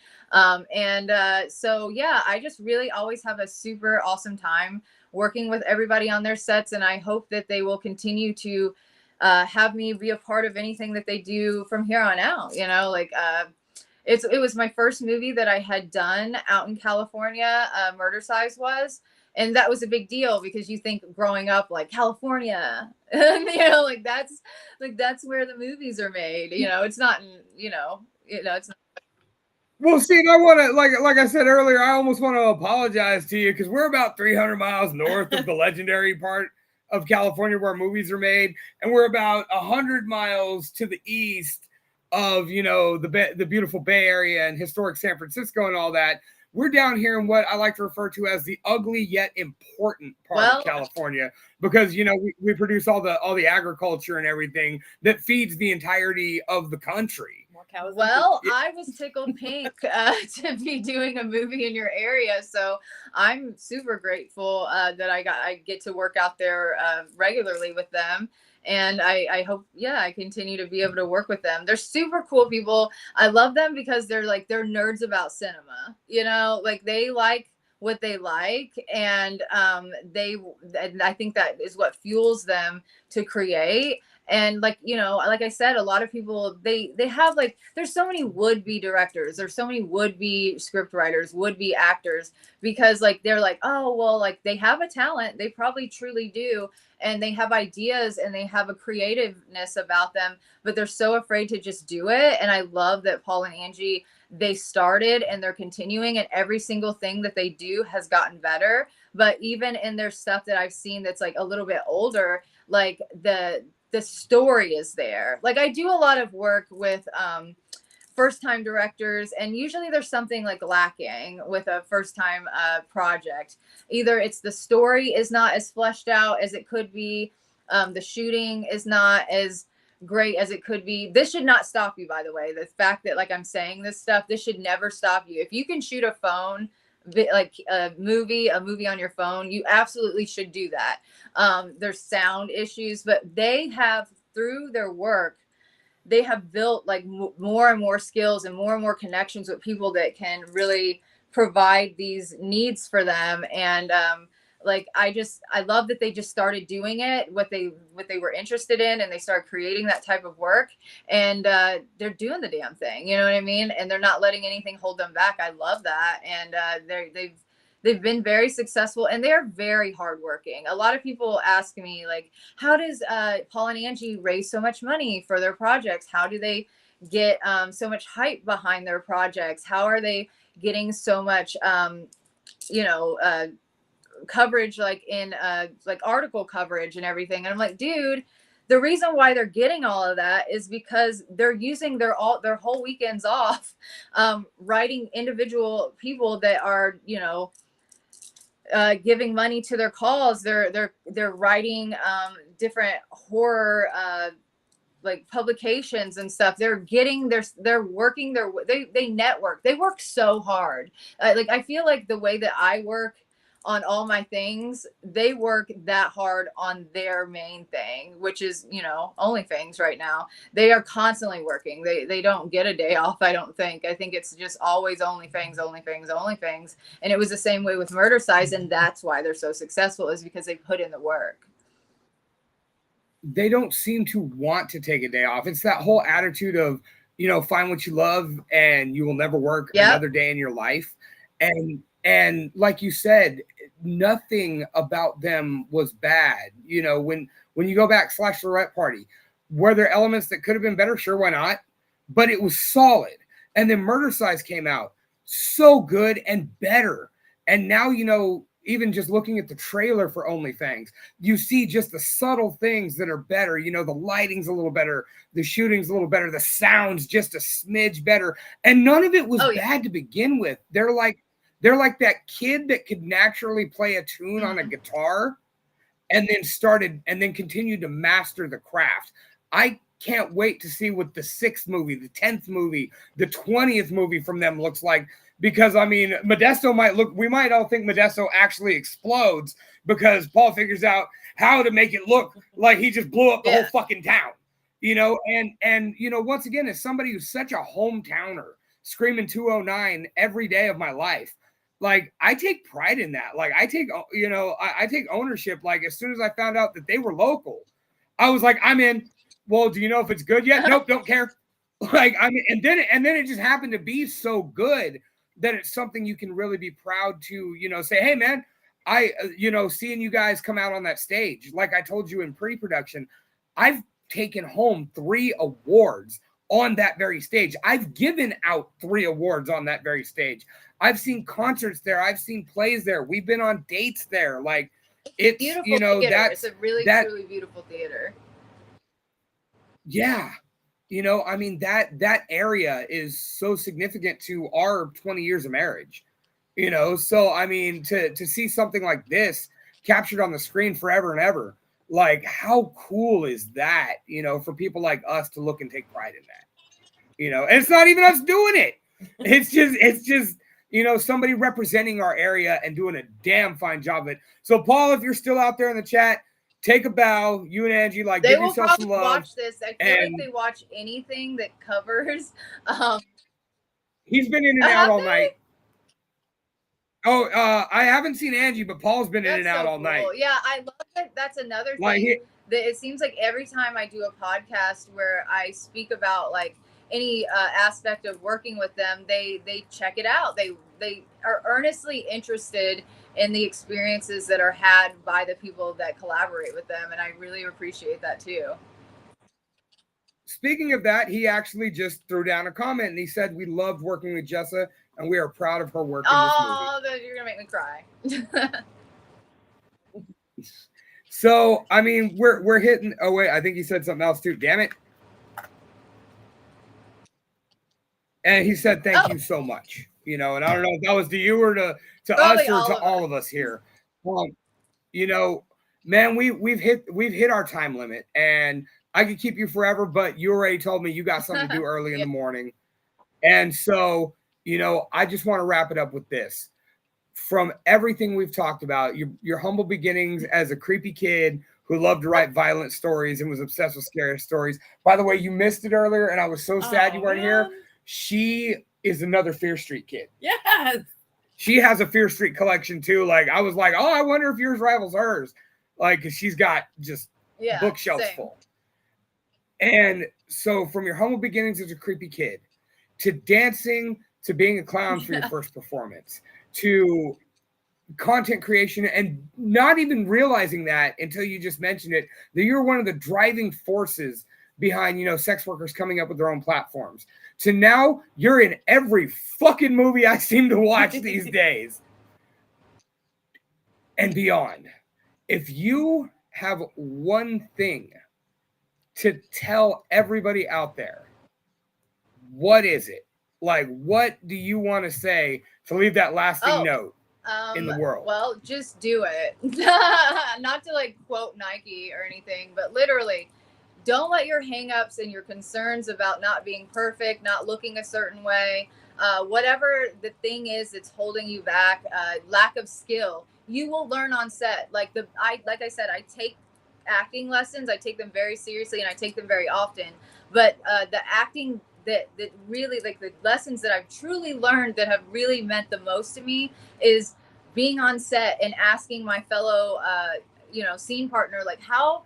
So yeah, I just really always have a super awesome time working with everybody on their sets, and I hope that they will continue to have me be a part of anything that they do from here on out. You know, like it was my first movie that I had done out in California. Murder Size was, and that was a big deal because you think growing up like California, you know, like that's where the movies are made. You know, it's not, it's not. Well, Steve, I want to, like I said earlier, I almost want to apologize to you because we're about 300 miles north of the legendary part of California where movies are made, and we're about 100 miles to the east of, you know, the beautiful Bay Area and historic San Francisco and all that. We're down here in what I like to refer to as the ugly yet important part of California, because, you know, we produce all the agriculture and everything that feeds the entirety of the country. Well, I was tickled pink to be doing a movie in your area, so I'm super grateful that I get to work out there regularly with them. And I hope, I continue to be able to work with them. They're super cool people. I love them because they're nerds about cinema, you know, like they like what they like, and I think that is what fuels them to create. And like, you know, like I said, a lot of people, they have like, there's so many would-be directors, there's so many would-be script writers, would-be actors, because like they're like, oh well, like they have a talent, they probably truly do, and they have ideas and they have a creativeness about them, but they're so afraid to just do it. And I love that Paul and Angie, they started and they're continuing, and every single thing that they do has gotten better. But even in their stuff that I've seen that's like a little bit older, like the story is there. Like I do a lot of work with first time directors, and usually there's something like lacking with a first time project. Either it's the story is not as fleshed out as it could be, the shooting is not as great as it could be. This should not stop you, by the way. The fact that like I'm saying this stuff, this should never stop you. If you can shoot a phone, like a movie on your phone, you absolutely should do that. There's sound issues, but they have, through their work, they have built like more and more skills and more connections with people that can really provide these needs for them. And like I love that they just started doing it, what they were interested in, and they started creating that type of work, and they're doing the damn thing, you know what I mean? And they're not letting anything hold them back. I love that. And they've been very successful, and they're very hardworking. A lot of people ask me like, how does Paul and Angie raise so much money for their projects? How do they get so much hype behind their projects? How are they getting so much coverage, like in like article coverage and everything? And I'm like, dude, the reason why they're getting all of that is because they're using their whole weekends off writing individual people that are, you know, giving money to their cause. They're writing different horror like publications and stuff. They're working they network. They work so hard. Like I feel like the way that I work on all my things, they work that hard on their main thing, which is, you know, OnlyFans right now. They are constantly working. They don't get a day off, I don't think. I think it's just always OnlyFans. And it was the same way with Murder Size, and that's why they're so successful, is because they put in the work. They don't seem to want to take a day off. It's that whole attitude of, you know, find what you love and you will never work another day in your life. And like you said, nothing about them was bad. You know, when you go back, Slash Lorette Party, were there elements that could have been better? Sure, why not? But it was solid. And then Murder Size came out so good and better. And now, you know, even just looking at the trailer for OnlyFans, you see just the subtle things that are better. You know, the lighting's a little better, the shooting's a little better, the sound's just a smidge better. And none of it was bad to begin with. They're like that kid that could naturally play a tune on a guitar and then continued to master the craft. I can't wait to see what the 6th movie, the 10th movie, the 20th movie from them looks like, because I mean, we might all think Modesto actually explodes because Paul figures out how to make it look like he just blew up the whole fucking town, and once again, as somebody who's such a hometowner, screaming 209 every day of my life, like I take pride in that. Like I take ownership. Like as soon as I found out that they were local, I was like, I'm in. Well, do you know if it's good yet? Nope, don't care. Like I mean, and then it just happened to be so good that it's something you can really be proud to, say, hey man, I seeing you guys come out on that stage, like I told you in pre-production, I've taken home 3 awards on that very stage. I've given out 3 awards on that very stage. I've seen concerts there. I've seen plays there. We've been on dates there. Like it's beautiful theater. It's a really truly beautiful theater. Yeah. I mean, that area is so significant to our 20 years of marriage, so I mean, to see something like this captured on the screen forever and ever, like how cool is that, for people like us to look and take pride in that, and it's not even us doing it. It's just, somebody representing our area and doing a damn fine job of it. So Paul, if you're still out there in the chat, take a bow. You and Angie, like, they give will yourself probably some love. watch this. I feel like they watch anything that covers. He's been in and out all night. Oh, I haven't seen Angie, but Paul's been in and out all night. Yeah, I love that. That's another thing that it seems like every time I do a podcast where I speak about like any aspect of working with them, they check it out. They are earnestly interested in the experiences that are had by the people that collaborate with them. And I really appreciate that too. Speaking of that, he actually just threw down a comment and he said, we loved working with Jessa and we are proud of her work in this movie. You're going to make me cry. So, I mean, we're hitting, oh wait, I think he said something else too. Damn it. And he said, thank you so much, and I don't know if that was to you or to us or to all of us here. Man, we've hit our time limit and I could keep you forever, but you already told me you got something to do early in the morning. And so, I just want to wrap it up with this. From everything we've talked about, your humble beginnings as a creepy kid who loved to write violent stories and was obsessed with scary stories. By the way, you missed it earlier and I was so sad you weren't here. She is another Fear Street kid. Yes. She has a Fear Street collection too. Like I was like, oh, I wonder if yours rivals hers. Like, cause she's got just bookshelves full. And so from your humble beginnings as a creepy kid to dancing, to being a clown for your first performance, to content creation, and not even realizing that until you just mentioned it, that you're one of the driving forces behind, sex workers coming up with their own platforms, to now you're in every fucking movie I seem to watch these days and beyond. If you have one thing to tell everybody out there, what is it? Like, what do you want to say to leave that lasting note in the world? Well, just do it. Not to like quote Nike or anything, but literally, don't let your hangups and your concerns about not being perfect, not looking a certain way, whatever the thing is that's holding you back, lack of skill, you will learn on set. Like I said, I take acting lessons. I take them very seriously and I take them very often. But the acting that really, like the lessons that I've truly learned that have really meant the most to me is being on set and asking my fellow, scene partner, like, how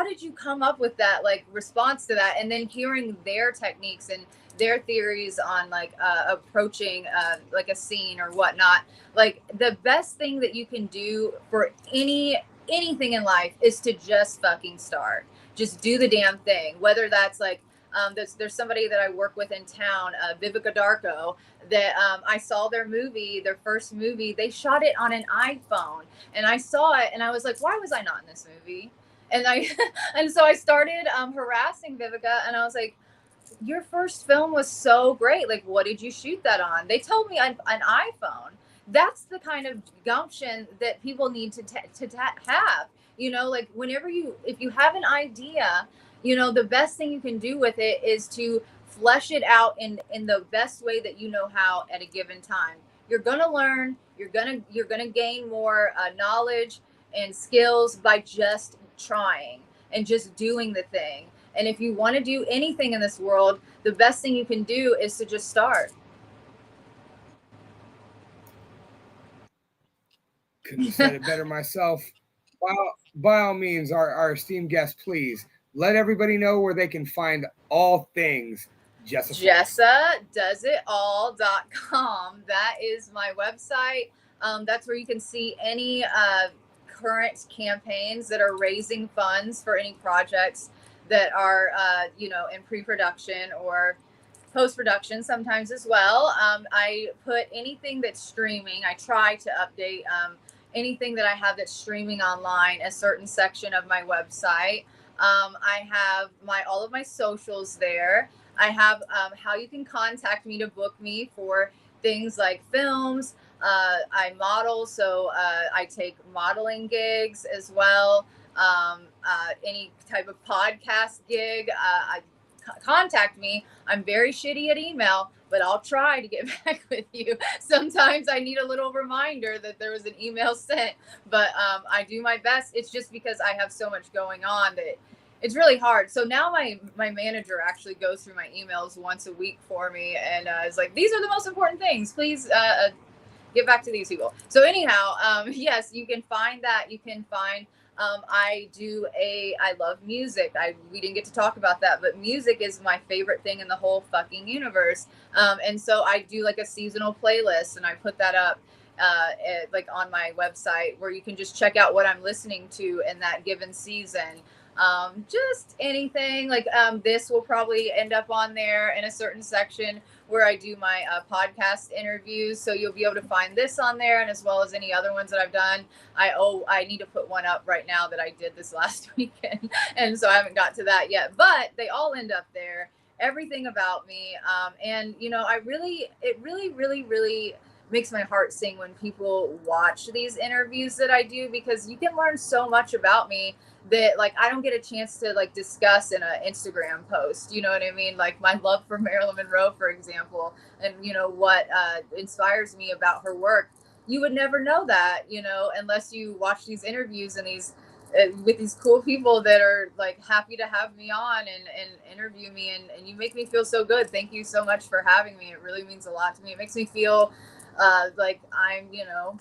did you come up with that, like, response to that? And then hearing their techniques and their theories on like approaching like a scene or whatnot. Like the best thing that you can do for anything in life is to just fucking start. Just do the damn thing. Whether that's like there's somebody that I work with in town, Vivica Darko, that I saw their first movie. They shot it on an iPhone, and I saw it, and I was like, why was I not in this movie? And so I started harassing Vivica, and I was like, your first film was so great. Like, what did you shoot that on? They told me an iPhone. That's the kind of gumption that people need to have. You know, like if you have an idea, you know, the best thing you can do with it is to flesh it out in the best way that you know how at a given time. You're gonna learn. You're gonna gain more knowledge and skills by just trying and just doing the thing. And if you want to do anything in this world, the best thing you can do is to just start. Couldn't have said it better myself. By all means, our esteemed guest, please let everybody know where they can find all things Jessa. JessaDoesItAll.com. That is my website. That's where you can see any current campaigns that are raising funds for any projects that are, you know, in pre-production or post-production sometimes as well. I put anything that's streaming. I try to update anything that I have that's streaming online, a certain section of my website. I have all of my socials there. I have how you can contact me to book me for things like films. I model, so I take modeling gigs as well. Any type of podcast gig, contact me. I'm very shitty at email, but I'll try to get back with you. Sometimes I need a little reminder that there was an email sent, but I do my best. It's just because I have so much going on that it's really hard. So now my manager actually goes through my emails once a week for me and is like, these are the most important things. Please get back to these people. So anyhow, yes, you can find that. You can find I love music. We didn't get to talk about that, but music is my favorite thing in the whole fucking universe. And so I do like a seasonal playlist, and I put that up like on my website where you can just check out what I'm listening to in that given season. Just anything like this will probably end up on there in a certain section where I do my podcast interviews. So you'll be able to find this on there, and as well as any other ones that I've done. I need to put one up right now that I did this last weekend, and so I haven't got to that yet. But they all end up there. Everything about me, and you know, it really makes my heart sing when people watch these interviews that I do, because you can learn so much about me that like I don't get a chance to like discuss in an Instagram post. You know what I mean? Like my love for Marilyn Monroe, for example, and you know what inspires me about her work. You would never know that, you know, unless you watch these interviews and these with these cool people that are like happy to have me on and interview me, and you make me feel so good. Thank you so much for having me. It really means a lot to me. It makes me feel like I'm, you know,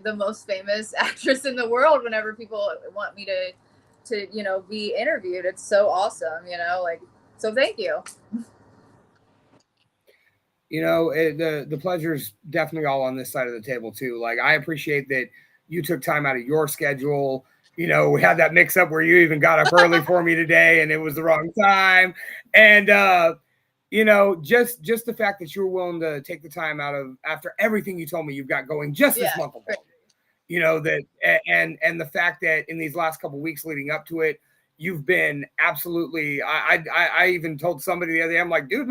the most famous actress in the world whenever people want me to you know, be interviewed. It's so awesome, you know, like, so thank you. You know, the pleasure's definitely all on this side of the table too. Like, I appreciate that you took time out of your schedule. You know, we had that mix up where you even got up early for me today and it was the wrong time. And you know, just the fact that you were willing to take the time out of, after everything you told me you've got going just this month alone, you know, that, and the fact that in these last couple of weeks leading up to it, you've been absolutely, I even told somebody the other day, I'm like, dude,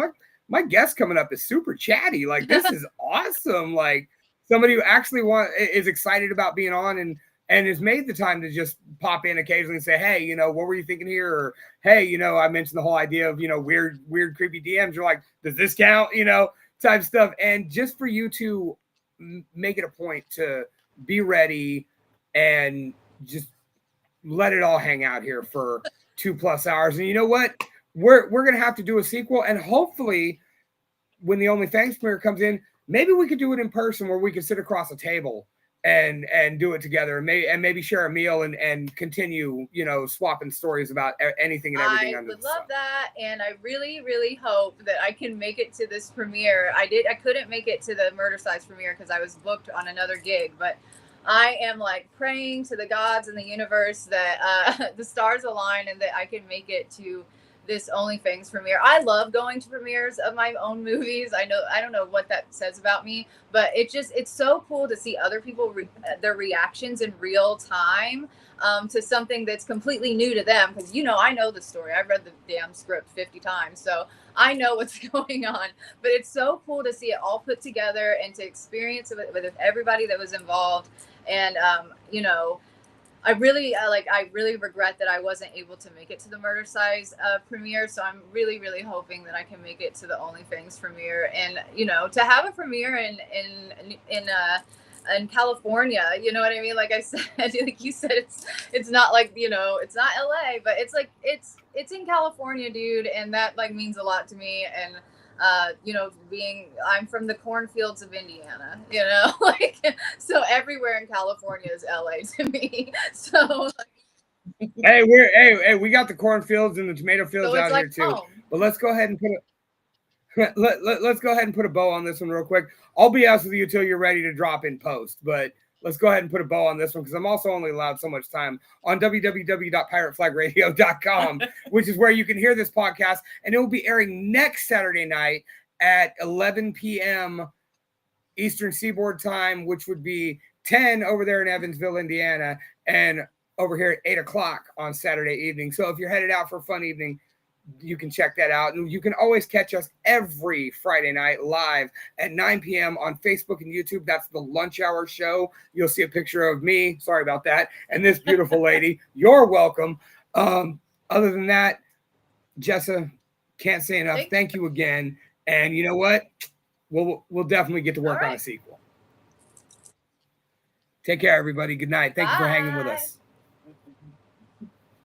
my guest coming up is super chatty. Like, this is awesome. Like, somebody who actually is excited about being on and has made the time to just pop in occasionally and say, hey, you know, what were you thinking here? Or, hey, you know, I mentioned the whole idea of, you know, weird, creepy DMs. You're like, does this count? You know, type stuff. And just for you to make it a point to be ready and just let it all hang out here for 2+ hours. And you know what? We're going to have to do a sequel. And hopefully when the OnlyFans premiere comes in, maybe we could do it in person where we could sit across a table and do it together, and maybe share a meal and continue, you know, swapping stories about anything and everything. I would love that, and I really hope that I can make it to this premiere. I couldn't make it to the Murder Size premiere because I was booked on another gig, but I am like praying to the gods and the universe that the stars align and that I can make it to this OnlyFans premiere. I love going to premieres of my own movies. I don't know what that says about me, but it's so cool to see other people their reactions in real time to something that's completely new to them. Because, you know, I know the story. I've read the damn script 50 times, so I know what's going on. But it's so cool to see it all put together and to experience it with everybody that was involved. And you know, I really I really regret that I wasn't able to make it to the Murder Size premiere. So I'm really, really hoping that I can make it to the OnlyFans premiere, and to have a premiere in California. You know what I mean? Like I said, like you said, it's not like it's not LA, but it's like it's in California, dude, and that like means a lot to me. And I'm from the cornfields of Indiana, like, so everywhere in California is LA to me. So hey, we got the cornfields and the tomato fields so out like here too. home. But let's go ahead and let's go ahead and put a bow on this one real quick. I'll be honest with you until you're ready to drop in post, but let's go ahead and put a bow on this one because I'm also only allowed so much time on www.pirateflagradio.com, which is where you can hear this podcast, and it will be airing next Saturday night at 11 p.m. Eastern Seaboard time, which would be 10 over there in Evansville, Indiana, and over here at 8 o'clock on Saturday evening. So if you're headed out for a fun evening, you can check that out. And you can always catch us every Friday night live at 9 p.m. on Facebook and YouTube. That's the Lunch Hour Show. You'll see a picture of me. Sorry about that. And this beautiful lady. You're welcome. Other than that, Jessa, can't say enough. Thank you again. And you know what? We'll definitely get to work on a sequel. Take care, everybody. Good night. Thank you for hanging with us.